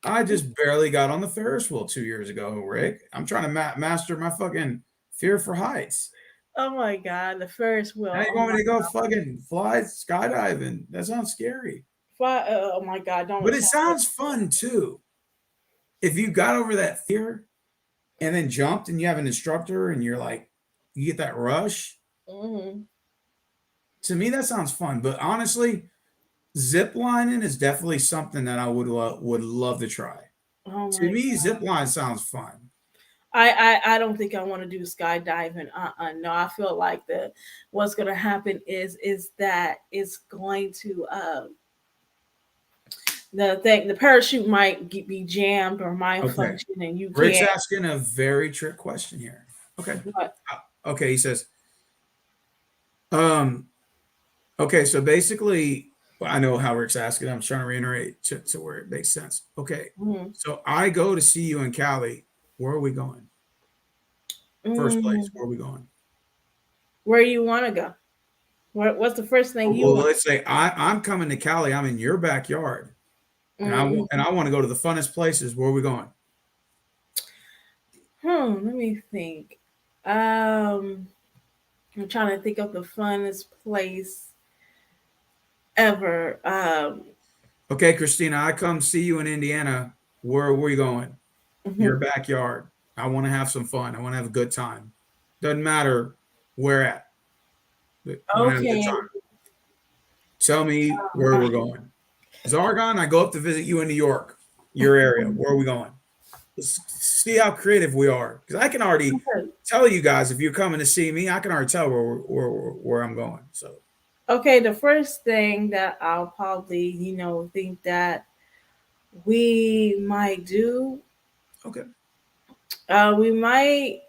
I just barely got on the Ferris wheel 2 years ago, Rick. I'm trying to master my fucking fear for heights. Oh my god, the Ferris Now wheel. you Oh want my me to go fucking fly skydiving? That sounds scary. oh my god, But don't it tell me. sounds fun too. If you got over that fear and then jumped and you have an instructor and you're like, you get that rush, Mhm. to me that sounds fun. But honestly, zip lining is definitely something that I would love to try. Oh To my me, god. zip line sounds fun. I don't think I want to do skydiving. No, I feel like the what's gonna happen is that it's going to the parachute might be jammed or Okay. malfunction and you Rick's can't. asking a very trick question here. Okay. What? Okay, he says, um, okay, so basically, well, I know how Rick's asking. I'm trying to reiterate to where it makes sense. Okay, Mhm. so I go to see you in Cali. Where are we going? First place, Mhm. where are we going? Where you want to go? What's the first thing you Well, want? let's say I'm coming to Cali. I'm in your backyard, and Mhm. I want to go to the funnest places. Where are we going? Let me think. Um, I'm trying to think of the funnest place ever. Okay, Christina, I come see you in Indiana. Where are we going? Your Mhm. backyard. I want to have some fun. I want to have a good time. Doesn't matter where at. But I want to have a good Okay. time. Tell me where we're going. Zargon, I go up to visit you in New York, your area. Where are we going? Let's see how creative we are. Because I can already tell you guys if you're coming to see me, I can already tell where I'm going. So Okay, the first thing that I'll probably, think that we might do, Okay. we might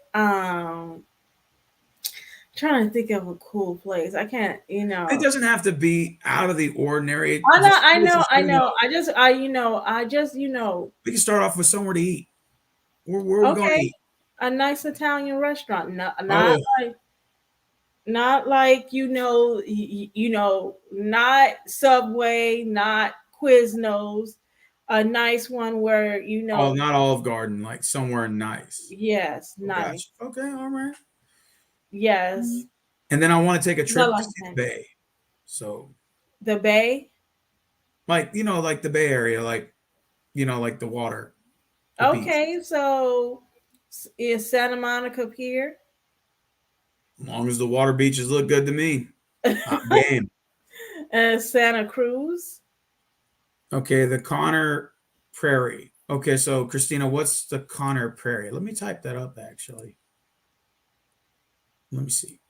trying to think of a cool place. I can't, It doesn't have to be out of the ordinary. I know, Just I know, just, I know. I just, we can start off with somewhere to eat. Where are we going to okay, eat? a nice Italian restaurant. Not, not Oh, like, not like, not Subway, not Quiznos. A nice one where, oh, not Olive Garden, like somewhere nice. yes, Oh, nice. gotcha. Okay, all right. Yes. And then I want to take a Not trip to like see that. the Bay. So, The Bay. like, like the Bay Area, like, like the water, the beach. Okay, so is Santa Monica Pier? As long as the water beaches look good to me, I'm game. Santa Cruz. Okay, the Connor Prairie. Okay, so Christina, what's the Connor Prairie? Let me type that up actually. Let me see.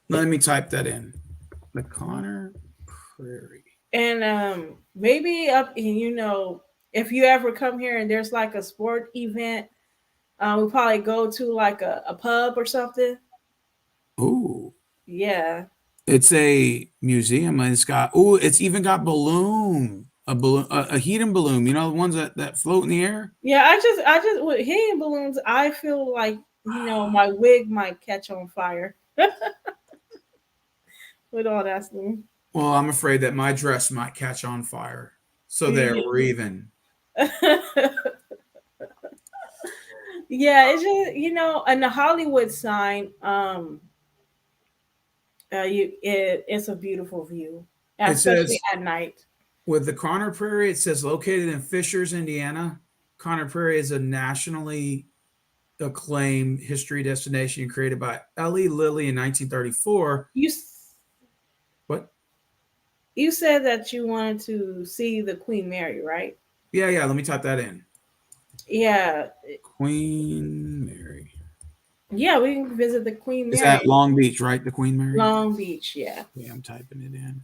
Let me type that in. The Connor Prairie. And maybe up in, if you ever come here and there's like a sport event, we'll probably go to like a pub or something. Ooh, Yeah. it's a museum and it's even got a helium balloon, the ones that float in the air. Yeah, I just with helium balloons, I feel like, my wig might catch on fire with all that stuff. Well, I'm afraid that my dress might catch on fire. So there, we're even. Yeah, it's just, and the Hollywood sign, it's a beautiful view, It especially says at night. with the Connor Prairie, it says located in Fishers, Indiana. Connor Prairie is a nationally acclaimed history destination created by Ellie Lilly in 1934. You s- What? you said that you wanted to see the Queen Mary, right? Yeah. Let me type that in. Yeah, Queen Mary. yeah, we can visit the Queen Is Mary, that Long Beach, right? The Queen Mary? Long Beach. Yeah. Yeah, I'm typing it in.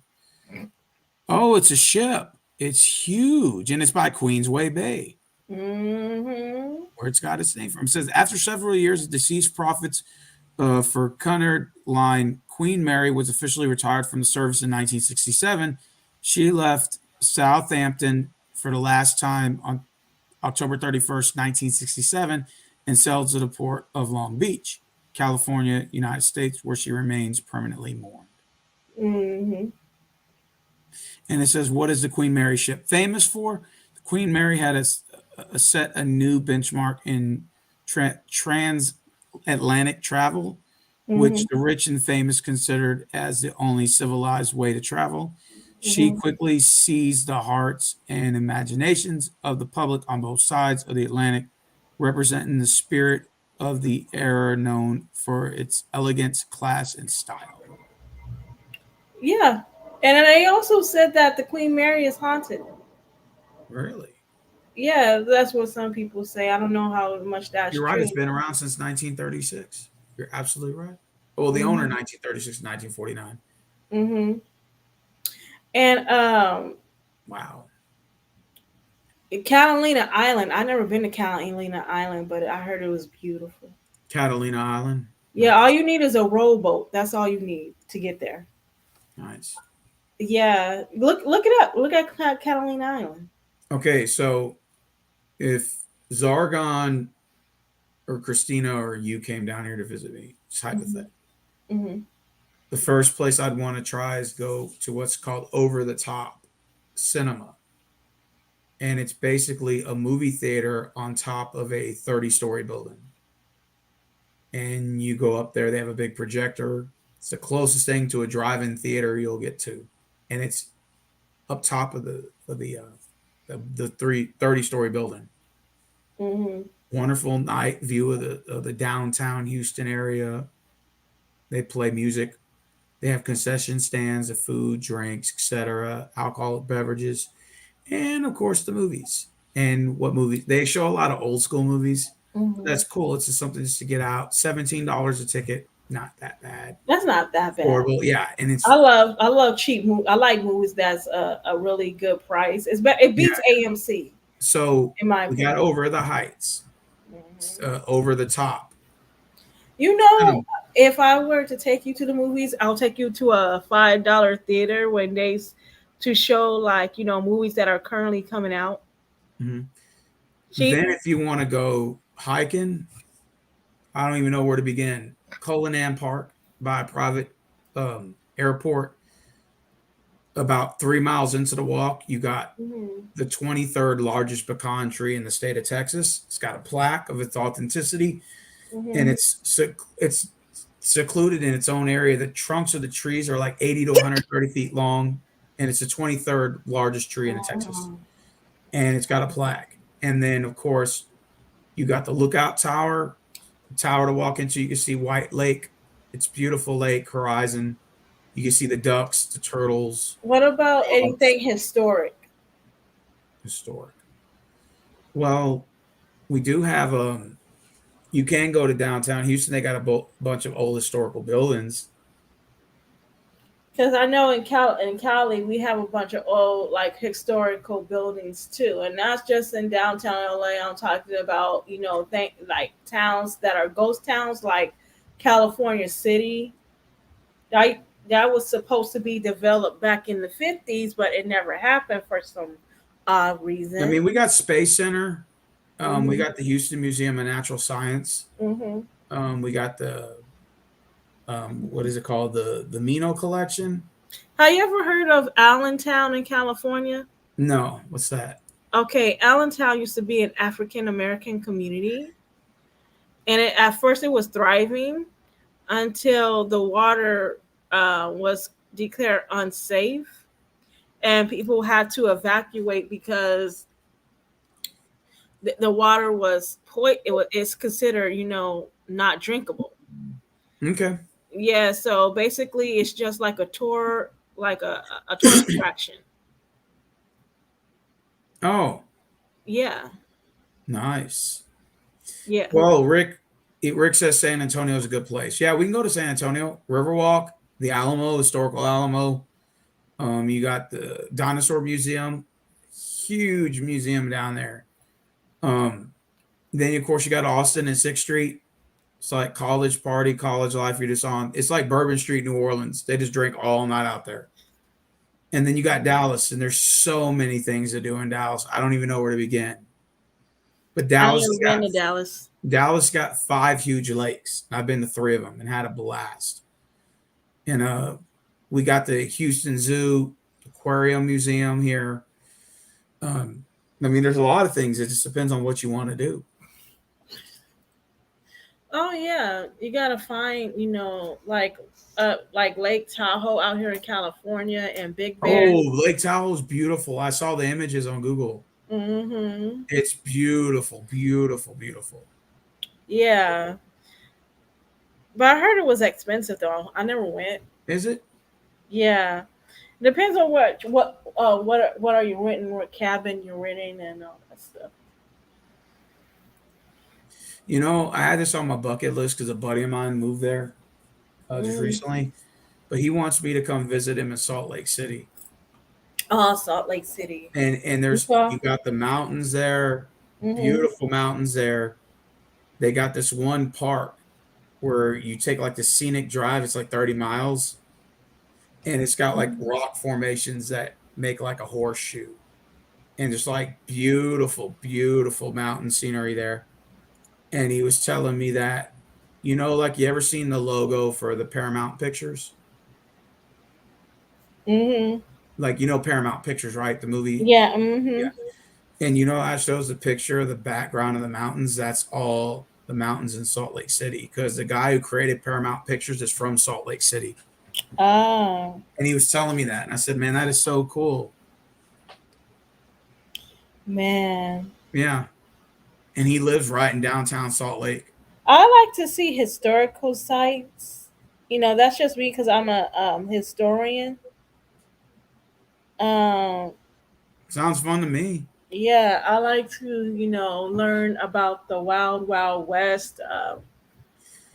Oh, it's a ship. It's huge, and it's by Queensway Bay, Hmm. where it's got its name from. It says after several years, the deceased profits for Cunard Line, Queen Mary was officially retired from the service in 1967. She left Southampton for the last time on October 31st, 1967, and sailed to the port of Long Beach, California, United States, where she remains permanently moored. Hmm. And it says, what is the Queen Mary ship famous for? The Queen Mary had set a new benchmark in transatlantic travel, Hmm. which the rich and famous considered as the only civilized way to travel. She Hmm. quickly seized the hearts and imaginations of the public on both sides of the Atlantic, representing the spirit of the era known for its elegance, class, and style. Yeah, and they also said that the Queen Mary is haunted. Really? Yeah, that's what some people say. I don't know how much that's You're right. true. It's been around since 1936. You're absolutely right. Well, the owner Hmm. 1936, 1949. Hmm. And Wow. Catalina Island. I never been to Catalina Island, but I heard it was beautiful. Catalina Island. Yeah, all Nice. you need is a rowboat. That's all you need to get there. Nice. Yeah, look it up. Look at Catalina Island. Okay, so if Zargon or Christina or you came down here to visit me, just Hmm. hypothetical, Hmm. the first place I'd want to try is go to what's called Over the Top Cinema. And it's basically a movie theater on top of a 30-story building. And you go up there, they have a big projector. It's the closest thing to a drive-in theater you'll get to. And it's up top of the 30-story building. Hmm. Wonderful night view of the downtown Houston area. They play music. They have concession stands of food, drinks, etc., alcoholic beverages, and of course the movies. And what movies? They show a lot of old school movies. Hmm. That's cool. It's just something just to get out. $17 a ticket. not that bad. That's not that bad. Affordable, yeah, and it's I love cheap movies. I like movies that's a really good price. It yeah. beats AMC So in my we got opinion. Over the Heights, Mhm. Over the Top. You know, Um, if I were to take you to the movies, I'll take you to a $5 theater when to show like movies that are currently coming out mhm. cheap. Then if you want to go hiking, I don't even know where to begin. Cullinan Park by a private airport, about 3 miles into the walk, you got Mhm. the 23rd largest pecan tree in the state of Texas. It's got a plaque of its authenticity, and Mhm. it's secluded in its own area. The trunks of the trees are like 80 to 130 feet long, and it's the 23rd largest tree in Texas. Oh. And it's got a plaque. And then, of course, you got the lookout tower, tower to walk into. You can see White Lake. It's beautiful lake horizon. You can see the ducks, the turtles, What about frogs, anything historic? historic. Well, we do have you can go to downtown Houston. They got a bunch of old historical buildings. Because I know in Cali we have a bunch of old like historical buildings too, and not just in downtown LA. I'm talking about like towns that are ghost towns like California City. That was supposed to be developed back in the 50s, but it never happened for some odd I reason. mean, we got Space Center. We Hmm. got the Houston Museum of Natural Science. Hmm. We got the what is it called? The Mino Collection. Have you ever heard of Allentown in California? No, what's that? Okay, Allentown used to be an African American community, and at first it was thriving until the water was declared unsafe, and people had to evacuate because the water it's considered not drinkable. Okay. Yeah, so basically it's just like a tour, like a tourist attraction. Oh, Yeah, nice. yeah. Well, Rick says San Antonio is a good place. Yeah, we can go to San Antonio, Riverwalk, the Alamo, historical Alamo. You got the Dinosaur Museum, huge museum down there. Um, then of course you got Austin and Sixth Street. It's like college party, college life. You're just on. It's like Bourbon Street, New Orleans. They just drink all night out there. And then you got Dallas, and there's so many things to do in Dallas. I don't even know where to begin. But I never been to Dallas. Dallas got 5 huge lakes. I've been to 3 of them and had a blast. And we got the Houston Zoo, Aquarium Museum here. Um, I mean, there's a lot of things. It just depends on what you want to do. Oh yeah, you gotta find like Lake Tahoe out here in California and Big Bear. Oh, Lake Tahoe's beautiful. I saw the images on Google. Hmm. It's beautiful, beautiful, beautiful. Yeah, but I heard it was expensive though. I never went. Is it? Yeah, depends on what are you renting, what cabin you're renting, and all that stuff. You know, I had this on my bucket list because a buddy of mine moved there just Mm. recently, but he wants me to come visit him in Salt Lake City. Oh, Salt Lake City. And You there's saw? you got the mountains there, Hmm. beautiful mountains there. They got this one park where you take like the scenic drive. It's like 30 miles, and it's got like rock formations that make like a horseshoe, and just like beautiful, beautiful mountain scenery there. And he was telling me that, like you ever seen the logo for the Paramount Pictures? Hmm. Like Paramount Pictures, right? The movie. Yeah. Yeah. Hmm. And that shows the picture of the background of the mountains. That's all the mountains in Salt Lake City because the guy who created Paramount Pictures is from Salt Lake City. Oh And he was telling me that. And I said, man, that is so cool. man. Yeah. And he lives right in downtown Salt Lake. I like to see historical sites. That's just me because I'm a historian. Um, Sounds fun to me. yeah, I like to learn about the Wild Wild West.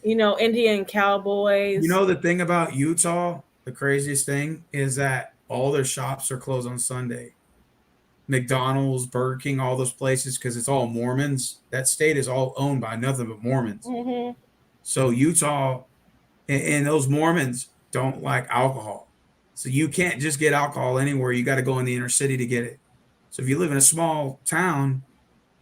Indian You cowboys. know, the thing about Utah, the craziest thing is that all their shops are closed on Sunday. McDonald's, Burger King, all those places, because it's all Mormons. That state is all owned by nothing but Mormons. Hmm. So Utah and those Mormons don't like alcohol. So you can't just get alcohol anywhere. You got to go in the inner city to get it. So if you live in a small town,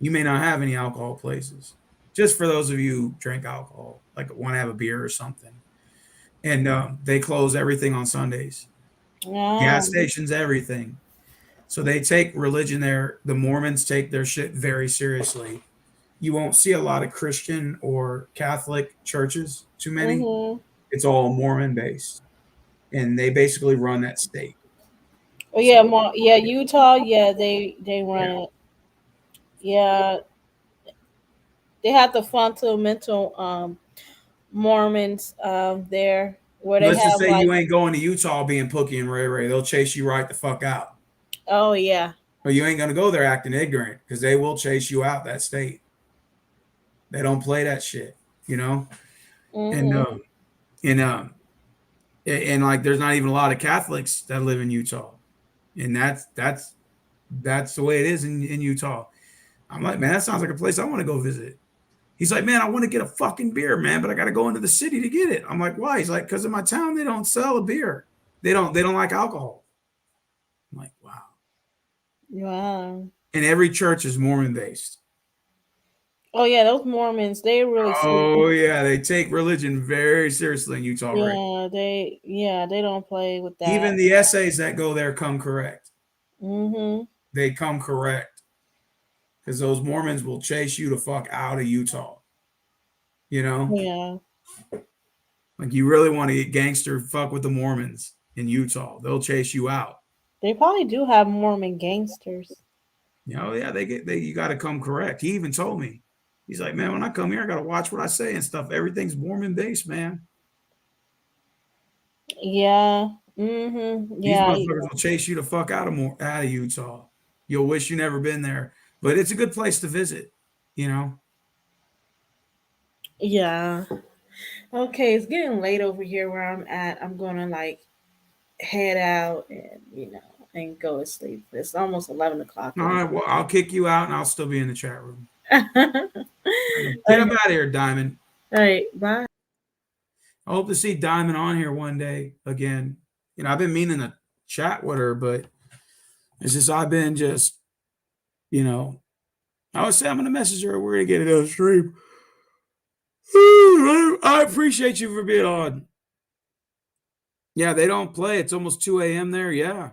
you may not have any alcohol places. Just for those of you who drink alcohol, like want to have a beer or something. And they close everything on Sundays. Gas Um, stations, everything. So they take religion there. The Mormons take their shit very seriously. You won't see a lot of Christian or Catholic churches, too many. hmm. It's all Mormon based, and they basically run that state. Oh yeah, So yeah, Utah. Yeah, they run yeah, it. Yeah, they have the fundamental Mormons there where they let's just have say like, you ain't going to Utah being Pookie and Ray Ray. They'll chase you right the fuck out. oh yeah. Or you ain't gonna go there acting ignorant because they will chase you out that state. They don't play that shit, you know. And Hmm. and like there's not even a lot of Catholics that live in Utah, and that's the way it is in Utah. I'm like, man, that sounds like a place I want to go visit. He's like, man, I want to get a fucking beer, man, but I got to go into the city to get it. I'm like, why? He's like, because in my town they don't sell a beer. They don't like alcohol. I'm like, wow. Wow. And every church is Mormon based. Oh yeah, those Mormons, they really Oh serious. yeah, they take religion very seriously in Utah, Rick. Yeah, they don't play with that. Even the essays that go there come correct. Hmm. They come correct because those Mormons will chase you to fuck out of Utah. You know, Yeah, like you really want to get gangster, fuck with the Mormons in Utah. They'll chase you out. they probably do have Mormon gangsters. You know, yeah, you got to come correct. He even told me, he's like, man, when I come here, I got to watch what I say and stuff. Everything's Mormon based, man. Yeah. Hmm. These Yeah. motherfuckers will chase you the fuck out of Utah. You'll wish you never been there, but it's a good place to visit. You know, Yeah. Okay, it's getting late over here where I'm at. I'm gonna like head out and and go to sleep. It's almost 11 o'clock all in right, well, I'll kick you out and I'll still be in the chat room. the Get All up out of here, Diamond. right, bye. I hope to see Diamond on here one day again. I've been meaning to chat with her, but it's just I've been just, you know, I would say I'm gonna message her. We're gonna get it on stream. I appreciate you for being on. Yeah, they don't play. It's almost 2 a.m. there. Yeah.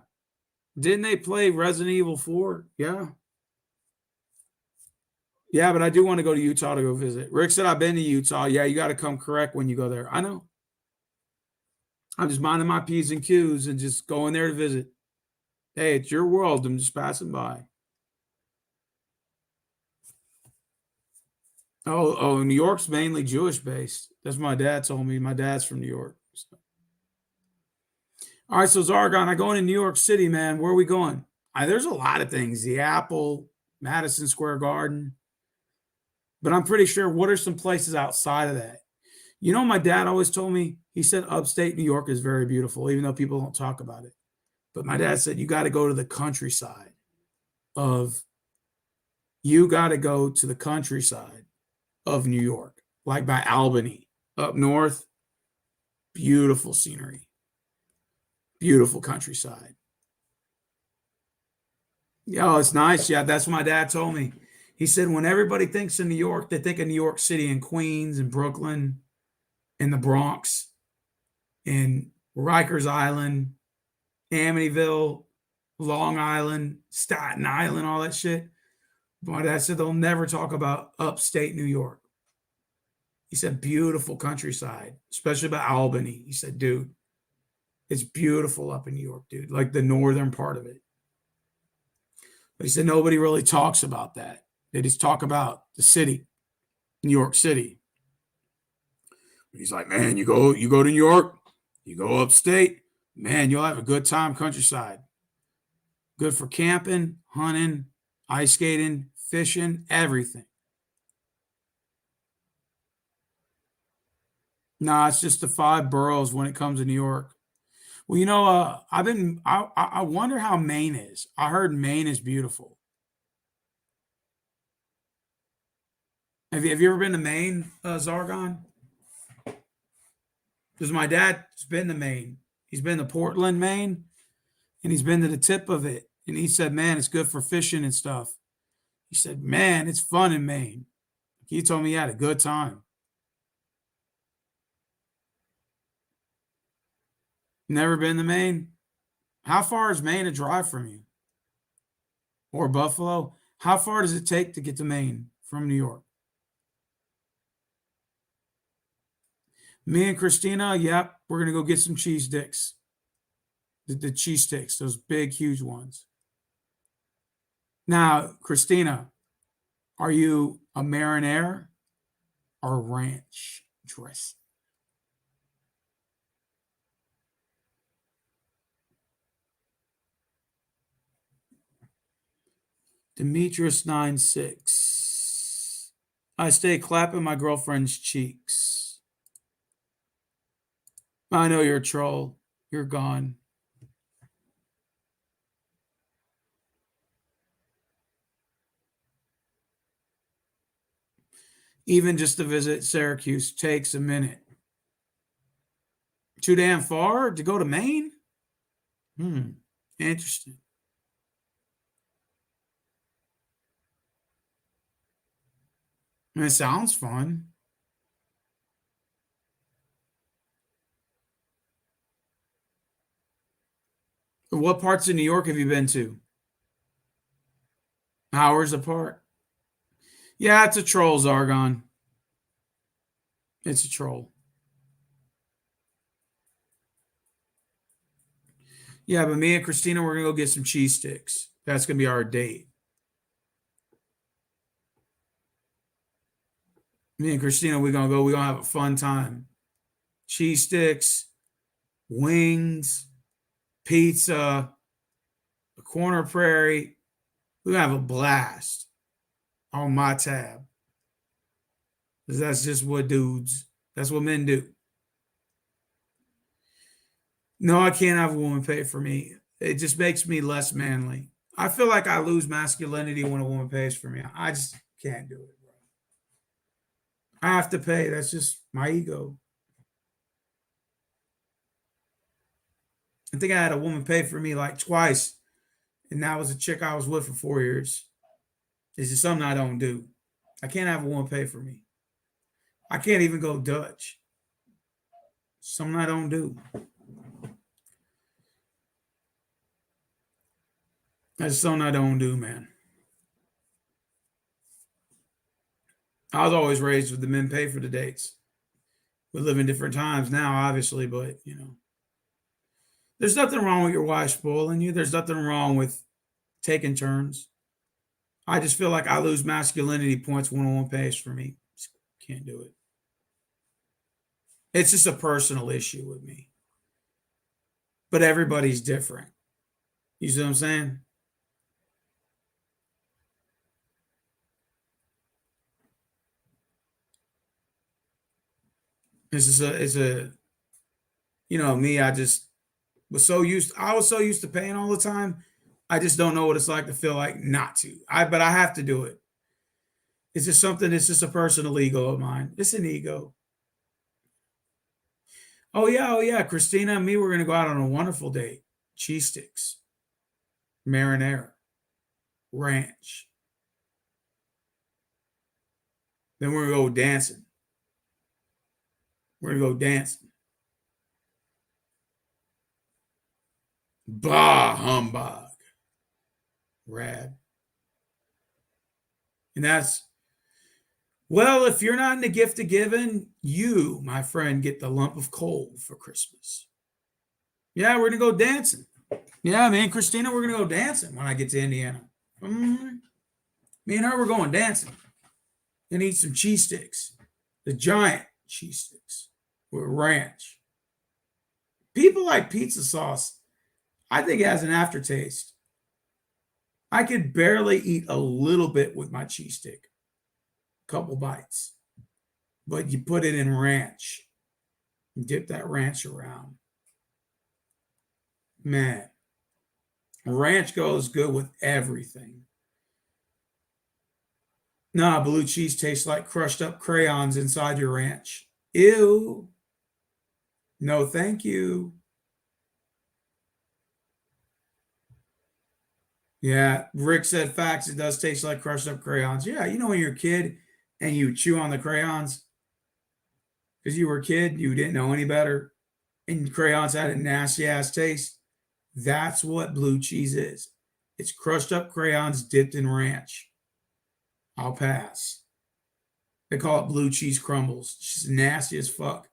Didn't they play Resident Evil 4? Yeah. Yeah, but I do want to go to Utah to go visit. Rick said I've been to Utah. Yeah, you got to come correct when you go there. I know. I'm just minding my P's and Q's and just going there to visit. Hey, it's your world. I'm just passing by. Oh, New York's mainly Jewish based. That's what my dad told me. My dad's from New York. So. All right, so Zargon, I go into New York City, man. Where are we going? There's a lot of things. The Apple, Madison Square Garden. But I'm pretty sure what are some places outside of that? My dad always told me, he said upstate New York is very beautiful, even though people don't talk about it. But my dad said, you got to go to the countryside of New York, like by Albany, up north. Beautiful scenery, beautiful countryside. Yeah, it's nice. Yeah, that's what my dad told me. He said when everybody thinks of New York, they think of New York City and Queens and Brooklyn and the Bronx and Rikers Island, Amityville, Long Island, Staten Island, all that shit. But my dad said they'll never talk about upstate New York. He said beautiful countryside, especially about Albany. He said, dude, it's beautiful up in New York, dude, like the northern part of it. But he said nobody really talks about that. They just talk about the city, New York City. He's like, man, you go to New York, you go upstate, man, you'll have a good time countryside. Good for camping, hunting, ice skating, fishing, everything. Nah, it's just the five boroughs when it comes to New York. Well, I wonder how Maine is. I heard Maine is beautiful. Have you ever been to Maine, Zargon? Because my dad's been to Maine. He's been to Portland, Maine, and he's been to the tip of it. And he said, man, it's good for fishing and stuff. He said, man, it's fun in Maine. He told me he had a good time. Never been to Maine? How far is Maine a drive from you? Or Buffalo? How far does it take to get to Maine from New York? Me and Christina, yep, we're going to go get some cheese sticks. The cheese sticks, those big, huge ones. Now, Christina, are you a marinara or ranch dressing? Demetrius96. I stay clapping my girlfriend's cheeks. I know you're a troll. You're gone. Even just to visit Syracuse takes a minute. Too damn far to go to Maine? Interesting. It sounds fun. What parts of New York have you been to? Hours apart? Yeah, it's a troll, Zargon. It's a troll. Yeah, but me and Christina, we're going to go get some cheese sticks. That's going to be our date. Me and Christina, we're going to go. We're going to have a fun time. Cheese sticks, wings, pizza, a corner prairie. We're going to have a blast on my tab. Because that's just what that's what men do. No, I can't have a woman pay for me. It just makes me less manly. I feel like I lose masculinity when a woman pays for me. I just can't do it, bro. I have to pay. That's just my ego. I think I had a woman pay for me like twice, and that was a chick I was with for 4 years. It's just something I don't do. I can't have a woman pay for me. I can't even go Dutch. Something I don't do. That's something I don't do, man. I was always raised with the men pay for the dates. We live in different times now, obviously, but there's nothing wrong with your wife spoiling you. There's nothing wrong with taking turns. I just feel like I lose masculinity points when a woman pays for me. Just can't do it. It's just a personal issue with me. But everybody's different. You see what I'm saying? It's a me, I was so used to paying all the time. I just don't know what it's like to feel like not to. But I have to do it. It's just something, it's just a personal ego of mine. It's an ego. Oh yeah. Christina and me, we're gonna go out on a wonderful date. Cheese sticks, marinara, ranch. Then we're gonna go dancing. We're gonna go dancing. Bah humbug. Rad. And if you're not in the gift of giving, you, my friend, get the lump of coal for Christmas. Yeah, we're gonna go dancing. Yeah, me and Christina, we're gonna go dancing when I get to Indiana. Me and her, we're going dancing. And eat some cheese sticks. The giant cheese sticks with ranch. People like pizza sauce. I think it has an aftertaste. I could barely eat a little bit with my cheese stick. A couple bites. But you put it in ranch. Dip that ranch around. Man, ranch goes good with everything. Nah, blue cheese tastes like crushed up crayons inside your ranch. Ew. No, thank you. Yeah, Rick said facts. It does taste like crushed up crayons. Yeah, you know when you're a kid and you chew on the crayons because you were a kid, you didn't know any better, and crayons had a nasty ass taste. That's what blue cheese is. It's crushed up crayons dipped in ranch. I'll pass. They call it blue cheese crumbles. It's just nasty as fuck.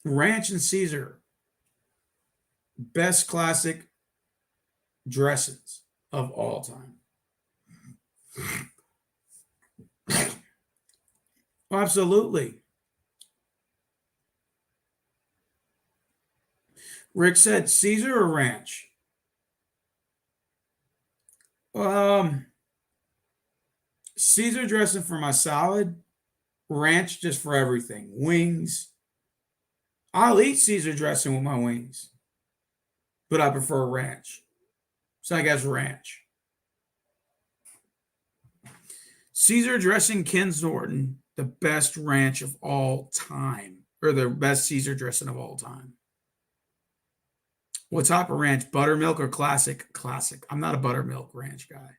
Ranch and Caesar, best classic dressings of all time. Absolutely. Rick said Caesar or ranch? Caesar dressing for my salad, ranch just for everything. Wings. I'll eat Caesar dressing with my wings, but I prefer ranch. So I guess ranch. Caesar dressing Ken's Norton, the best ranch of all time, or the best Caesar dressing of all time. What type of ranch? Buttermilk or classic? Classic. I'm not a buttermilk ranch guy.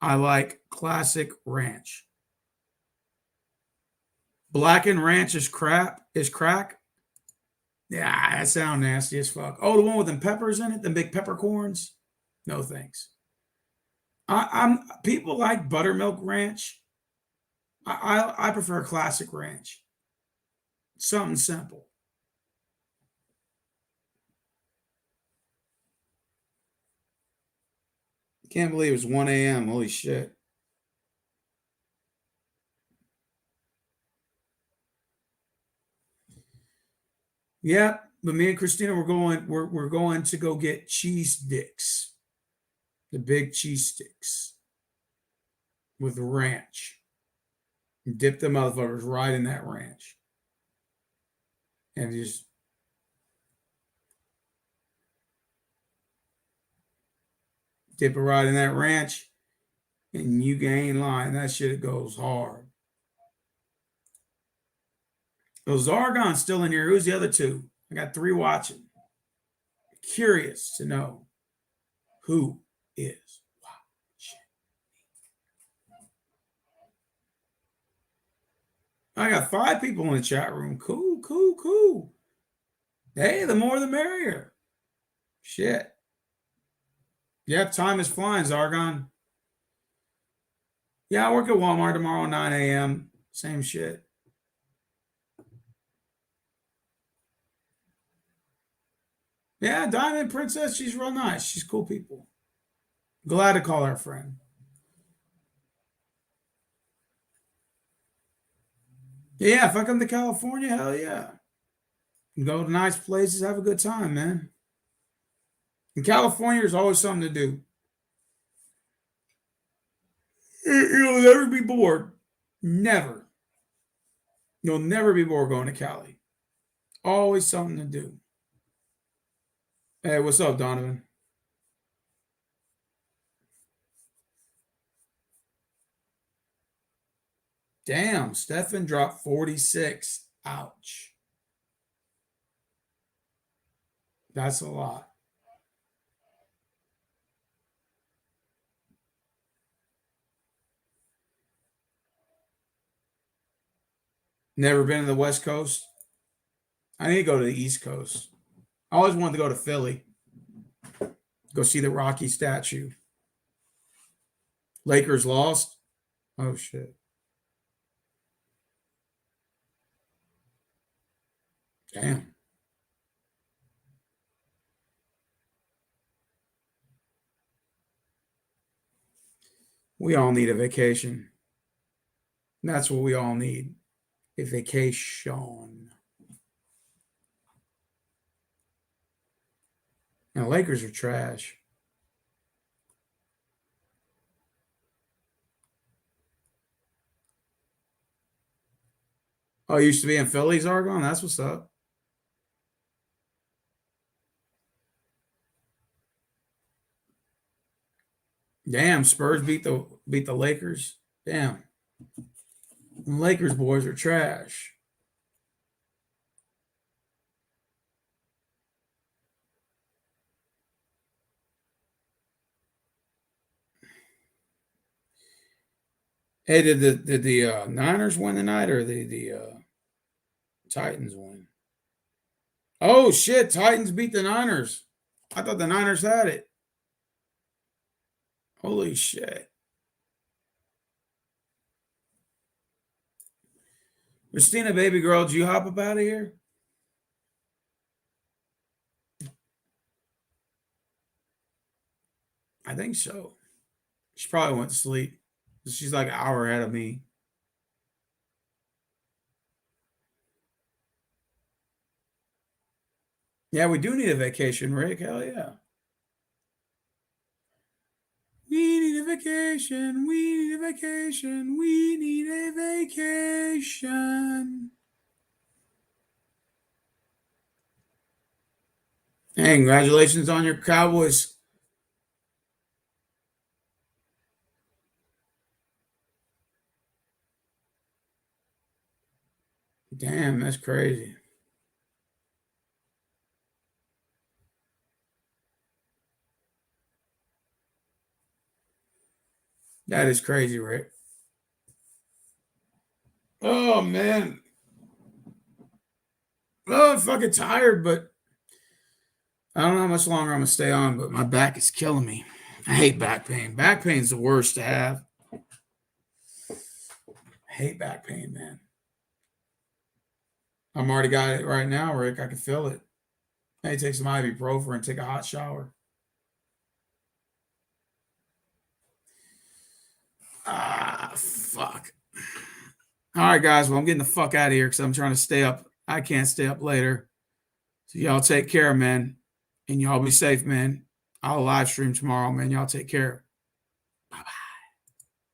I like classic ranch. Blackened ranch is crap. Is crack. Yeah, that sounds nasty as fuck. Oh, the one with them peppers in it, the big peppercorns. No thanks. I'm people like buttermilk ranch. I prefer classic ranch. Something simple. Can't believe it's 1 a.m. Holy shit. Yeah, but me and Christina we're going to go get cheese sticks. The big cheese sticks with ranch. Dip the motherfuckers right in that ranch. And just dip it right in that ranch. And you ain't lying. That shit goes hard. So Zargon's still in here. Who's the other two? I got 3 watching. Curious to know who is watching. I got 5 people in the chat room. Cool, cool, cool. Hey, the more the merrier. Shit. Yep, time is flying, Zargon. Yeah, I work at Walmart tomorrow at 9 a.m. Same shit. Yeah, Diamond Princess, she's real nice. She's cool people. Glad to call her a friend. Yeah, if I come to California, hell yeah. Go to nice places, have a good time, man. In California, there's always something to do. You'll never be bored. Never. You'll never be bored going to Cali. Always something to do. Hey, what's up, Donovan? Damn, Stefan dropped 46. Ouch. That's a lot. Never been to the West Coast? I need to go to the East Coast. I always wanted to go to Philly. Go see the Rocky statue. Lakers lost? Oh, shit. Damn. We all need a vacation. That's what we all need. A vacation. Now, Lakers are trash. Oh, you used to be in Phillies, Argon? That's what's up. Damn, Spurs beat the Lakers. Damn. The Lakers boys are trash. Hey, did the Niners win tonight or the Titans win? Oh shit, Titans beat the Niners. I thought the Niners had it. Holy shit. Christina, baby girl, did you hop up out of here? I think so. She probably went to sleep. She's like an hour ahead of me. Yeah, we do need a vacation, Rick. Hell yeah. We need a vacation. We need a vacation. We need a vacation. Hey, congratulations on your Cowboys. Damn, that's crazy. That is crazy, Rick. Oh man. Oh, I'm fucking tired, but I don't know how much longer I'm gonna stay on, but my back is killing me. I hate back pain. Back pain's the worst to have. I hate back pain, man. I'm already got it right now, Rick. I can feel it. I need to take some ibuprofen and take a hot shower. Ah, fuck. All right, guys. Well, I'm getting the fuck out of here because I'm trying to stay up. I can't stay up later. So y'all take care, man. And y'all be safe, man. I'll live stream tomorrow, man. Y'all take care.